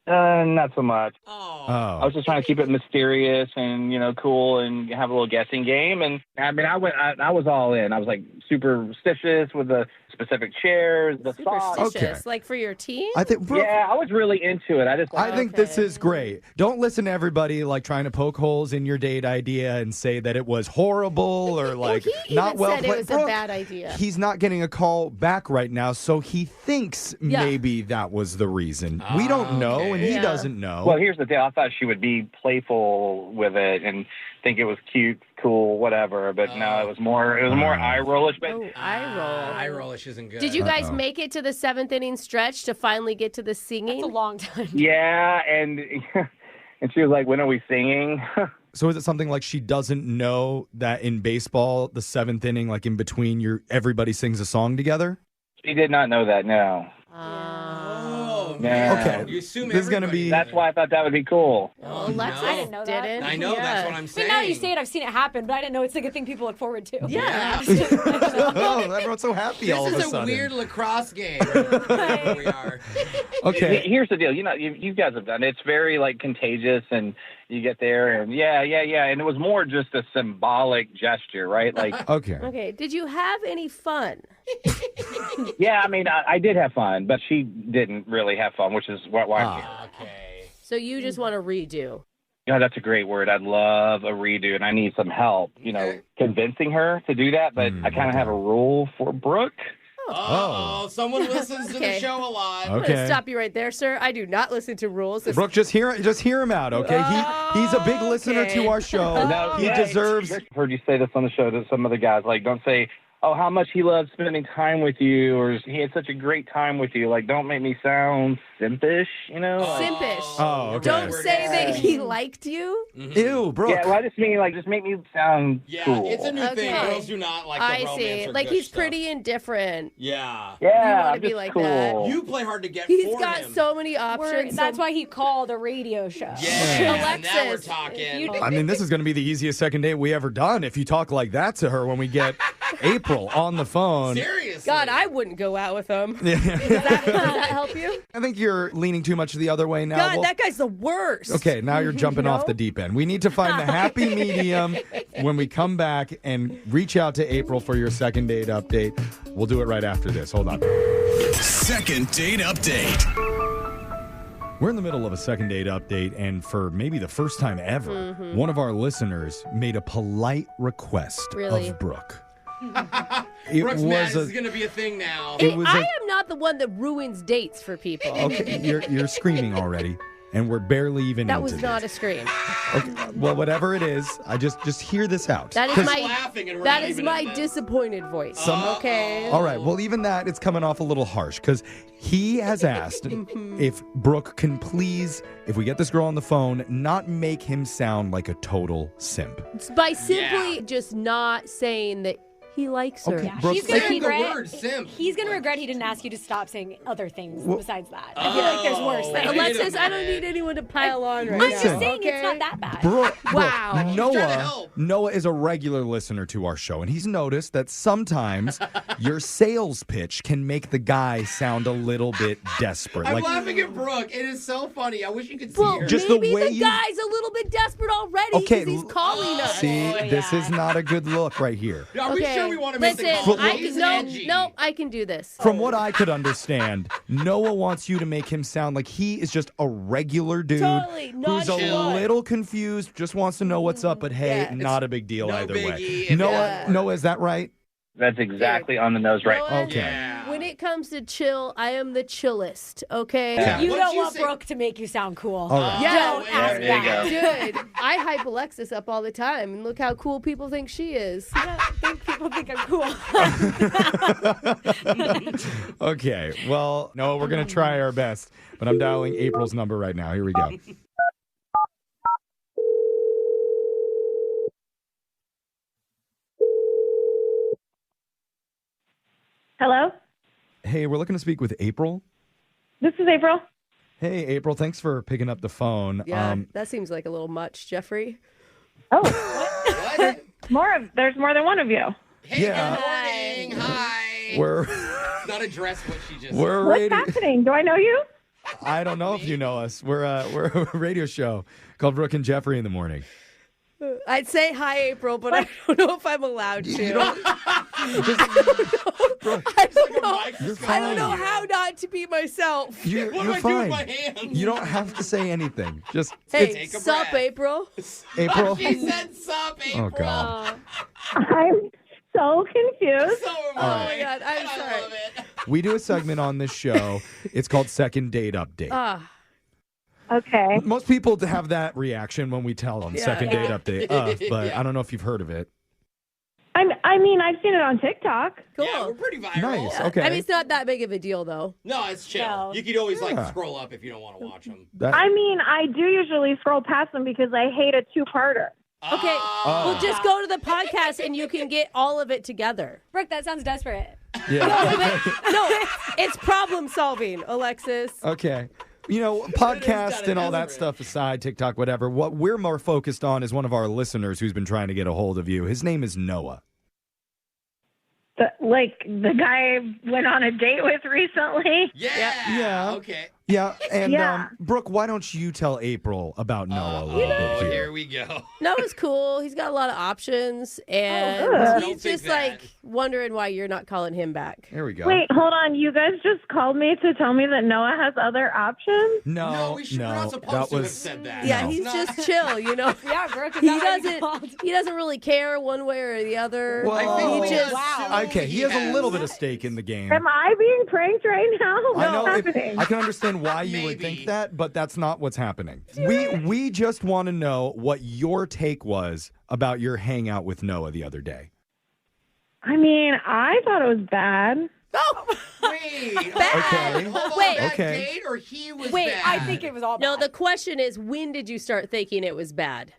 Speaker 21: Not so much.
Speaker 3: Oh.
Speaker 21: I was just trying to keep it mysterious and, cool and have a little guessing game. And I mean, I was all in. I was like superstitious with the specific chairs, the sauce.
Speaker 2: Superstitious, like for your team?
Speaker 4: I think Brooke,
Speaker 21: I was really into it.
Speaker 4: I think this is great. Don't listen to everybody like trying to poke holes in your date idea and say that it was horrible or like
Speaker 2: he
Speaker 4: not
Speaker 2: even
Speaker 4: well
Speaker 2: said
Speaker 4: played.
Speaker 2: it was
Speaker 4: Brooke,
Speaker 2: a bad idea.
Speaker 4: He's not getting a call back right now, so he thinks maybe that was the reason. We don't know, and he doesn't know.
Speaker 21: Well, here's the deal. I thought she would be playful with it and think it was cute, cool, whatever. But no, it was more eye rollish. But
Speaker 3: eye rollish isn't good.
Speaker 2: Did you guys make it to the seventh inning stretch to finally get to the singing?
Speaker 6: That's a long time.
Speaker 21: Yeah, and she was like, "When are we singing?"
Speaker 4: So is it something like she doesn't know that in baseball, the seventh inning, like in between, everybody sings a song together?
Speaker 21: She did not know that. No.
Speaker 3: Oh,
Speaker 4: man. Okay.
Speaker 3: You assume
Speaker 4: this is gonna be.
Speaker 21: That's why I thought that would be cool.
Speaker 2: Alexis
Speaker 6: I didn't know that.
Speaker 2: didn't.
Speaker 3: I know, that's what I'm saying.
Speaker 6: But now you say it, I've seen it happen, but I didn't know it's like a thing people look forward to.
Speaker 2: Yeah.
Speaker 4: Oh, everyone's so happy all of a
Speaker 3: This is a
Speaker 4: sudden.
Speaker 3: weird lacrosse game. Where we are.
Speaker 4: Okay.
Speaker 21: Here's the deal. You guys have done it. It's very like contagious, and you get there, and yeah, and it was more just a symbolic gesture, right? Like,
Speaker 2: Okay. Did you have any fun?
Speaker 21: yeah, I mean, I did have fun, but she didn't really have fun, which is why I'm here.
Speaker 3: Okay.
Speaker 2: So you just want to redo?
Speaker 21: Yeah, that's a great word. I'd love a redo, and I need some help, convincing her to do that. But I kind of have a rule for Brooke.
Speaker 3: Oh, someone listens to the show a lot.
Speaker 2: I'm going to stop you right there, sir. I do not listen to rules.
Speaker 4: Brooke, just hear him out, okay? He's a big listener to our show. He deserves.
Speaker 21: I've heard you say this on the show to some other guys. Like, don't say, oh, how much he loves spending time with you, or he had such a great time with you. Like, don't make me sound simpish,
Speaker 2: Simpish.
Speaker 4: Oh, okay.
Speaker 2: Don't say that he liked you.
Speaker 3: Mm-hmm.
Speaker 4: Ew, Brooke.
Speaker 21: Yeah, well, I just mean, just make me sound cool.
Speaker 3: It's a new thing. Girls do not like the
Speaker 2: I
Speaker 3: romance
Speaker 2: see.
Speaker 3: or
Speaker 2: Like,
Speaker 3: gush
Speaker 2: he's
Speaker 3: stuff.
Speaker 2: pretty indifferent.
Speaker 3: Yeah.
Speaker 2: You want to be
Speaker 21: just
Speaker 2: like
Speaker 21: cool.
Speaker 2: that.
Speaker 3: You play hard to get
Speaker 2: He's
Speaker 3: for
Speaker 2: got
Speaker 3: him.
Speaker 2: so many options.
Speaker 6: That's why he called a radio show.
Speaker 3: Yeah. Now we're
Speaker 2: Alexis,
Speaker 3: talking.
Speaker 4: I mean, this is going to be the easiest second date we ever done if you talk like that to her when we get April on the phone.
Speaker 3: Seriously. Seriously.
Speaker 2: God, I wouldn't go out with him. Does that help you?
Speaker 4: I think you're leaning too much the other way now.
Speaker 2: God, that guy's the worst.
Speaker 4: Okay, now you're jumping off the deep end. We need to find the happy medium when we come back and reach out to April for your second date update. We'll do it right after this. Hold on.
Speaker 1: Second date update.
Speaker 4: We're in the middle of a second date update, and for maybe the first time ever, one of our listeners made a polite request of Brooke.
Speaker 3: Brooke's mad. This is going to be a thing now.
Speaker 2: I am not the one that ruins dates for people.
Speaker 4: Okay, you're screaming already, and we're barely even
Speaker 2: That
Speaker 4: into
Speaker 2: was not a scream.
Speaker 4: Okay, well, whatever it is, I just hear this out.
Speaker 2: That is my disappointed voice. Okay.
Speaker 4: All right, well, even that, it's coming off a little harsh, because he has asked if Brooke can please, if we get this girl on the phone, not make him sound like a total simp.
Speaker 2: By simply just not saying that he likes her.
Speaker 4: Okay,
Speaker 6: Yeah,
Speaker 4: Brooke,
Speaker 6: he's gonna
Speaker 3: word simp.
Speaker 6: He's gonna regret he didn't ask you to stop saying other things besides that. I feel like there's worse things.
Speaker 2: Alexis, I don't need anyone to pile on right
Speaker 6: I'm
Speaker 2: now.
Speaker 6: just saying it's not that bad.
Speaker 4: Brooke,
Speaker 2: Wow.
Speaker 4: Noah is a regular listener to our show, and he's noticed that sometimes your sales pitch can make the guy sound a little bit desperate.
Speaker 3: I'm laughing at Brooke. It is so funny. I wish you could see
Speaker 2: Well,
Speaker 3: her.
Speaker 4: Just the
Speaker 2: maybe
Speaker 4: way
Speaker 2: the
Speaker 4: you-
Speaker 2: guy's a little bit desperate already because he's calling us.
Speaker 4: See, this is not a good look right here.
Speaker 3: Are we sure we want to make the
Speaker 2: Listen,
Speaker 3: call?
Speaker 2: I can do this.
Speaker 4: From what I could understand, Noah wants you to make him sound like he is just a regular dude
Speaker 2: Totally,
Speaker 4: who's a
Speaker 2: nonchalant.
Speaker 4: little confused, just wants to know what's up, but hey,
Speaker 2: Yeah,
Speaker 4: not a big deal
Speaker 3: no
Speaker 4: either
Speaker 3: biggie.
Speaker 4: way. Noah, is that right?
Speaker 22: That's exactly on the nose right.
Speaker 2: Noah,
Speaker 4: Okay.
Speaker 2: When it comes to chill, I am the chillest, okay?
Speaker 22: Yeah.
Speaker 6: You
Speaker 3: What'd
Speaker 6: don't
Speaker 3: you
Speaker 6: want
Speaker 3: say?
Speaker 6: Brooke to make you sound cool.
Speaker 4: All right.
Speaker 2: Yeah,
Speaker 22: There you go.
Speaker 2: Dude, I hype Alexis up all the time, and look how cool people think she is.
Speaker 6: I think people think I'm cool.
Speaker 4: Okay, well, Noah, we're going to try our best, but I'm dialing April's number right now. Here we go.
Speaker 20: Hello?
Speaker 4: Hey, we're looking to speak with April.
Speaker 20: This is April.
Speaker 4: Hey, April, thanks for picking up the phone.
Speaker 2: Yeah, that seems like a little much, Jeffrey.
Speaker 20: Oh, what? There's more than one of you.
Speaker 3: Hey,
Speaker 4: Yeah.
Speaker 3: good morning. Hi.
Speaker 4: We're
Speaker 3: It's not address what she just
Speaker 4: we're a
Speaker 20: What's
Speaker 4: radio.
Speaker 20: happening? Do I know you?
Speaker 4: I don't know if you know us. We're a radio show called Brooke and Jeffrey in the morning.
Speaker 2: I'd say hi, April, but I don't know if I'm allowed to.
Speaker 4: You don't-
Speaker 2: I don't know how not to be myself.
Speaker 4: You're
Speaker 3: What do I do
Speaker 4: fine.
Speaker 3: with my hands?
Speaker 4: You don't have to say anything. Just
Speaker 2: Hey,
Speaker 3: Take a
Speaker 2: sup,
Speaker 3: breath.
Speaker 2: April?
Speaker 4: April.
Speaker 3: She said sup, April.
Speaker 4: Oh God.
Speaker 20: I'm so confused.
Speaker 3: So am
Speaker 2: Oh
Speaker 3: I.
Speaker 2: my God, I'm
Speaker 3: And I
Speaker 2: sorry.
Speaker 3: love it.
Speaker 4: We do a segment on this show. It's called Second Date Update.
Speaker 20: Okay.
Speaker 4: Most people have that reaction when we tell them Second Date Update. But I don't know if you've heard of it.
Speaker 20: I mean, I've seen it on TikTok.
Speaker 2: Cool.
Speaker 3: Yeah, we're pretty viral.
Speaker 4: Nice. Okay.
Speaker 2: I mean, it's not that big of a deal, though.
Speaker 3: No, it's chill.
Speaker 6: No.
Speaker 3: You could always
Speaker 4: Yeah.
Speaker 3: like scroll up if you don't want to watch them.
Speaker 20: I mean, I do usually scroll past them because I hate a two-parter.
Speaker 2: Okay,
Speaker 3: Oh.
Speaker 2: well, just go to the podcast and you can get all of it together.
Speaker 6: Brooke, that sounds desperate.
Speaker 4: Yeah.
Speaker 2: No, it's problem solving, Alexis.
Speaker 4: Okay. You know, podcast and all that stuff aside, TikTok, whatever, what we're more focused on is one of our listeners who's been trying to get a hold of you. His name is Noah.
Speaker 20: The guy I went on a date with recently.
Speaker 4: Yeah.
Speaker 3: Okay.
Speaker 4: Yeah, and
Speaker 20: Yeah.
Speaker 4: Brooke, why don't you tell April about Noah a little bit
Speaker 3: Oh,
Speaker 4: here?
Speaker 3: here we go.
Speaker 2: Noah's cool. He's got a lot of options, and
Speaker 20: good.
Speaker 3: Don't
Speaker 2: he's
Speaker 3: think
Speaker 2: just
Speaker 3: that.
Speaker 2: like wondering why you're not calling him back.
Speaker 4: Here we go.
Speaker 20: Wait, hold on. You guys just called me to tell me that Noah has other options?
Speaker 4: No,
Speaker 3: we're not supposed
Speaker 4: that
Speaker 3: to have
Speaker 4: was
Speaker 3: said that.
Speaker 2: Yeah,
Speaker 3: No.
Speaker 2: he's
Speaker 3: It's
Speaker 2: just
Speaker 3: not-
Speaker 2: chill, you know.
Speaker 6: Yeah, Brooke, is
Speaker 2: He
Speaker 6: that what you
Speaker 2: doesn't.
Speaker 6: called?
Speaker 2: He doesn't really care one way or the other.
Speaker 4: Well,
Speaker 3: I think
Speaker 4: Oh.
Speaker 3: we
Speaker 2: just
Speaker 3: assume
Speaker 4: okay. He has a little bit of stake in the game.
Speaker 20: Am I being pranked right now?
Speaker 4: I know.
Speaker 20: What's happening?
Speaker 4: I can understand why you would
Speaker 3: Maybe.
Speaker 4: think that, but that's not what's happening. We just want to know what your take was about your hangout with Noah the other day.
Speaker 20: I mean, I thought it was bad.
Speaker 2: Oh,
Speaker 3: Wait.
Speaker 4: Okay.
Speaker 3: Hold on,
Speaker 2: Wait.
Speaker 3: bad
Speaker 4: Okay.
Speaker 3: date or he was
Speaker 6: Wait,
Speaker 3: bad?
Speaker 6: I think it was all bad.
Speaker 2: no. The question is, when did you start thinking it was bad?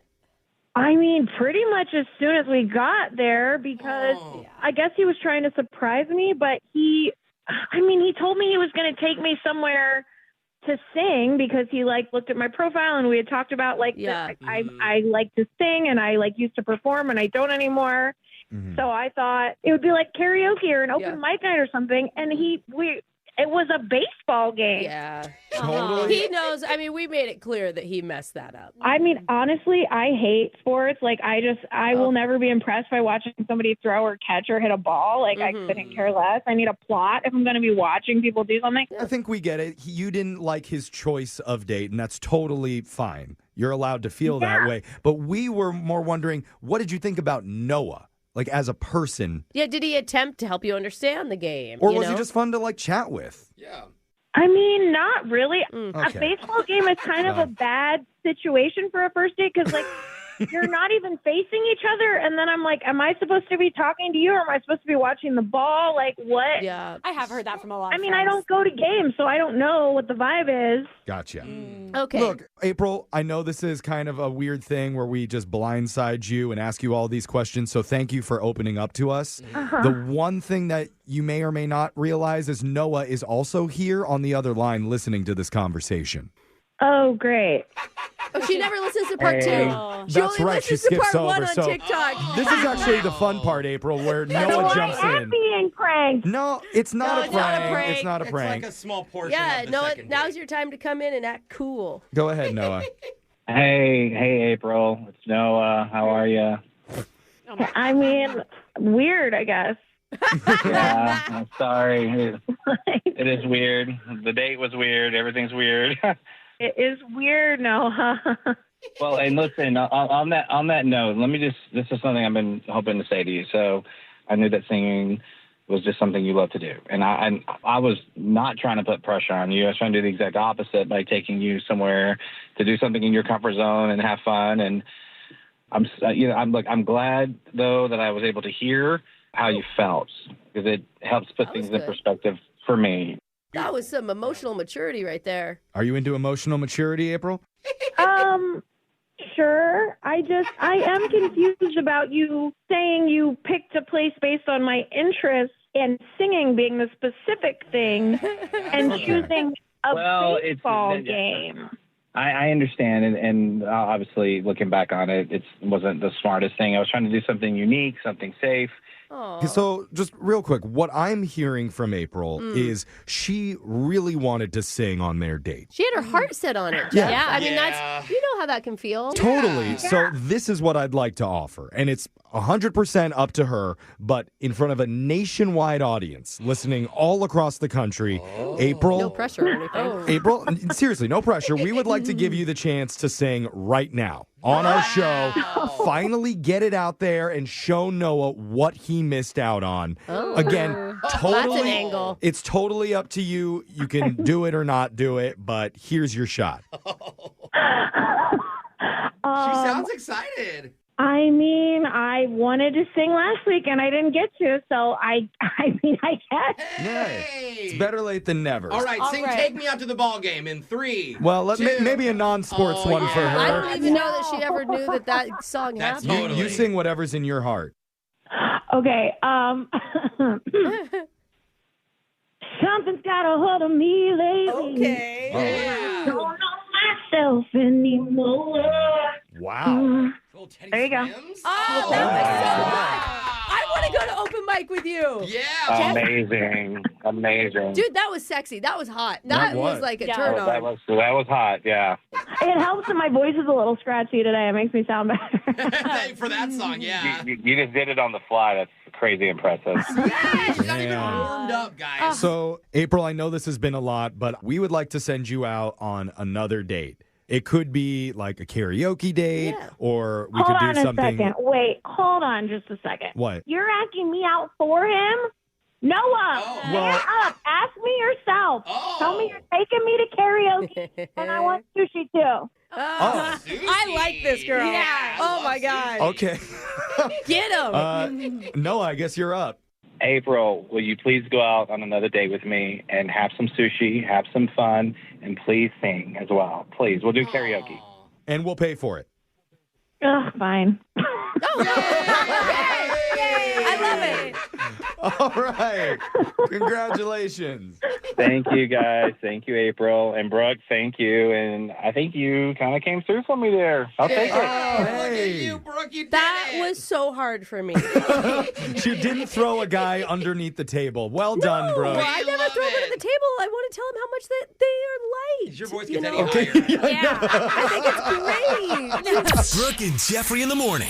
Speaker 20: I mean, pretty much as soon as we got there because
Speaker 3: Oh.
Speaker 20: I guess he was trying to surprise me, but he told me he was going to take me somewhere to sing because he looked at my profile and we had talked about
Speaker 2: Yeah.
Speaker 20: I like to sing and I used to perform and I don't anymore. So I thought it would be like karaoke or an open mic night or something. And it was a baseball game.
Speaker 2: Yeah.
Speaker 4: Totally.
Speaker 2: He knows. I mean, we made it clear that he messed that up.
Speaker 20: I mean, honestly, I hate sports. Like, I will never be impressed by watching somebody throw or catch or hit a ball. Like, I couldn't care less. I need a plot if I'm going to be watching people do something.
Speaker 4: I think we get it. You didn't like his choice of date, and that's totally fine. You're allowed to feel that way. But we were more wondering, what did you think about Noah? Like, as a person.
Speaker 2: Yeah, did he attempt to help you understand the game?
Speaker 4: Or was he just fun to, like, chat with?
Speaker 3: Yeah.
Speaker 20: I mean, not really.
Speaker 4: Okay.
Speaker 20: A baseball game is kind of a bad situation for a first date because, like, you're not even facing each other. And then I'm like, am I supposed to be talking to you or am I supposed to be watching the ball? Like, what?
Speaker 2: Yeah.
Speaker 6: I have heard that from a lot of
Speaker 20: I mean,
Speaker 6: friends.
Speaker 20: I don't go to games, so I don't know what the vibe is.
Speaker 4: Gotcha.
Speaker 2: Okay.
Speaker 4: Look, April, I know this is kind of a weird thing where we just blindside you and ask you all these questions, so thank you for opening up to us. The one thing that you may or may not realize is Noah is also here on the other line listening to this conversation.
Speaker 20: Oh, great.
Speaker 2: Oh, she never listens to part 2. She
Speaker 4: That's
Speaker 2: only
Speaker 4: right. She
Speaker 2: listens to
Speaker 4: skips
Speaker 2: part 1
Speaker 4: over.
Speaker 2: on
Speaker 4: So
Speaker 2: TikTok.
Speaker 4: this is actually the fun part, April, where Noah jumps
Speaker 20: I am
Speaker 4: in.
Speaker 20: being pranked.
Speaker 4: No, it's not,
Speaker 2: No,
Speaker 4: a, prank. It's not a prank.
Speaker 3: It's like a small portion
Speaker 2: Yeah,
Speaker 3: of the
Speaker 2: Noah,
Speaker 3: second
Speaker 2: now's
Speaker 3: date.
Speaker 2: your time to come in and act cool.
Speaker 4: Go ahead, Noah.
Speaker 22: Hey, April. It's Noah. How are you?
Speaker 20: I mean, weird, I guess.
Speaker 22: Yeah, I'm sorry. It is weird. The date was weird. Everything's weird.
Speaker 20: It is weird, Noah.
Speaker 22: Well, and listen, on that note, this is something I've been hoping to say to you. So I knew that singing was just something you love to do. And I was not trying to put pressure on you. I was trying to do the exact opposite by taking you somewhere to do something in your comfort zone and have fun. And I'm glad though that I was able to hear how you felt because it helps put things in perspective for me.
Speaker 2: That was some emotional maturity right there.
Speaker 4: Are you into emotional maturity, April?
Speaker 20: Sure. I am confused about you saying you picked a place based on my interests and singing being the specific thing and choosing a baseball game.
Speaker 22: I understand, and obviously looking back on it, it wasn't the smartest thing. I was trying to do something unique, something safe.
Speaker 4: So just real quick, what I'm hearing from April is she really wanted to sing on their date.
Speaker 2: She had her heart set on it, Jeff. I mean, that's, you know how that can feel.
Speaker 4: Totally.
Speaker 2: Yeah.
Speaker 4: So this is what I'd like to offer. And it's 100% up to her, but in front of a nationwide audience listening all across the country, April.
Speaker 2: No pressure or anything.
Speaker 4: April, seriously, no pressure. We would like to give you the chance to sing right now on our show. Finally get it out there and show Noah what he missed out on. Again, totally.
Speaker 2: That's an angle.
Speaker 4: It's totally up to you. You can do it or not do it, but here's your shot.
Speaker 3: She sounds excited.
Speaker 20: I mean, I wanted to sing last week and I didn't get to, so I guess.
Speaker 4: It's better late than never.
Speaker 3: All right, Take Me Out to the Ball Game in 3.
Speaker 4: Well, maybe a non-sports one for her.
Speaker 2: I don't even know that she ever knew that song happened.
Speaker 4: You sing whatever's in your heart.
Speaker 20: Okay. Something's got a hold of me lately.
Speaker 2: Okay.
Speaker 20: I don't know myself anymore.
Speaker 4: Wow.
Speaker 20: There you go.
Speaker 2: Oh, that was so good. I want to go to open mic with you.
Speaker 3: Yeah.
Speaker 22: Amazing.
Speaker 2: Dude, that was sexy. That was hot. That was like a turn on.
Speaker 22: That was hot, yeah.
Speaker 20: It helps that my voice is a little scratchy today. It makes me sound better.
Speaker 3: For that song, yeah.
Speaker 22: You just did it on the fly. That's crazy impressive.
Speaker 3: She's not even warmed up, guys.
Speaker 4: So, April, I know this has been a lot, but we would like to send you out on another date. It could be like a karaoke date, or we could do something.
Speaker 20: Hold on a second. Wait, hold on just a second.
Speaker 4: What?
Speaker 20: You're asking me out for him? Noah, man up. Ask me yourself. Tell me you're taking me to karaoke, and I want sushi too.
Speaker 2: I like this girl.
Speaker 6: Yeah.
Speaker 2: Oh, my God.
Speaker 4: Okay.
Speaker 2: Get him.
Speaker 4: Noah, I guess you're up.
Speaker 22: April, will you please go out on another date with me and have some sushi, have some fun, and please sing as well. Please, we'll do karaoke.
Speaker 4: And we'll pay for it.
Speaker 20: Ugh, fine.
Speaker 2: I love it.
Speaker 4: All right. Congratulations.
Speaker 22: Thank you, guys. Thank you, April. And Brooke, thank you. And I think you kind of came through for me there. I'll take it.
Speaker 4: Oh, hey.
Speaker 3: You, Brooke, you did
Speaker 2: That
Speaker 3: it.
Speaker 2: was so hard for me.
Speaker 4: She didn't throw a guy underneath the table. Well done, bro.
Speaker 2: Well, I never throw them at the table. I want to tell them how much that they are liked.
Speaker 3: Your voice
Speaker 2: you
Speaker 3: gets
Speaker 2: know?
Speaker 3: any higher.
Speaker 2: Yeah, I think it's great.
Speaker 1: Brooke and Jeffrey in the morning.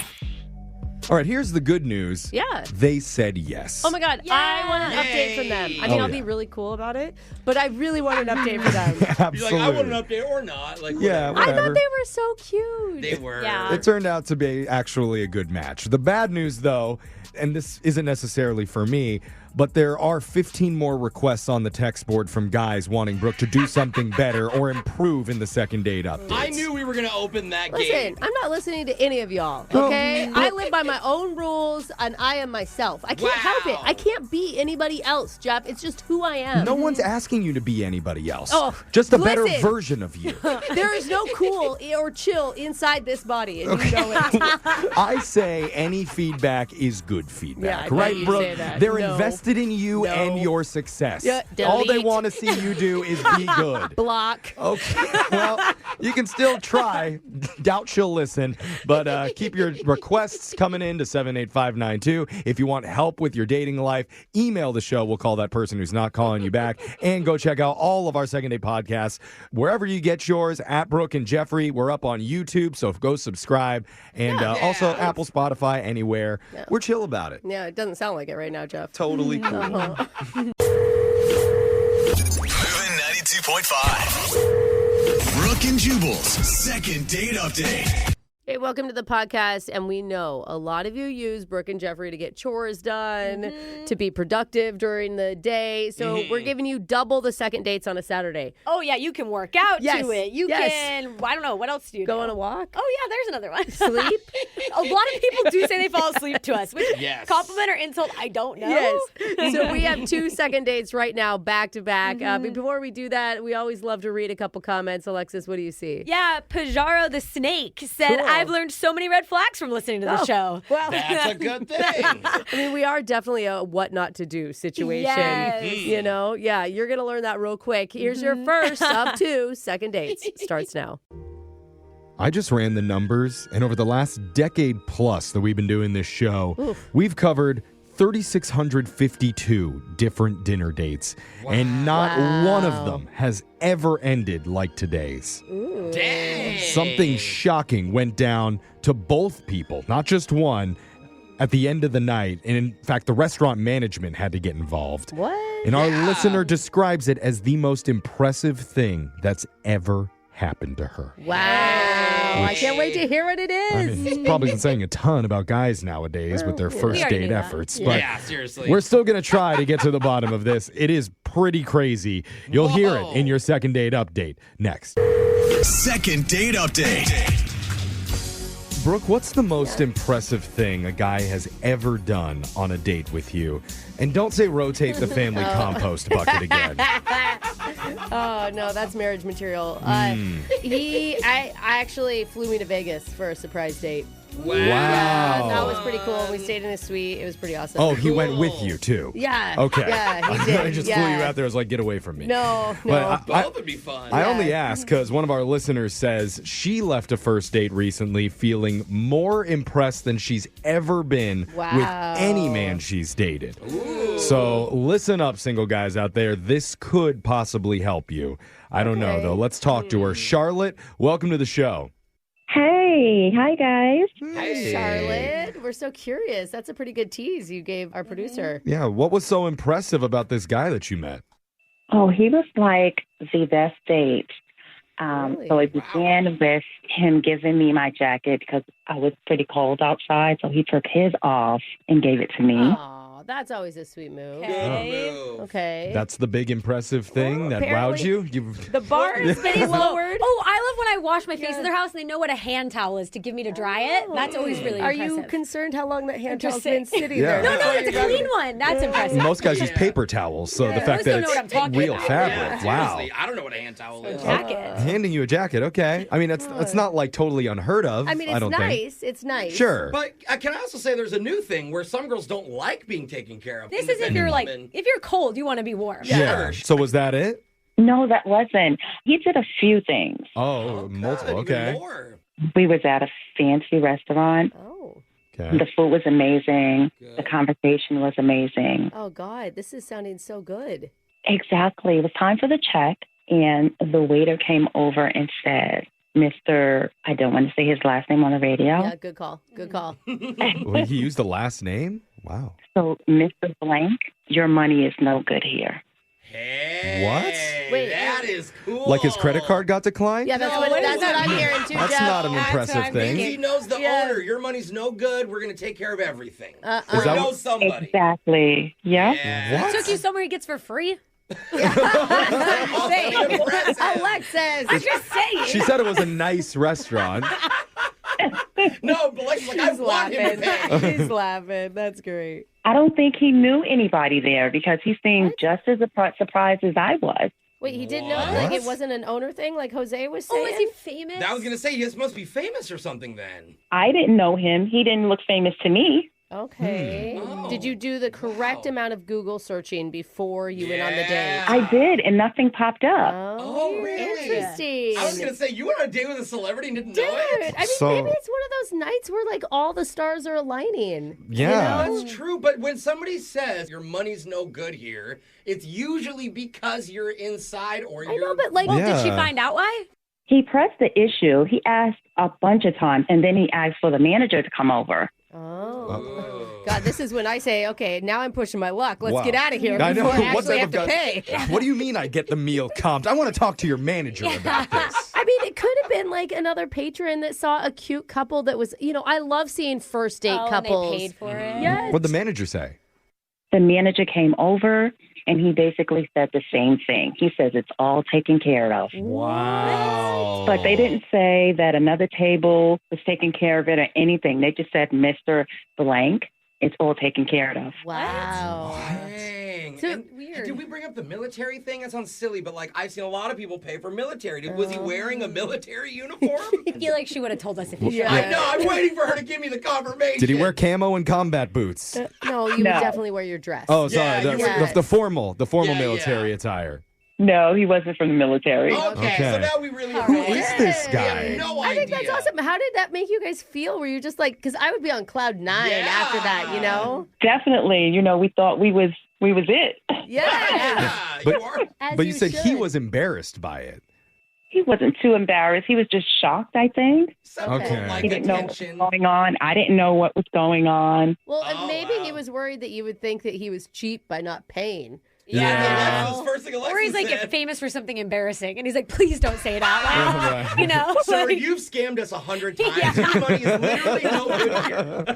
Speaker 4: All right, here's the good news.
Speaker 2: Yeah.
Speaker 4: They said yes.
Speaker 2: Oh my God, I want an update from them. I mean, I'll be really cool about it, but I really want an update from them.
Speaker 4: Absolutely.
Speaker 3: You're like, I want an update or not. Like,
Speaker 4: Yeah,
Speaker 3: whatever.
Speaker 2: I thought they were so cute.
Speaker 3: They were.
Speaker 2: Yeah.
Speaker 4: It turned out to be actually a good match. The bad news, though, and this isn't necessarily for me, but there are 15 more requests on the text board from guys wanting Brooke to do something better or improve in the second date updates.
Speaker 3: I knew we were going to open that
Speaker 2: Listen,
Speaker 3: gate.
Speaker 2: I'm not listening to any of y'all, okay? I live by my own rules, and I am myself. I can't help it. I can't be anybody else, Jeff. It's just who I am.
Speaker 4: No one's asking you to be anybody else.
Speaker 2: Oh,
Speaker 4: just a better
Speaker 2: listen.
Speaker 4: version of you.
Speaker 2: There is no cool or chill inside this body, and you know it.
Speaker 4: I say any feedback is good feedback,
Speaker 2: Yeah, I
Speaker 4: right,
Speaker 2: know you
Speaker 4: Brooke?
Speaker 2: say that.
Speaker 4: They're
Speaker 2: No.
Speaker 4: invested in you and your success.
Speaker 2: Yeah,
Speaker 4: All they
Speaker 2: delete.
Speaker 4: want to see you do is be good.
Speaker 2: Block.
Speaker 4: Okay, well, you can still try. Doubt she'll listen, but keep your requests coming in to 78592. If you want help with your dating life, email the show. We'll call that person who's not calling you back. And go check out all of our second date podcasts wherever you get yours at Brooke and Jeffrey. We're up on YouTube, so go subscribe. And also Apple, Spotify, anywhere.
Speaker 2: Yeah.
Speaker 4: We're chill about it.
Speaker 2: Yeah, it doesn't sound like it right now, Jeff.
Speaker 4: Totally cool.
Speaker 1: Moving 92.5. Brooke and Jubal's second date update.
Speaker 2: Hey, welcome to the podcast. And we know a lot of you use Brooke and Jeffrey to get chores done, to be productive during the day. So we're giving you double the second dates on a Saturday.
Speaker 6: Oh, yeah, you can work out
Speaker 2: Yes.
Speaker 6: to it. You
Speaker 2: Yes.
Speaker 6: can, I don't know, what else do you
Speaker 2: Go
Speaker 6: do?
Speaker 2: on a walk?
Speaker 6: Oh, yeah, there's another one.
Speaker 2: Sleep?
Speaker 6: A lot of people do say they fall asleep to us, which
Speaker 3: Yes.
Speaker 6: compliment or insult, I don't know.
Speaker 2: Yes. So we have 2 second dates right now, back to back. But before we do that, we always love to read a couple comments. Alexis, what do you see?
Speaker 6: Yeah, Pajaro the Snake said,
Speaker 2: Cool.
Speaker 6: I've learned so many red flags from listening to the show.
Speaker 2: Well,
Speaker 3: That's a good thing.
Speaker 2: I mean, we are definitely a what not to do situation.
Speaker 6: Yes.
Speaker 2: You know? Yeah, you're going to learn that real quick. Here's your first of 2 second dates. Starts now.
Speaker 4: I just ran the numbers, and over the last decade plus that we've been doing this show, we've covered 3,652 different dinner dates, and not one of them has ever ended like today's.
Speaker 3: Dang.
Speaker 4: Something shocking went down to both people, not just one, at the end of the night. And in fact, the restaurant management had to get involved.
Speaker 2: What?
Speaker 4: And our listener describes it as the most impressive thing that's ever happened to her.
Speaker 2: Wow. I can't wait to hear what it is.
Speaker 4: I mean, it's probably been saying a ton about guys nowadays with their first
Speaker 6: already
Speaker 4: date
Speaker 6: knew that.
Speaker 4: efforts. But
Speaker 3: Yeah, seriously.
Speaker 4: we're still going to try to get to the bottom of this. It is pretty crazy. You'll hear it in your second date update next.
Speaker 1: Second date update.
Speaker 4: Brooke, what's the most impressive thing a guy has ever done on a date with you? And don't say rotate the family compost bucket again.
Speaker 2: Oh, no, that's marriage material. I actually flew me to Vegas for a surprise date.
Speaker 3: Wow.
Speaker 2: Yeah, that was pretty cool. We stayed in a suite. It was pretty awesome.
Speaker 4: Oh, he went with you, too?
Speaker 2: Yeah.
Speaker 4: Okay.
Speaker 2: Yeah, he did.
Speaker 4: I just flew you out there. I was like, get away from me.
Speaker 2: No.
Speaker 4: But
Speaker 3: Both would be fun.
Speaker 4: I only ask because one of our listeners says she left a first date recently feeling more impressed than she's ever been with any man she's dated.
Speaker 3: Ooh.
Speaker 4: So listen up, single guys out there. This could possibly help you. I don't know, though. Let's talk to her. Charlotte, welcome to the show.
Speaker 20: Hey, hi guys.
Speaker 2: Hi, Charlotte. We're so curious. That's a pretty good tease you gave our producer.
Speaker 4: Yeah, what was so impressive about this guy that you met?
Speaker 5: Oh, he was like the best date.
Speaker 2: Really?
Speaker 5: So it began with him giving me my jacket because I was pretty cold outside. So he took his off and gave it to me.
Speaker 2: Oh, that's always a sweet move.
Speaker 6: Okay.
Speaker 2: Well, Okay.
Speaker 4: That's the big impressive thing that wowed you?
Speaker 2: The bar is getting lowered.
Speaker 6: Oh, I love when I wash my face at their house and they know what a hand towel is to give me to dry it. That's always really
Speaker 2: Are
Speaker 6: impressive.
Speaker 2: you concerned how long that hand towel's been sitting
Speaker 4: Yeah.
Speaker 2: there?
Speaker 6: No, it's a clean one. That's impressive.
Speaker 4: Most guys use paper towels, so the fact that it's real fabric. Wow.
Speaker 3: Seriously, I don't know what a hand towel is.
Speaker 4: Handing you a jacket, okay. I mean, it's not like totally unheard of.
Speaker 2: I mean,
Speaker 4: I
Speaker 2: it's
Speaker 4: don't think.
Speaker 2: nice. It's nice.
Speaker 4: Sure.
Speaker 3: But can I also say there's a new thing where some girls don't like being taken care of?
Speaker 6: This is if you're
Speaker 3: Independent women.
Speaker 6: if you're cold, you want to be warm.
Speaker 4: Yeah. So was that it?
Speaker 5: No, that wasn't. He did a few things.
Speaker 4: Oh, multiple. Okay.
Speaker 5: We was at a fancy restaurant.
Speaker 2: Oh.
Speaker 4: Okay.
Speaker 5: The food was amazing. The conversation was amazing.
Speaker 2: Oh, God. This is sounding so good.
Speaker 5: Exactly. It was time for the check, and the waiter came over and said, Mr. I don't want to say his last name on the radio.
Speaker 2: Yeah, good call. Good call.
Speaker 4: Well, he used the last name? Wow.
Speaker 5: So, Mr. Blank, your money is no good here.
Speaker 4: What?
Speaker 3: Wait, that is cool.
Speaker 4: Like his credit card got declined?
Speaker 2: Yeah, that's what I'm hearing too,
Speaker 4: That's
Speaker 2: Jeff.
Speaker 4: not an impressive thing.
Speaker 3: He knows the owner. Your money's no good. We're going to take care of everything.
Speaker 4: Is
Speaker 3: Or he
Speaker 4: that
Speaker 3: knows somebody.
Speaker 5: Exactly. Yeah.
Speaker 6: He took you somewhere he gets for free?
Speaker 2: Alexis.
Speaker 6: I'm just saying.
Speaker 4: She said it was a nice restaurant.
Speaker 3: No, but like I want him to pay.
Speaker 2: He's laughing. That's great.
Speaker 5: I don't think he knew anybody there because he seemed just as surprised as I was.
Speaker 2: Wait, he didn't know like it wasn't an owner thing like Jose was saying?
Speaker 6: Oh, is he famous?
Speaker 3: I was going to say, he must be famous or something then.
Speaker 5: I didn't know him. He didn't look famous to me.
Speaker 2: Okay. Did you do the correct amount of Google searching before you went on the date?
Speaker 5: I did, and nothing popped up.
Speaker 3: Oh, really?
Speaker 2: Interesting.
Speaker 3: I was going to say, you went on a date with a celebrity and didn't know it?
Speaker 2: I mean, maybe it's one of those nights where like all the stars are aligning.
Speaker 4: Yeah.
Speaker 2: You know?
Speaker 3: That's true, but when somebody says your money's no good here, it's usually because you're inside or you're...
Speaker 2: I know, but like,
Speaker 6: did she find out why?
Speaker 5: He pressed the issue. He asked a bunch of times, and then he asked for the manager to come over.
Speaker 2: Oh. God, this is when I say, okay, now I'm pushing my luck. Let's get out of here
Speaker 4: I know.
Speaker 2: before I
Speaker 4: What
Speaker 2: actually
Speaker 4: type
Speaker 2: have
Speaker 4: of
Speaker 2: to
Speaker 4: guy-
Speaker 2: pay.
Speaker 4: What do you mean I get the meal comped? I want to talk to your manager about this.
Speaker 2: I mean, it could have been like another patron that saw a cute couple that was, I love seeing first date couples.
Speaker 6: And they paid for it.
Speaker 2: Yes.
Speaker 4: What'd the manager say?
Speaker 5: The manager came over, and he basically said the same thing. He says it's all taken care of.
Speaker 4: Wow.
Speaker 5: But they didn't say that another table was taking care of it or anything. They just said, Mr. Blank, it's all taken care of.
Speaker 2: Wow.
Speaker 3: Dang.
Speaker 2: So
Speaker 3: And
Speaker 2: weird.
Speaker 3: Did we bring up the military thing? That sounds silly, but like I've seen a lot of people pay for military. Was he wearing a military uniform?
Speaker 6: I feel like she would have told us if he should.
Speaker 3: I know. I'm waiting for her to give me the confirmation.
Speaker 4: Did he wear camo and combat boots?
Speaker 2: No, you would definitely wear your dress.
Speaker 4: Oh, sorry.
Speaker 3: Yeah, you
Speaker 4: The formal
Speaker 3: Yeah,
Speaker 4: military attire.
Speaker 5: No, he wasn't from the military.
Speaker 3: Okay, so now we really
Speaker 4: Who is this
Speaker 3: We
Speaker 4: guy?
Speaker 3: have no
Speaker 2: I think
Speaker 3: idea.
Speaker 2: that's awesome. How did that make you guys feel? Were you just like, because I would be on cloud 9 after that, you know?
Speaker 5: Definitely. We thought we was it.
Speaker 2: Yeah.
Speaker 4: But you said he was embarrassed by it.
Speaker 5: He wasn't too embarrassed. He was just shocked, I think.
Speaker 4: Okay.
Speaker 5: He didn't know what was going on. I didn't know what was going on.
Speaker 2: Well, and maybe he was worried that you would think that he was cheap by not paying.
Speaker 4: Yeah.
Speaker 3: That's the first thing Alexis
Speaker 6: Or he's like
Speaker 3: said.
Speaker 6: famous for something embarrassing, and he's like, "Please don't say it out loud."
Speaker 4: Right.
Speaker 6: You know,
Speaker 3: Sir,
Speaker 6: like-
Speaker 3: you've scammed us 100 times. Your money is literally no good here.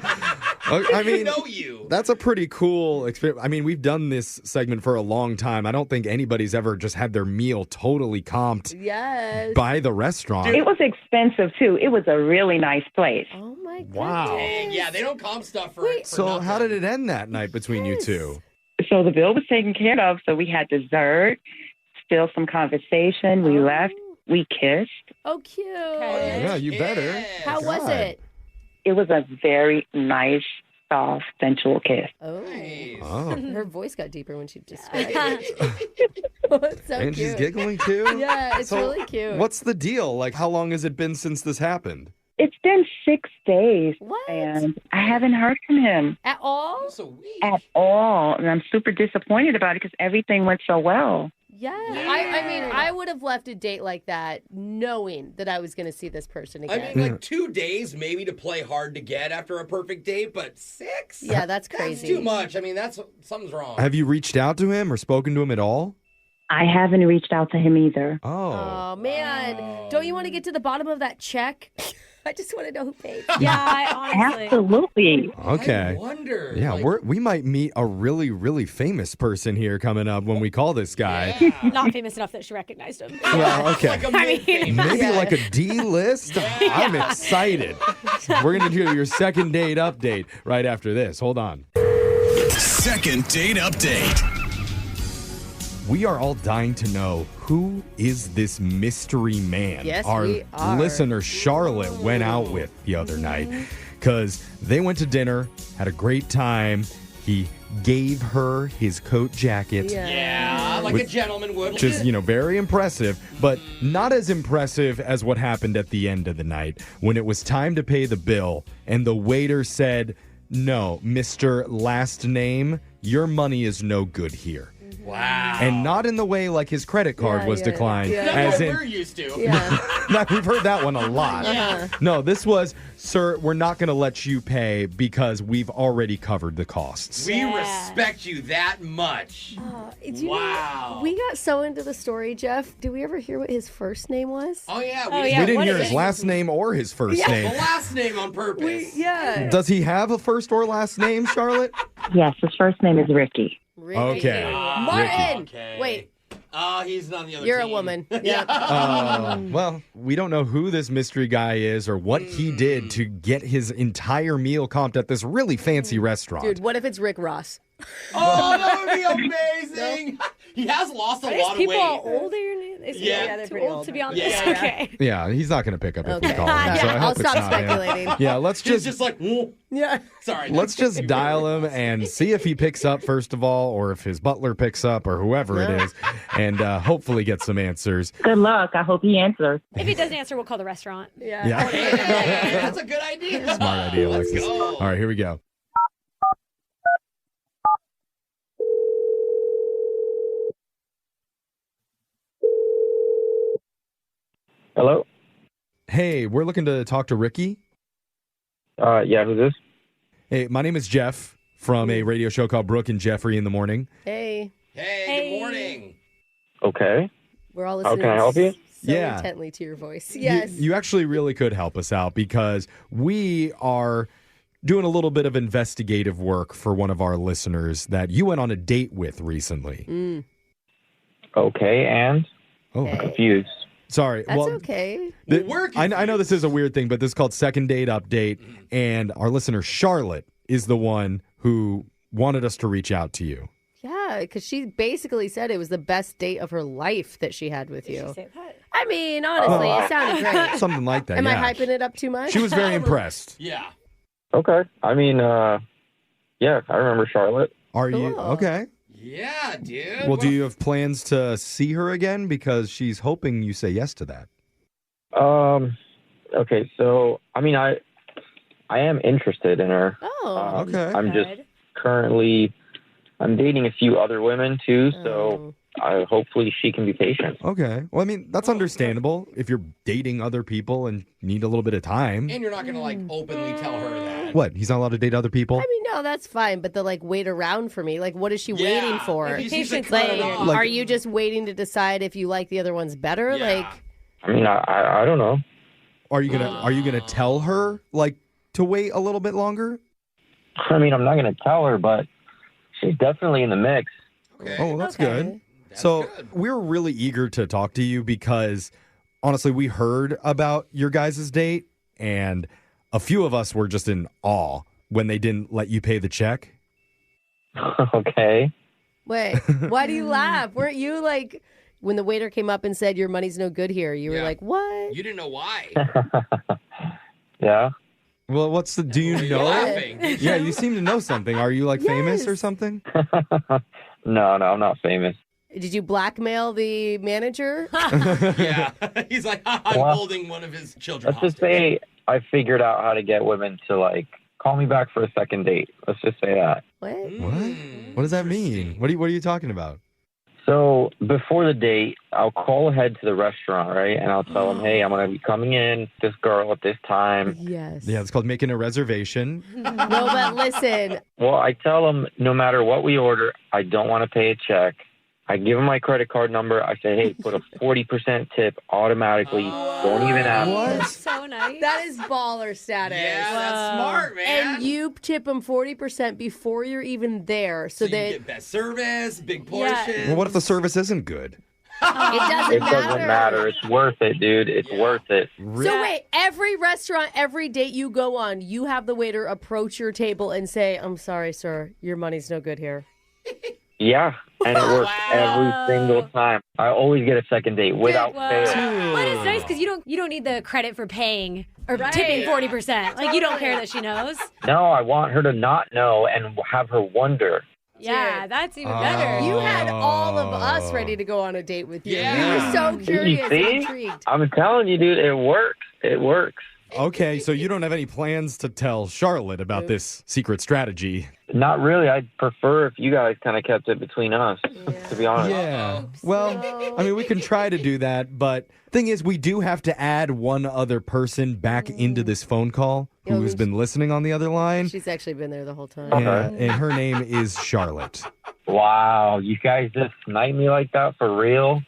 Speaker 4: I mean,
Speaker 3: know you.
Speaker 4: That's a pretty cool experience. I mean, we've done this segment for a long time. I don't think anybody's ever just had their meal totally comped
Speaker 2: Yes.
Speaker 4: by the restaurant.
Speaker 5: It was expensive, too. It was a really nice place.
Speaker 2: Oh, my God.
Speaker 4: Wow.
Speaker 3: Dang, yeah, they don't comp stuff for
Speaker 4: So
Speaker 3: nothing.
Speaker 4: how did it end that night between you two?
Speaker 5: So the bill was taken care of. So we had dessert, still some conversation. We left. We kissed.
Speaker 2: Oh, cute.
Speaker 4: Yeah, you better.
Speaker 2: How was
Speaker 4: God.
Speaker 2: it?
Speaker 5: It was a very nice, soft, sensual kiss.
Speaker 2: Oh.
Speaker 4: Oh.
Speaker 2: Her voice got deeper when she described it. It's so
Speaker 4: And
Speaker 2: cute.
Speaker 4: she's giggling too?
Speaker 2: Yeah, it's
Speaker 4: So
Speaker 2: really cute.
Speaker 4: What's the deal? Like, how long has it been since this happened?
Speaker 5: It's been 6 days.
Speaker 2: What?
Speaker 5: And I haven't heard from him
Speaker 2: At all?
Speaker 5: at all. And I'm super disappointed about it because everything went so well.
Speaker 2: Yeah. I mean, I would have left a date like that knowing that I was going to see this person
Speaker 3: I
Speaker 2: again.
Speaker 3: mean, like 2 days maybe to play hard to get after a perfect date, but 6?
Speaker 2: Yeah, that's crazy.
Speaker 3: That's too much. I mean, something's wrong.
Speaker 4: Have you reached out to him or spoken to him at all?
Speaker 5: I haven't reached out to him either.
Speaker 4: Oh.
Speaker 2: Oh, man. Don't you want to get to the bottom of that check? I just want to know who paid.
Speaker 6: Yeah, I honestly.
Speaker 5: Absolutely.
Speaker 4: Okay.
Speaker 3: I wonder.
Speaker 4: Yeah, we might meet a really, really famous person here coming up when we call this guy.
Speaker 6: Not famous enough that she recognized him.
Speaker 4: Well, okay.
Speaker 3: Like a
Speaker 6: mean,
Speaker 4: Maybe like a D-list? I'm excited. We're going to do your second date update right after this. Hold on.
Speaker 1: Second date update.
Speaker 4: We are all dying to know, who is this mystery man
Speaker 2: Yes,
Speaker 4: our
Speaker 2: we are.
Speaker 4: listener Charlotte went out with the other night? Because they went to dinner, had a great time. He gave her his coat jacket.
Speaker 3: Yeah, like a gentleman would.
Speaker 4: Which is, very impressive, but not as impressive as what happened at the end of the night when it was time to pay the bill and the waiter said, "No, Mr. Last Name, your money is no good here."
Speaker 3: Wow.
Speaker 4: And not in the way like his credit card was declined.
Speaker 3: That's
Speaker 4: As
Speaker 3: what
Speaker 4: in,
Speaker 3: we're used to.
Speaker 4: We've heard that one a lot. No, this was, "Sir, we're not going to let you pay because we've already covered the costs."
Speaker 3: We respect you that much. Wow.
Speaker 2: We got so into the story, Jeff. Did we ever hear what his first name was?
Speaker 3: Oh, yeah.
Speaker 4: We didn't hear his last name or his first name.
Speaker 3: The last name on purpose.
Speaker 4: Does he have a first or last name, Charlotte?
Speaker 5: Yes, his first name is Ricky.
Speaker 4: Okay.
Speaker 2: Martin!
Speaker 3: Okay.
Speaker 2: Wait.
Speaker 3: Oh, he's not on the other
Speaker 2: You're
Speaker 3: team.
Speaker 2: a woman.
Speaker 4: Well, we don't know who this mystery guy is or what he did to get his entire meal comped at this really fancy restaurant.
Speaker 2: Dude, what if it's Rick Ross?
Speaker 3: Oh, that would be amazing. He has lost a lot of weight.
Speaker 6: People older?
Speaker 3: Yeah,
Speaker 6: they're old to be honest.
Speaker 3: Yeah.
Speaker 6: Okay.
Speaker 4: Yeah, he's not going to pick up if we
Speaker 2: Okay.
Speaker 4: call him. So I
Speaker 2: I'll
Speaker 4: hope it's
Speaker 2: stop
Speaker 4: not him.
Speaker 2: speculating.
Speaker 4: Yeah, let's
Speaker 3: He's
Speaker 4: just
Speaker 3: just like, "Whoa."
Speaker 2: Yeah.
Speaker 3: Sorry.
Speaker 4: let's just dial him and see if he picks up first of all, or if his butler picks up, or whoever it is, and hopefully get some answers.
Speaker 5: Good luck. I hope he answers.
Speaker 6: If he doesn't answer, we'll call the restaurant.
Speaker 4: Yeah.
Speaker 3: Hey, that's a good idea.
Speaker 4: Smart idea,
Speaker 3: Let's
Speaker 4: Alexis.
Speaker 3: go.
Speaker 4: All right, here we go.
Speaker 22: Hello?
Speaker 4: Hey, we're looking to talk to Ricky.
Speaker 22: Yeah, who's this?
Speaker 4: Hey, my name is Jeff from a radio show called Brooke and Jeffrey in the Morning.
Speaker 2: Hey.
Speaker 3: Hey, good morning.
Speaker 22: Okay.
Speaker 2: We're all
Speaker 22: How
Speaker 2: listening
Speaker 22: can I help you?
Speaker 2: so
Speaker 4: Yeah.
Speaker 2: intently to your voice. Yes.
Speaker 4: You actually really could help us out because we are doing a little bit of investigative work for one of our listeners that you went on a date with recently.
Speaker 22: Okay, and?
Speaker 4: Oh,
Speaker 22: I'm confused.
Speaker 4: sorry.
Speaker 2: That's
Speaker 4: well,
Speaker 2: okay.
Speaker 4: I know this is a weird thing, but this is called Second Date Update, and our listener Charlotte is the one who wanted us to reach out to you.
Speaker 2: Yeah, because she basically said it was the best date of her life that she had with you.
Speaker 6: Did she say that?
Speaker 2: I mean, honestly, it sounded great.
Speaker 4: Something like that.
Speaker 2: Am
Speaker 4: yeah.
Speaker 2: I hyping it up too much?
Speaker 4: She was very impressed.
Speaker 3: Yeah.
Speaker 22: Okay. I mean, yeah, I remember Charlotte.
Speaker 4: Are you
Speaker 2: Cool.
Speaker 4: okay?
Speaker 3: Yeah, dude.
Speaker 4: Well, do you have plans to see her again? Because she's hoping you say yes to that.
Speaker 22: Okay, so, I mean, I am interested in her.
Speaker 2: Oh,
Speaker 4: okay.
Speaker 22: I'm just currently, I'm dating a few other women too, so hopefully she can be patient.
Speaker 4: Okay. Well, I mean, that's understandable if you're dating other people and need a little bit of time.
Speaker 3: And you're not going to, like, openly tell her that.
Speaker 4: What? He's not allowed to date other people?
Speaker 2: I mean, no, that's fine. But the wait around for me. Like, what is she waiting for?
Speaker 3: If he sees it
Speaker 2: Like,
Speaker 3: coming on.
Speaker 2: are you just waiting to decide if you like the other ones better?
Speaker 3: Yeah.
Speaker 2: Like,
Speaker 22: I mean, I don't know.
Speaker 4: Are you gonna tell her like to wait a little bit longer?
Speaker 22: I mean, I'm not going to tell her, but she's definitely in the mix.
Speaker 3: Okay.
Speaker 4: Oh, well, that's
Speaker 2: Okay.
Speaker 4: good. So we're really eager to talk to you because honestly, we heard about your guys' date and a few of us were just in awe when they didn't let you pay the check.
Speaker 22: Okay.
Speaker 2: wait, why do you laugh? Weren't you like, when the waiter came up and said your money's no good here, you were
Speaker 3: Yeah.
Speaker 2: like, what?
Speaker 3: You didn't know why.
Speaker 22: Yeah.
Speaker 4: Well, do you
Speaker 3: You're
Speaker 4: know?
Speaker 3: laughing.
Speaker 4: Yeah, you seem to know something. Are you like famous or something?
Speaker 22: No, I'm not famous.
Speaker 2: Did you blackmail the manager?
Speaker 3: Yeah. He's like, I'm
Speaker 22: Well,
Speaker 3: holding one of his children
Speaker 22: Let's just say I figured out how to get women to, like, call me back for a second date. Let's just say that.
Speaker 2: What?
Speaker 4: What? What does that mean? What are you talking about?
Speaker 22: So before the date, I'll call ahead to the restaurant, right? And I'll tell them, hey, I'm going to be coming in, this girl at this time.
Speaker 2: Yes.
Speaker 4: Yeah, it's called making a reservation.
Speaker 2: No, but listen.
Speaker 22: Well, I tell them no matter what we order, I don't want to pay a check. I give them my credit card number. I say, hey, put a 40% tip automatically. Don't even ask.
Speaker 4: What?
Speaker 6: That's so nice. nice.
Speaker 2: That is baller status.
Speaker 3: Yeah, that's smart, man.
Speaker 2: And you tip them 40% before you're even there. So
Speaker 3: you
Speaker 2: they
Speaker 3: get best service, big portion.
Speaker 4: Well, what if the service isn't good?
Speaker 2: It doesn't matter.
Speaker 9: It's worth it, dude. It's worth it.
Speaker 2: So wait, every restaurant, every date you go on, you have the waiter approach your table and say, "I'm sorry, sir, your money's no good here."
Speaker 9: Yeah, and it works every single time. I always get a second date without fail.
Speaker 6: Well, it's nice because you don't need the credit for paying or tipping 40%. Like you don't care that she knows.
Speaker 9: No, I want her to not know and have her wonder.
Speaker 6: Yeah, that's even better.
Speaker 2: You had all of us ready to go on a date with you.
Speaker 3: Yeah.
Speaker 2: We were so curious and
Speaker 9: See?
Speaker 2: intrigued.
Speaker 9: I'm telling you, dude, it works. It works.
Speaker 4: Okay, so you don't have any plans to tell Charlotte about this secret strategy?
Speaker 9: Not really. I'd prefer if you guys kind of kept it between us, to be honest.
Speaker 4: Yeah. Well, I mean, we can try to do that, but thing is, we do have to add one other person back into this phone call who's been listening on the other line.
Speaker 2: She's actually been there the whole time.
Speaker 4: And her name is Charlotte.
Speaker 9: Wow, you guys just snipe me like that for real?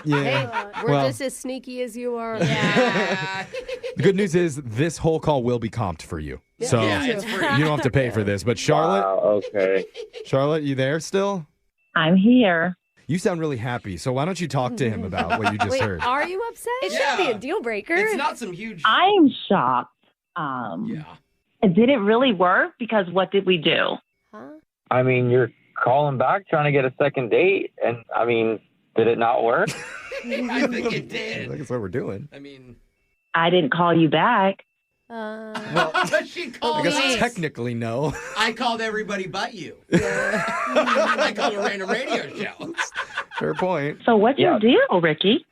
Speaker 4: Yeah.
Speaker 2: Hey, we're just as sneaky as you are.
Speaker 4: The good news is this whole call will be comped for you. So
Speaker 3: it's free.
Speaker 4: you don't have to pay for this. But Charlotte,
Speaker 9: okay.
Speaker 4: Charlotte, you there still?
Speaker 5: I'm here.
Speaker 4: You sound really happy. So why don't you talk to him about what you just heard?
Speaker 2: Are you upset?
Speaker 6: It shouldn't be a deal breaker.
Speaker 3: It's not some huge.
Speaker 5: I'm shocked. Did it really work? Because what did we do?
Speaker 9: I mean, you're calling back trying to get a second date, and I mean, did it not work?
Speaker 3: I think it did.
Speaker 4: I think that's what we're doing.
Speaker 3: I mean,
Speaker 5: I didn't call you back.
Speaker 3: she called
Speaker 4: I guess
Speaker 3: us.
Speaker 4: technically no.
Speaker 3: I called everybody but you. I called a random radio show.
Speaker 4: Fair point.
Speaker 5: So what's your deal, Ricky?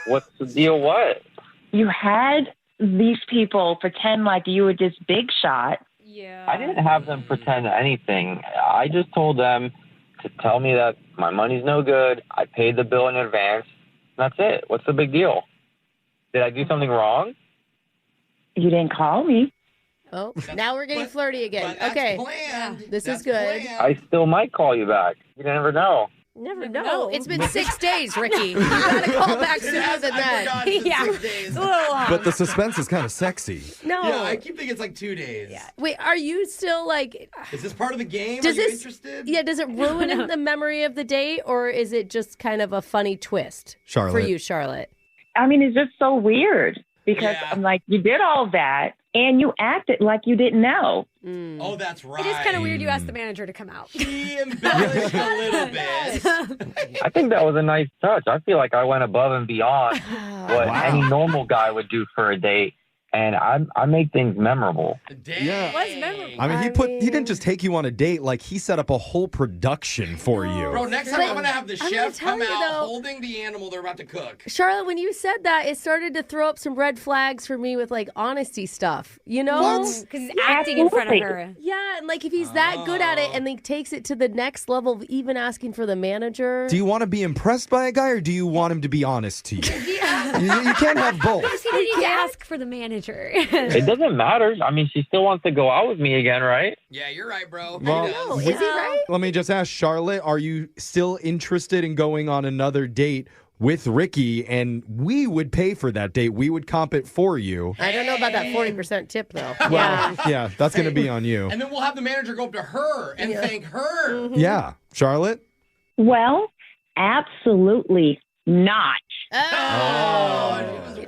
Speaker 9: What's the deal? What?
Speaker 5: You had these people pretend like you were this big shot.
Speaker 6: Yeah.
Speaker 9: I didn't have them pretend anything. I just told them to tell me that my money's no good. I paid the bill in advance. That's it. What's the big deal? Did I do something wrong?
Speaker 5: You didn't call me.
Speaker 2: Oh, now we're getting flirty again. Okay. This is good.
Speaker 9: I still might call you back. You never know.
Speaker 2: Never know. It's been 6 days, Ricky. You gotta call back sooner than that.
Speaker 6: It's a little long.
Speaker 4: But the suspense is kind of sexy.
Speaker 2: No.
Speaker 3: Yeah, I keep thinking it's like 2 days.
Speaker 2: Yeah. Wait, are you still like?
Speaker 3: Is this part of the game?
Speaker 2: Does
Speaker 3: Are you
Speaker 2: this?
Speaker 3: interested?
Speaker 2: Yeah. Does it ruin the memory of the date, or is it just kind of a funny twist for
Speaker 4: Charlotte.
Speaker 2: you, Charlotte?
Speaker 5: I mean, it's just so weird because I'm like, you did all that and you acted like you didn't know.
Speaker 3: Oh, that's right.
Speaker 6: It is kind of weird you asked the manager to come out.
Speaker 3: He embellished a little bit.
Speaker 9: I think that was a nice touch. I feel like I went above and beyond what any normal guy would do for a date. And I make things memorable.
Speaker 4: Yeah.
Speaker 6: Was memorable.
Speaker 4: I mean, he didn't just take you on a date. Like, he set up a whole production for you.
Speaker 3: Bro, next time I'm going to have the
Speaker 2: I'm
Speaker 3: chef
Speaker 2: gonna
Speaker 3: come
Speaker 2: tell you,
Speaker 3: out
Speaker 2: though-
Speaker 3: holding the animal they're about to cook.
Speaker 2: Charlotte, when you said that, it started to throw up some red flags for me with like honesty stuff. You know?
Speaker 6: Because he's acting in front of her.
Speaker 2: Yeah, and like if he's that good at it and he takes it to the next level of even asking for the manager.
Speaker 4: Do you want to be impressed by a guy, or do you want him to be honest to you? You can't have both.
Speaker 6: He didn't need to ask for the manager.
Speaker 9: It doesn't matter. I mean, she still wants to go out with me again, right?
Speaker 3: Yeah, you're right, bro.
Speaker 4: Well,
Speaker 2: Is he right?
Speaker 4: Let me just ask Charlotte, are you still interested in going on another date with Ricky? And we would pay for that date. We would comp it for you.
Speaker 2: I don't know about that 40% tip though.
Speaker 4: Well, yeah, that's going to be on you.
Speaker 3: And then we'll have the manager go up to her and thank her.
Speaker 4: Yeah. Charlotte?
Speaker 5: Well, absolutely not.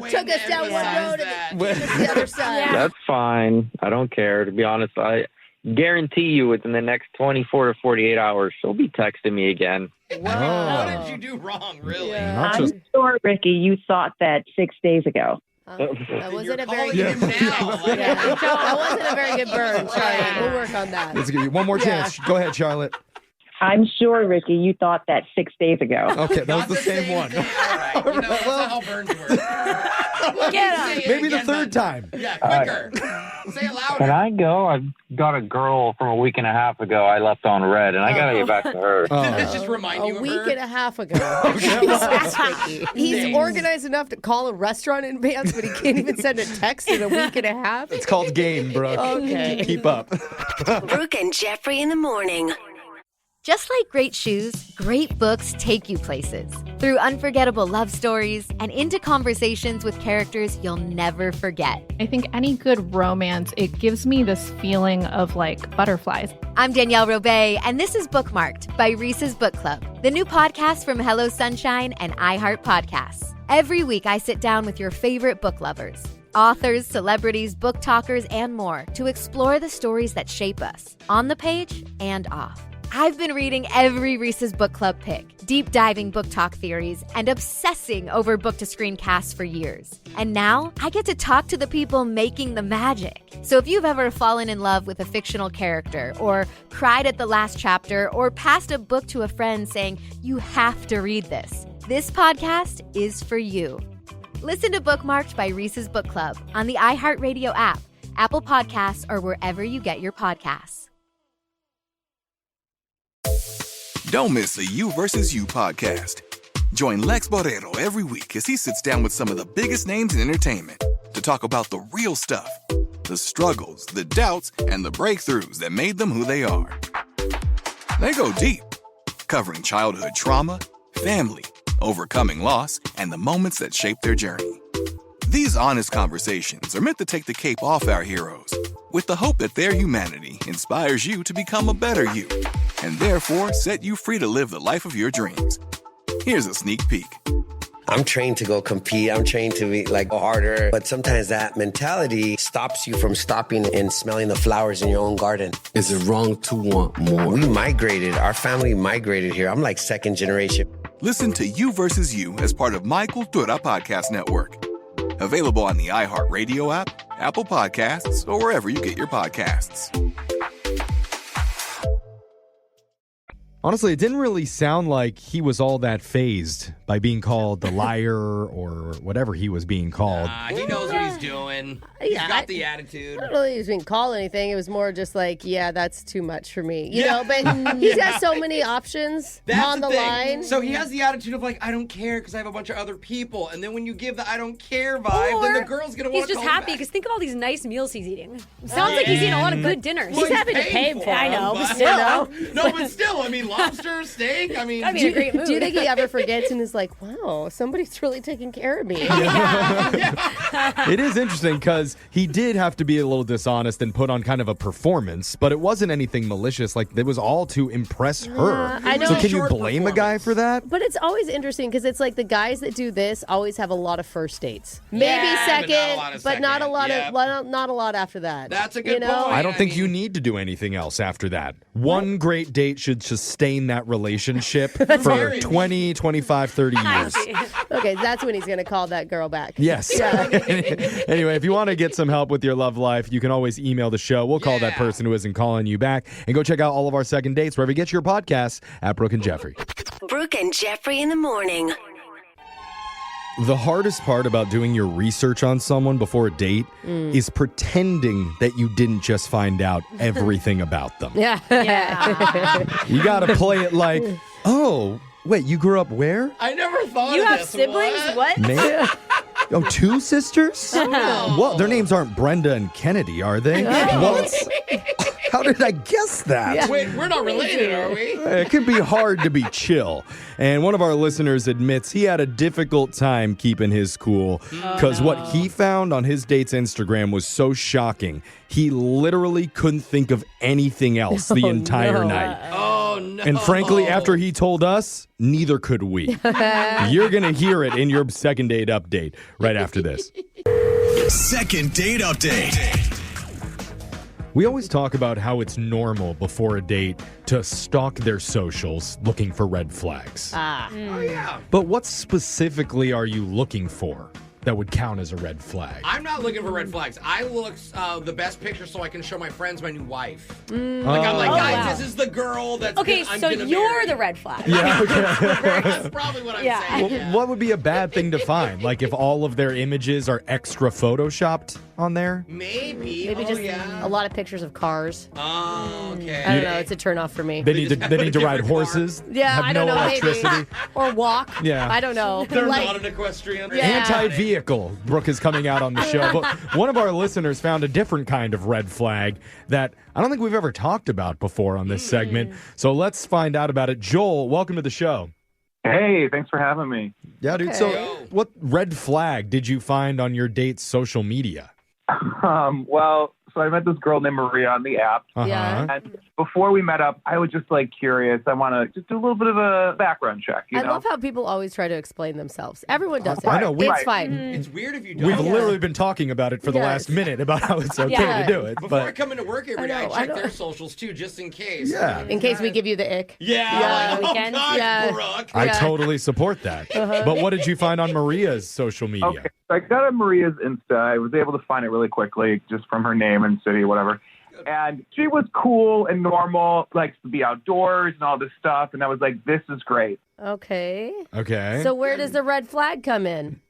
Speaker 2: It took us down one road and it took us the other side.
Speaker 9: That's fine. I don't care. To be honest, I guarantee you within the next 24 to 48 hours, she'll be texting me again.
Speaker 3: What did you do wrong, really?
Speaker 5: I'm sure, Ricky, you thought that 6 days ago.
Speaker 2: That wasn't a very
Speaker 3: Him now. Like,
Speaker 2: that wasn't a very good burn, Charlotte. We'll work on that.
Speaker 4: Let's give you one more chance. Go ahead, Charlotte.
Speaker 5: I'm sure, Ricky, you thought that 6 days ago.
Speaker 4: Okay, that was the same one.
Speaker 3: All right. You know, that's not how burns work.
Speaker 4: Maybe the third time.
Speaker 3: Yeah, quicker. Say it louder.
Speaker 9: Can I go? I've got a girl from a week and a half ago I left on red, and I got to get back to her.
Speaker 3: Did this just remind you
Speaker 2: A
Speaker 3: of
Speaker 2: week
Speaker 3: her?
Speaker 2: and a half ago. Jesus, Ricky. He's organized enough to call a restaurant in advance, but he can't even send a text in a week and a half.
Speaker 4: It's called game, bro.
Speaker 2: Okay.
Speaker 4: Keep up.
Speaker 8: Brooke and Jeffrey in the morning.
Speaker 10: Just like great shoes, great books take you places. Through unforgettable love stories and into conversations with characters you'll never forget.
Speaker 15: I think any good romance, it gives me this feeling of like butterflies.
Speaker 10: I'm Danielle Robay, and this is Bookmarked by Reese's Book Club, the new podcast from Hello Sunshine and iHeart Podcasts. Every week, I sit down with your favorite book lovers, authors, celebrities, book talkers, and more to explore the stories that shape us, on the page and off. I've been reading every Reese's Book Club pick, deep diving book talk theories, and obsessing over book-to-screen casts for years. And now, I get to talk to the people making the magic. So if you've ever fallen in love with a fictional character, or cried at the last chapter, or passed a book to a friend saying, you have to read this podcast is for you. Listen to Bookmarked by Reese's Book Club on the iHeartRadio app, Apple Podcasts, or wherever you get your podcasts.
Speaker 23: Don't miss a You versus You podcast. Join Lex Barrero every week as he sits down with some of the biggest names in entertainment to talk about the real stuff, the struggles, the doubts, and the breakthroughs that made them who they are. They go deep, covering childhood trauma, family, overcoming loss, and the moments that shape their journey. These honest conversations are meant to take the cape off our heroes, with the hope that their humanity inspires you to become a better you, and therefore set you free to live the life of your dreams. Here's a sneak peek.
Speaker 24: I'm trained to go compete. I'm trained to be go harder. But sometimes that mentality stops you from stopping and smelling the flowers in your own garden.
Speaker 25: Is it wrong to want more?
Speaker 24: We migrated. Our family migrated here. I'm like second generation.
Speaker 23: Listen to You versus You as part of My Cultura Podcast Network. Available on the iHeartRadio app, Apple Podcasts, or wherever you get your podcasts.
Speaker 4: Honestly, it didn't really sound like he was all that fazed by being called the liar or whatever he was being called.
Speaker 3: He knows what he's doing. He's got the attitude.
Speaker 2: I don't know if he was being called anything. It was more just like, yeah, that's too much for me. You know, but he's got so many options on the line.
Speaker 3: So he has the attitude of I don't care because I have a bunch of other people. And then when you give the I don't care vibe, then the girl's going to want to
Speaker 6: He's just happy because think of all these nice meals he's eating. Sounds like he's eating a lot of good dinners.
Speaker 2: He's having to pay for
Speaker 6: I know,
Speaker 2: them,
Speaker 6: but still.
Speaker 3: No, but still, I mean, lobster, steak, I mean.
Speaker 6: That'd be a great mood.
Speaker 2: Do you think he ever forgets and is like, wow, somebody's really taking care of me?
Speaker 4: It is interesting because he did have to be a little dishonest and put on kind of a performance, but it wasn't anything malicious. It was all to impress her.
Speaker 2: I know.
Speaker 4: So can you blame a guy for that?
Speaker 2: But it's always interesting because it's like the guys that do this always have a lot of first dates. Maybe second, but not a lot not a lot after that.
Speaker 3: That's a good point.
Speaker 4: I don't think you need to do anything else after that. One great date should sustain that relationship for 20, 25, 30 years.
Speaker 2: Okay, that's when he's going to call that girl back.
Speaker 4: Yes. Anyway, if you want to get some help with your love life, you can always email the show. We'll call that person who isn't calling you back. And go check out all of our second dates wherever you get your podcasts at Brooke and Jeffrey.
Speaker 8: Brooke and Jeffrey in the morning.
Speaker 4: The hardest part about doing your research on someone before a date is pretending that you didn't just find out everything about them.
Speaker 2: Yeah.
Speaker 4: You got to play it like, oh, wait, you grew up where?
Speaker 3: I never thought
Speaker 6: You
Speaker 3: of
Speaker 6: have
Speaker 3: this.
Speaker 6: siblings? What?
Speaker 4: Man. Oh, two sisters?
Speaker 3: Oh, no.
Speaker 4: Well, their names aren't Brenda and Kennedy, are they? What? How did I guess that?
Speaker 3: Yeah. Wait, we're not related, are we?
Speaker 4: It can be hard to be chill. And one of our listeners admits he had a difficult time keeping his cool because what he found on his date's Instagram was so shocking. He literally couldn't think of anything else the entire night.
Speaker 3: Oh, no.
Speaker 4: And frankly, after he told us, neither could we. You're going to hear it in your second date update right after this.
Speaker 1: Second date update.
Speaker 4: We always talk about how it's normal before a date to stalk their socials looking for red flags.
Speaker 3: Oh, yeah.
Speaker 4: But what specifically are you looking for that would count as a red flag?
Speaker 3: I'm not looking for red flags. I look the best picture so I can show my friends my new wife. I'm like, guys, this is the girl that's I'm
Speaker 6: so
Speaker 3: gonna
Speaker 6: you're
Speaker 3: marry.
Speaker 6: the red flag.
Speaker 4: Yeah, okay.
Speaker 3: That's probably what I'm saying.
Speaker 4: Well, what would be a bad thing to find? Like if all of their images are extra photoshopped on there?
Speaker 3: Maybe
Speaker 2: just a lot of pictures of cars.
Speaker 3: Oh, okay.
Speaker 2: I don't know. It's a turnoff for me.
Speaker 4: They need to ride horses.
Speaker 2: Yeah,
Speaker 4: have
Speaker 2: I don't
Speaker 4: no
Speaker 2: know.
Speaker 4: electricity.
Speaker 2: Maybe. Or walk.
Speaker 4: Yeah.
Speaker 2: I don't know.
Speaker 3: They're not an equestrian.
Speaker 2: Yeah.
Speaker 4: Anti-vehicle. Brooke is coming out on the show. But one of our listeners found a different kind of red flag that I don't think we've ever talked about before on this segment. So let's find out about it. Joel, welcome to the show.
Speaker 11: Hey, thanks for having me.
Speaker 4: Yeah, dude. So what red flag did you find on your date's social media?
Speaker 11: Well, so I met this girl named Maria on the app.
Speaker 2: Yeah.
Speaker 11: And before we met up, I was just like curious. I want to just do a little bit of a background check. You
Speaker 2: I
Speaker 11: know?
Speaker 2: love how people always try to explain themselves. Everyone does it.
Speaker 4: I know.
Speaker 2: It's fine.
Speaker 3: It's weird if you don't.
Speaker 4: We've literally been talking about it for the last minute about how it's okay to do it.
Speaker 3: Before I
Speaker 4: But
Speaker 3: come into work every day, I
Speaker 2: know,
Speaker 3: check their socials too, just in case.
Speaker 4: Yeah.
Speaker 2: In case we give you the ick.
Speaker 3: Yeah.
Speaker 2: On the weekends.
Speaker 3: God, Brooke.
Speaker 4: I totally support that. But what did you find on Maria's social media?
Speaker 11: Okay, so I got on Maria's Insta. I was able to find it really quickly just from her name and city, whatever. And she was cool and normal, likes to be outdoors and all this stuff. And I was like, this is great.
Speaker 2: Okay.
Speaker 4: Okay.
Speaker 2: So where does the red flag come in?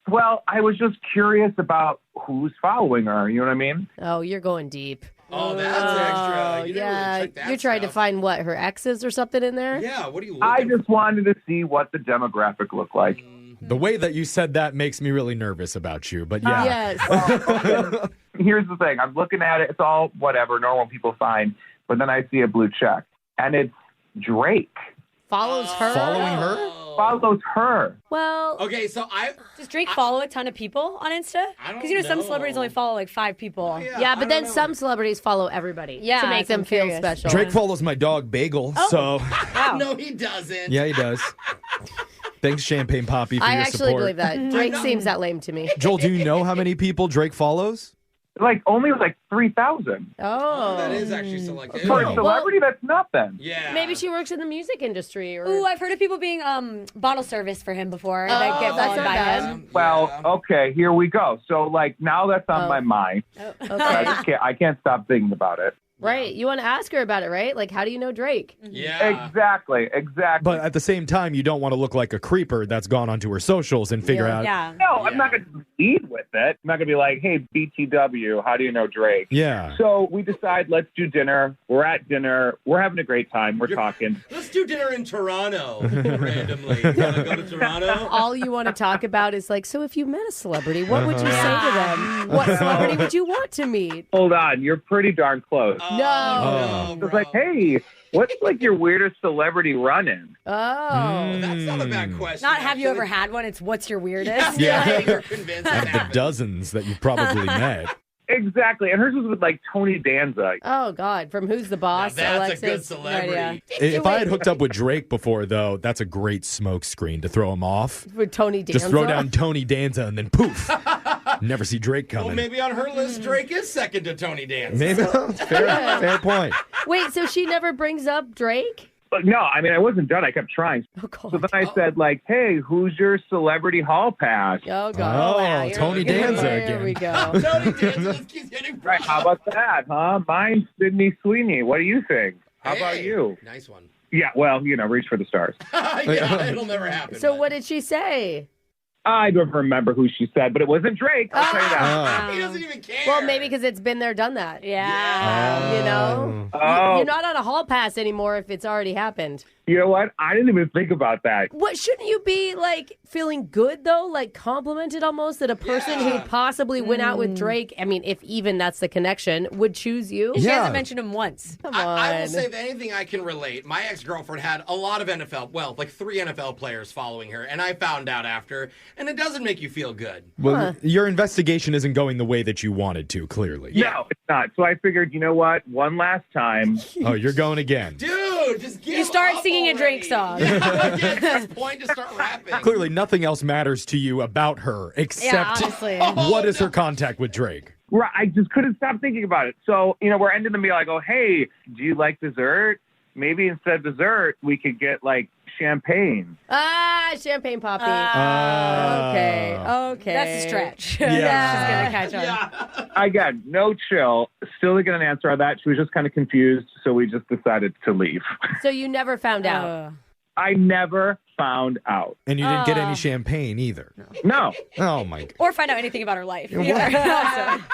Speaker 11: Well, I was just curious about who's following her. You know what I mean?
Speaker 2: Oh, you're going deep.
Speaker 3: Oh, that's extra. You didn't really check that
Speaker 2: You're trying to find what, her exes or something in there?
Speaker 3: Yeah, what are you
Speaker 11: I just wanted to see what the demographic looked like.
Speaker 4: The way that you said that makes me really nervous about you. But yeah.
Speaker 2: Yes.
Speaker 11: Here's the thing. I'm looking at it. It's all whatever, normal people find. But then I see a blue check. And it's Drake.
Speaker 2: Follows her?
Speaker 4: Following her?
Speaker 11: Follows her.
Speaker 2: Well,
Speaker 3: okay, so
Speaker 6: Does Drake follow a ton of people on Insta? Because some celebrities only follow like 5 people.
Speaker 2: yeah, but then some celebrities follow everybody to make them feel special.
Speaker 4: Drake follows my dog Bagel, so
Speaker 3: No, he doesn't.
Speaker 4: yeah, he does. Thanks, Champagne Poppy, for
Speaker 2: I
Speaker 4: your
Speaker 2: actually
Speaker 4: support.
Speaker 2: believe that. Drake seems that lame to me.
Speaker 4: Joel, do you know how many people Drake follows?
Speaker 11: Only 3,000.
Speaker 2: Oh.
Speaker 3: That is actually selective.
Speaker 11: For a celebrity, that's nothing.
Speaker 3: Yeah.
Speaker 2: Maybe she works in the music industry. Or...
Speaker 6: Ooh, I've heard of people being bottle service for him before.
Speaker 2: Oh,
Speaker 6: that get
Speaker 2: that's
Speaker 6: followed
Speaker 2: not
Speaker 6: by
Speaker 2: bad.
Speaker 6: him.
Speaker 11: Well, okay, here we go. So, now that's on my mind.
Speaker 2: Okay.
Speaker 11: I can't stop thinking about it.
Speaker 2: Right. You want to ask her about it, right? Like, how do you know Drake?
Speaker 3: Yeah.
Speaker 11: Exactly.
Speaker 4: But at the same time, you don't want to look like a creeper that's gone onto her socials and figure out.
Speaker 11: No, I'm not going to lead with it. I'm not going to be like, hey, BTW, how do you know Drake?
Speaker 4: Yeah.
Speaker 11: So we decide, let's do dinner. We're at dinner. We're having a great time. We're talking.
Speaker 3: Let's do dinner in Toronto randomly. You want to go to Toronto?
Speaker 2: All you want to talk about is like, so if you met a celebrity, what would you say to them? What celebrity would you want to meet?
Speaker 11: Hold on. You're pretty darn close.
Speaker 2: No.
Speaker 11: It's like, hey, what's your weirdest celebrity run-in?
Speaker 2: Oh.
Speaker 3: That's not a bad question.
Speaker 6: Not have you ever had one? It's what's your weirdest?
Speaker 4: Yeah.
Speaker 3: You're convinced
Speaker 4: Of the dozens that you've probably met.
Speaker 11: Exactly. And hers was with Tony Danza.
Speaker 2: Oh, God. From Who's the Boss?
Speaker 3: Now that's
Speaker 2: Alexis.
Speaker 3: a good celebrity.
Speaker 4: If I had hooked up with Drake before, though, that's a great smoke screen to throw him off.
Speaker 2: With Tony Danza.
Speaker 4: Just throw down Tony Danza and then poof. Never see Drake coming.
Speaker 3: Well, maybe on her list, Drake is second to Tony Danza.
Speaker 4: Maybe. Fair point.
Speaker 2: Wait, so she never brings up Drake?
Speaker 11: But no, I wasn't done. I kept trying.
Speaker 2: Oh, God.
Speaker 11: So then I said, hey, who's your celebrity hall pass?
Speaker 2: Oh, God.
Speaker 4: Oh,
Speaker 2: wow.
Speaker 4: Tony Danza again.
Speaker 2: There we go.
Speaker 3: Tony Danza just keeps getting
Speaker 11: Right, how about that, huh? Mine's Sydney Sweeney. What do you think? How about you?
Speaker 3: Nice one.
Speaker 11: Yeah, well, reach for the stars.
Speaker 3: Yeah, it'll never happen.
Speaker 2: So what did she say?
Speaker 11: I don't remember who she said, but it wasn't Drake. I'll tell you that.
Speaker 3: He doesn't even care.
Speaker 2: Well, maybe because it's been there, done that.
Speaker 6: Yeah.
Speaker 2: You know?
Speaker 11: Oh.
Speaker 2: You're not on a hall pass anymore if it's already happened.
Speaker 11: You know what? I didn't even think about that.
Speaker 2: What, shouldn't you be, feeling good, though? Complimented almost that a person who possibly went out with Drake, if even that's the connection, would choose you?
Speaker 6: She hasn't mentioned him once.
Speaker 2: Come on.
Speaker 3: I will say, if anything I can relate, my ex-girlfriend had a lot of NFL, 3 NFL players following her, and I found out after, and it doesn't make you feel good.
Speaker 4: Well, your investigation isn't going the way that you wanted to, clearly.
Speaker 11: No, it's not. So I figured, you know what? One last time.
Speaker 4: Oh, you're going again.
Speaker 3: Dude, just give
Speaker 6: You start
Speaker 3: up
Speaker 6: singing a
Speaker 3: already.
Speaker 6: Drake song.
Speaker 3: At this point, to start rapping.
Speaker 4: Clearly, nothing else matters to you about her except
Speaker 6: honestly.
Speaker 4: what is her contact with Drake.
Speaker 11: Right, I just couldn't stop thinking about it. So, we're ending the meal. I go, hey, do you like dessert? Maybe instead of dessert, we could get, champagne.
Speaker 2: Champagne Poppy. Okay.
Speaker 6: That's a stretch.
Speaker 4: Yeah.
Speaker 6: She's going to catch on.
Speaker 11: Again, no chill. Still didn't get an answer on that. She was just kind of confused, so we just decided to leave.
Speaker 2: So you never found out?
Speaker 11: I never found out.
Speaker 4: And you didn't get any champagne either.
Speaker 11: No.
Speaker 4: Oh, my God.
Speaker 6: Or find out anything about her life.
Speaker 4: Yeah,
Speaker 6: either.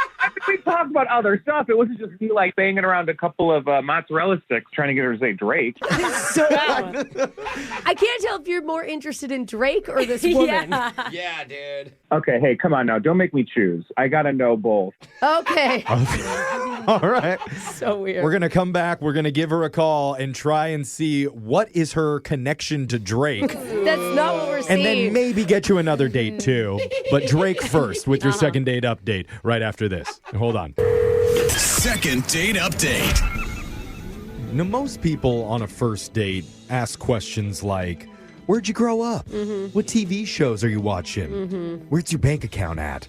Speaker 11: We talked about other stuff. It wasn't just me banging around a couple of mozzarella sticks trying to get her to say Drake.
Speaker 2: I can't tell if you're more interested in Drake or this woman.
Speaker 3: Yeah, dude.
Speaker 11: Okay, hey, come on now. Don't make me choose. I got to know both.
Speaker 2: Okay.
Speaker 4: All right.
Speaker 2: So weird.
Speaker 4: We're going to come back. We're going to give her a call and try and see what is her connection to Drake
Speaker 2: That's not what we're
Speaker 4: And
Speaker 2: seeing.
Speaker 4: then maybe get you another date, too. But Drake first with your second date update right after this. Hold on.
Speaker 1: Second date update.
Speaker 4: Now, most people on a first date ask questions like, where'd you grow up? What TV shows are you watching? Where's your bank account at?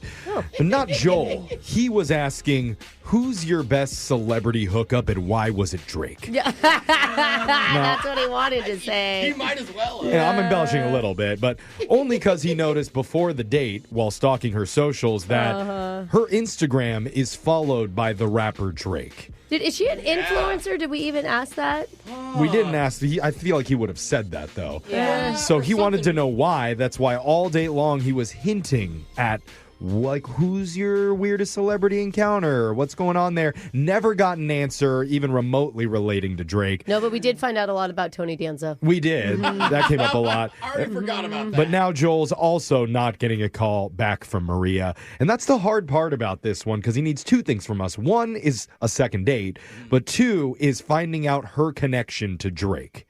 Speaker 4: But not Joel. He was asking, who's your best celebrity hookup and why was it Drake?
Speaker 2: Yeah. That's what he wanted to say.
Speaker 3: He might as well.
Speaker 4: Yeah, I'm embellishing a little bit, but only because he noticed before the date, while stalking her socials, that her Instagram is followed by the rapper Drake.
Speaker 2: Is she an influencer? Did we even ask that?
Speaker 4: We didn't ask. I feel like he would have said that, though.
Speaker 2: Yeah.
Speaker 4: So he wanted to know why. That's why all day long he was hinting at, like, who's your weirdest celebrity encounter? What's going on there? Never got an answer, even remotely relating to Drake.
Speaker 2: No, but we did find out a lot about Tony Danza.
Speaker 4: We did. That came up a lot.
Speaker 3: I already forgot about that.
Speaker 4: But now Joel's also not getting a call back from Maria. And that's the hard part about this one, because he needs two things from us. One is a second date, but two is finding out her connection to Drake.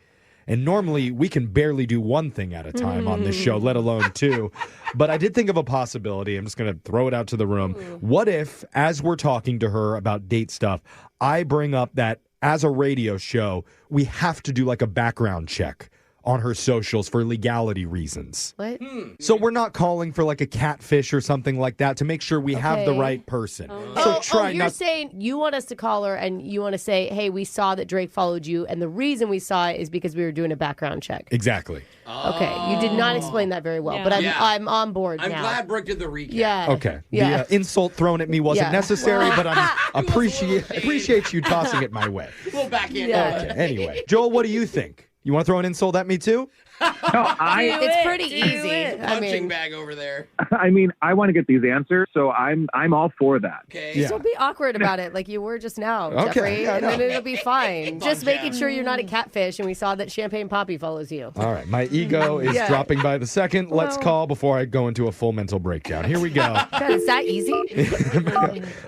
Speaker 4: And normally we can barely do one thing at a time on this show, let alone two. But I did think of a possibility. I'm just going to throw it out to the room. What if, as we're talking to her about date stuff, I bring up that as a radio show, we have to do like a background check on her socials for legality reasons.
Speaker 2: What?
Speaker 4: So we're not calling for like a catfish or something like that to make sure we have the right person. So try
Speaker 2: you're
Speaker 4: not.
Speaker 2: saying you want us to call her and you want to say, hey, we saw that Drake followed you, and the reason we saw it is because we were doing a background check.
Speaker 4: Exactly.
Speaker 2: Okay, you did not explain that very well, but I'm on board
Speaker 3: I'm
Speaker 2: now.
Speaker 3: glad Brooke did the recap.
Speaker 2: Yeah.
Speaker 4: Okay.
Speaker 2: Yeah.
Speaker 4: The insult thrown at me wasn't necessary, but I appreciate you tossing it my way.
Speaker 3: We'll back in.
Speaker 4: Okay. Anyway, Joel, what do you think? You want to throw an insult at me too?
Speaker 2: It's pretty easy.
Speaker 3: Punching bag over there.
Speaker 11: I mean, I want to get these answers, so I'm all for that.
Speaker 3: Okay.
Speaker 4: Yeah.
Speaker 2: Don't be awkward about it like you were just now,
Speaker 4: Okay,
Speaker 2: Jeffrey,
Speaker 4: yeah, I
Speaker 2: and then
Speaker 4: know.
Speaker 2: it'll be fine. Just making sure you're not a catfish, and we saw that Champagne Poppy follows you.
Speaker 4: All right. My ego is
Speaker 2: Yeah.
Speaker 4: dropping by the second. Let's call before I go into a full mental breakdown. Here we go.
Speaker 2: God, is that easy?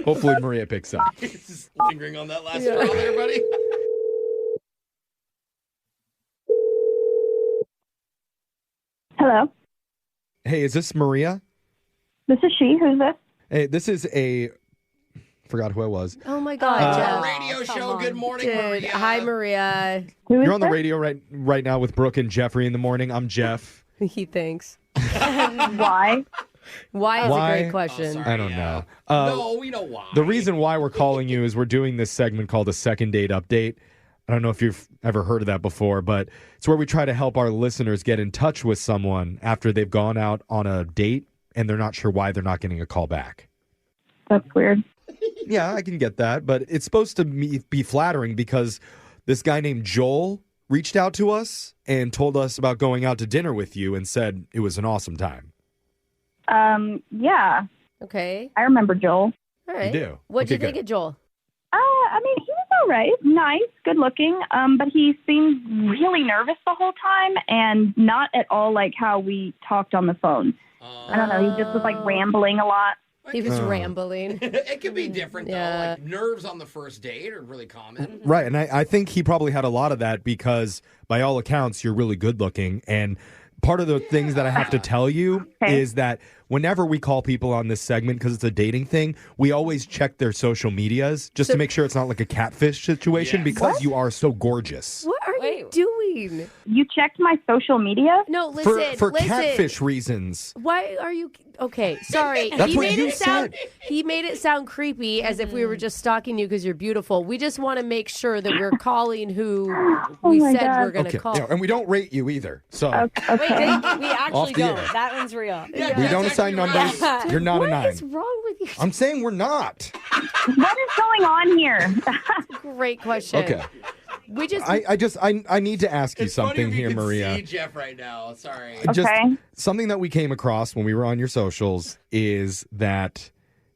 Speaker 4: Hopefully Maria picks up.
Speaker 3: It's just lingering on that last straw there, buddy.
Speaker 5: Hello,
Speaker 4: Hey, is this Maria?
Speaker 5: this is she. Who's this?
Speaker 4: Hey, this is forgot who I was.
Speaker 2: Oh my God, Jeff.
Speaker 3: Radio show. Good morning,
Speaker 2: Dude,
Speaker 3: Maria.
Speaker 2: hi, Maria.
Speaker 4: You're on the radio right now with Brooke and Jeffrey in the morning. I'm Jeff.
Speaker 2: He thinks.
Speaker 5: Why?
Speaker 2: Why is
Speaker 4: Why?
Speaker 2: a great question.
Speaker 4: I don't know.
Speaker 3: No, we know why.
Speaker 4: The reason why we're calling you is we're doing this segment called a second date update. I don't know if you've ever heard of that before, but it's where we try to help our listeners get in touch with someone after they've gone out on a date and they're not sure why they're not getting a call back.
Speaker 5: That's weird.
Speaker 4: Yeah, I can get that, but it's supposed to be flattering because this guy named Joel reached out to us and told us about going out to dinner with you and said it was an awesome time.
Speaker 5: Yeah,
Speaker 2: Okay.
Speaker 5: I remember Joel.
Speaker 2: All right.
Speaker 4: do?
Speaker 2: What'd you
Speaker 4: Okay,
Speaker 2: think
Speaker 4: good.
Speaker 2: of Joel?
Speaker 5: I mean, he was all right, nice, good looking, but he seemed really nervous the whole time and not at all like how we talked on the phone. I don't know, he just was like rambling a lot.
Speaker 2: He was rambling.
Speaker 3: It could be different, though.
Speaker 2: Yeah.
Speaker 3: Like, nerves on the first date are really common.
Speaker 4: Right, and I think he probably had a lot of that because, by all accounts, you're really good looking. And part of the things that I have to tell you is that whenever we call people on this segment, because it's a dating thing, we always check their social medias just to make sure it's not like a catfish situation because you are so gorgeous.
Speaker 2: What are you doing?
Speaker 5: You checked my social media?
Speaker 2: No, listen.
Speaker 4: For
Speaker 2: listen.
Speaker 4: catfish reasons.
Speaker 2: Why are you okay? Sorry,
Speaker 4: That's what you said.
Speaker 2: He made it sound creepy, as if we were just stalking you because you're beautiful. We just want to make sure that we're calling who we
Speaker 5: my
Speaker 2: said
Speaker 5: God.
Speaker 2: we're going to call.
Speaker 4: Yeah, and we don't rate you either. So
Speaker 5: Okay.
Speaker 6: We
Speaker 4: Off
Speaker 6: actually
Speaker 4: the
Speaker 6: don't.
Speaker 4: air.
Speaker 6: That one's real.
Speaker 4: we don't assign numbers. You're not
Speaker 2: What
Speaker 4: a 9.
Speaker 2: is wrong with you?
Speaker 4: I'm saying we're not.
Speaker 5: What is going on here?
Speaker 2: Great question.
Speaker 4: Okay.
Speaker 2: We just
Speaker 4: I need to ask you
Speaker 3: It's funny
Speaker 4: something
Speaker 3: if you
Speaker 4: here,
Speaker 3: could
Speaker 4: Maria.
Speaker 3: see Jeff right now. Sorry.
Speaker 4: Just
Speaker 5: Okay.
Speaker 4: something that we came across when we were on your socials is that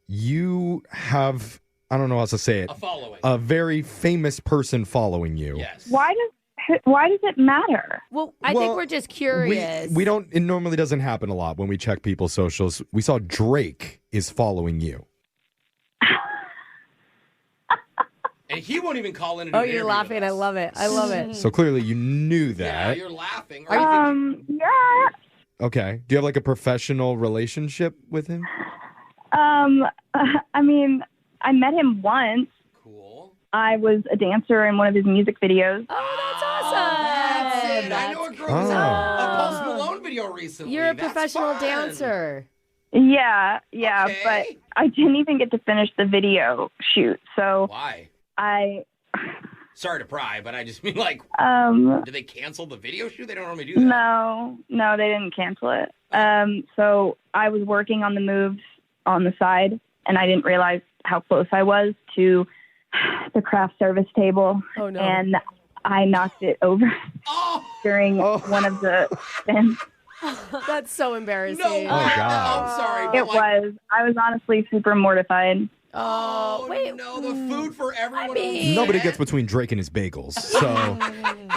Speaker 4: you have, I don't know how to say it,
Speaker 3: A following.
Speaker 4: a very famous person following you.
Speaker 3: Yes.
Speaker 5: Why does it matter?
Speaker 2: well, I think we're just curious.
Speaker 4: We don't, it normally doesn't happen a lot when we check people's socials. We saw Drake is following you.
Speaker 3: And he won't even call in and
Speaker 2: Oh,
Speaker 3: do an
Speaker 2: you're
Speaker 3: interview
Speaker 2: laughing.
Speaker 3: with
Speaker 2: I
Speaker 3: us.
Speaker 2: love it. I love it.
Speaker 4: So clearly you knew
Speaker 3: Yeah,
Speaker 4: that.
Speaker 3: you're laughing.
Speaker 5: Yeah.
Speaker 4: Okay. Do you have like a professional relationship with him?
Speaker 5: I mean, I met him once.
Speaker 3: Cool.
Speaker 5: I was a dancer in one of his music videos.
Speaker 2: Oh, that's awesome.
Speaker 3: That's it. I know a girl who's in a Post Malone video recently.
Speaker 2: You're a
Speaker 3: That's
Speaker 2: professional
Speaker 3: fun.
Speaker 2: dancer.
Speaker 5: Yeah,
Speaker 3: Okay.
Speaker 5: but I didn't even get to finish the video shoot. So
Speaker 3: Why?
Speaker 5: Sorry
Speaker 3: to pry, but I just mean like, did they cancel the video shoot? They don't normally do that.
Speaker 5: No, they didn't cancel it. So I was working on the moves on the side, and I didn't realize how close I was to the craft service table.
Speaker 2: Oh, no.
Speaker 5: And I knocked it over during one of the spins.
Speaker 2: That's so embarrassing.
Speaker 3: No, I'm sorry.
Speaker 5: It was. I was honestly super mortified.
Speaker 2: Oh, wait.
Speaker 3: No, the food for everyone.
Speaker 4: Nobody gets between Drake and his bagels. So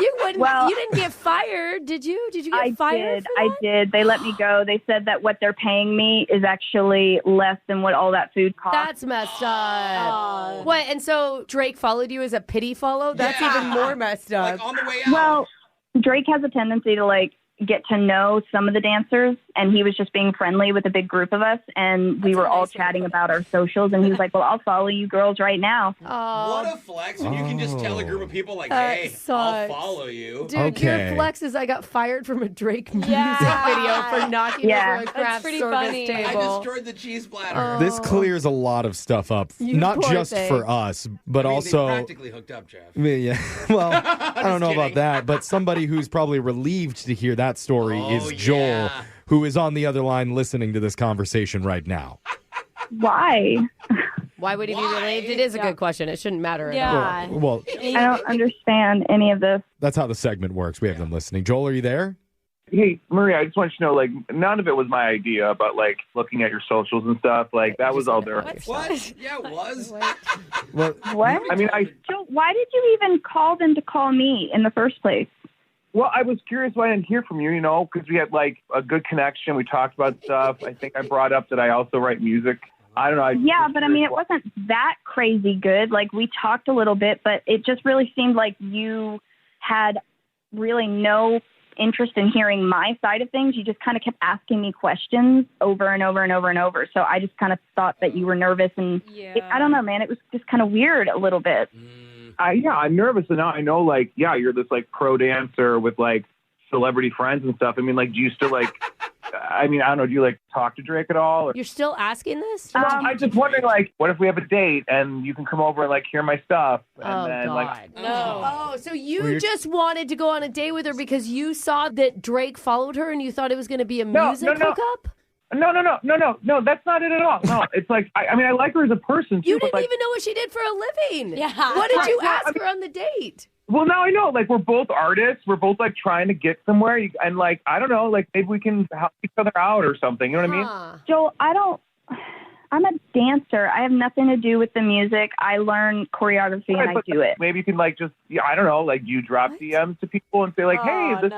Speaker 2: You wouldn't. You didn't get fired, did you? Did you get fired?
Speaker 5: I did. They let me go. They said that what they're paying me is actually less than what all that food costs.
Speaker 2: That's messed up. What? And so Drake followed you as a pity follow? That's even more messed up.
Speaker 3: Like on the way out.
Speaker 5: Well, Drake has a tendency to get to know some of the dancers, and he was just being friendly with a big group of us, and we were all chatting about our socials, and he was like, well, I'll follow you girls right now.
Speaker 3: What a flex when you can just tell a group of people like, hey, I'll follow you.
Speaker 2: Dude, your flex is I got fired from a Drake music video for knocking over a craft service table.
Speaker 3: I destroyed the cheese bladder.
Speaker 4: this clears a lot of stuff up, not
Speaker 2: poor
Speaker 4: just
Speaker 2: thing.
Speaker 4: for us, but
Speaker 3: They
Speaker 4: also.
Speaker 3: practically hooked up, Jeff.
Speaker 4: Yeah. Well, I don't know about that, but somebody who's probably relieved to hear that story is Joel, who is on the other line listening to this conversation right now.
Speaker 5: Why?
Speaker 2: Why would he be relieved? It is a good question. It shouldn't matter at all.
Speaker 4: Well,
Speaker 5: I don't understand any of this.
Speaker 4: that's how the segment works. We have them listening. Joel, are you there?
Speaker 11: Hey, Maria, I just want you to know, none of it was my idea, but, looking at your socials and stuff, that was all their idea.
Speaker 3: What? Yeah, it was.
Speaker 4: What?
Speaker 11: I mean,
Speaker 5: Joe, why did you even call them to call me in the first place?
Speaker 11: Well, I was curious why I didn't hear from you, because we had, a good connection. We talked about stuff. I think I brought up that I also write music. I don't know.
Speaker 5: Yeah, but I mean, it wasn't that crazy good. We talked a little bit, but it just really seemed like you had really no interest in hearing my side of things. You just kind of kept asking me questions over and over and over and over. So I just kind of thought that you were nervous, and I don't know, man. It was just kind of weird a little bit.
Speaker 11: I'm nervous, and now I know, you're this pro dancer with celebrity friends and stuff. I mean, do you still I mean, I don't know. Do you talk to Drake at all? Or?
Speaker 2: You're still asking this?
Speaker 11: I'm just wondering, what if we have a date and you can come over and hear my stuff? And then,
Speaker 2: God. No. Oh, so you just wanted to go on a date with her because you saw that Drake followed her and you thought it was going to be a music hookup?
Speaker 11: No, that's not it at all. No, it's I mean, I like her as a person, too.
Speaker 2: You didn't even know what she did for a living.
Speaker 6: Yeah.
Speaker 2: What did you ask her on the date?
Speaker 11: Well, now I know. We're both artists. We're both, trying to get somewhere. And, I don't know, maybe we can help each other out or something. You know what I mean?
Speaker 5: Joel, I'm a dancer. I have nothing to do with the music. I learn choreography and I do it.
Speaker 11: Maybe you can, I don't know, you drop DMs to people and say, hey, this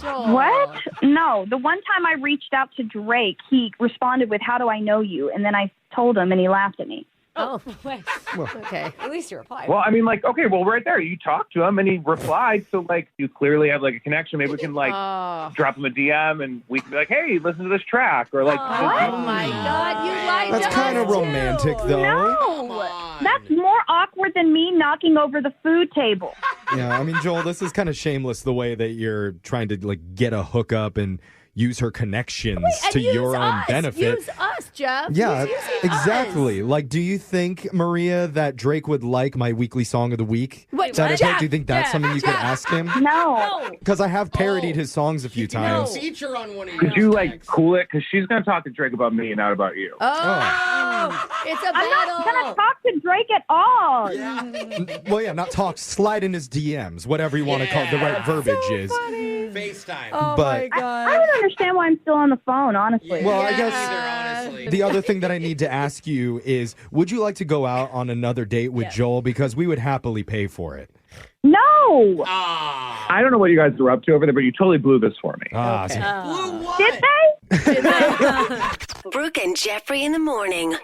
Speaker 5: What? No. The one time I reached out to Drake, he responded with, how do I know you? And then I told him and he laughed at me.
Speaker 6: Oh, wait.
Speaker 2: Okay.
Speaker 6: At least you replied.
Speaker 11: Well, I mean, okay, well, right there, you talked to him and he replied. So, you clearly have, a connection. Maybe we can, drop him a DM and we can be like, hey, listen to this track. Or,
Speaker 2: oh, my God. You lied to us,
Speaker 4: That's kind of romantic, though.
Speaker 5: No. That's more awkward than me knocking over the food table.
Speaker 4: Yeah, I mean, Joel, this is kind of shameless the way that you're trying to, get a hookup and use her connections to your own benefit.
Speaker 2: Use us, Jeff.
Speaker 4: Yeah,
Speaker 2: He's using
Speaker 4: exactly.
Speaker 2: us.
Speaker 4: Do you think, Maria, that Drake would like my weekly song of the week?
Speaker 2: Wait,
Speaker 4: Do
Speaker 2: what?
Speaker 4: you think that's something you could ask him?
Speaker 5: No.
Speaker 4: Because I have parodied his songs a few times.
Speaker 3: Feature on one of
Speaker 11: Could you, cool it? Because she's going to talk to Drake about me and not about you.
Speaker 2: Oh. It's a battle.
Speaker 5: I'm not going to talk to Drake at all.
Speaker 4: Well, yeah, not talk. Slide in his DMs, whatever you want to call it, the right verbiage is.
Speaker 3: FaceTime.
Speaker 2: Oh,
Speaker 4: But-
Speaker 2: my God.
Speaker 5: I don't understand why I'm still on the phone, honestly.
Speaker 4: Well, I
Speaker 3: Either,
Speaker 4: guess
Speaker 3: honestly.
Speaker 4: the other thing that I need to ask you is, would you like to go out on another date with Joel? Because we would happily pay for it.
Speaker 5: No.
Speaker 11: I don't know what you guys are up to over there, but you totally blew this for me.
Speaker 3: Blue what?
Speaker 5: Did they?
Speaker 8: Brooke and Jeffrey in the morning.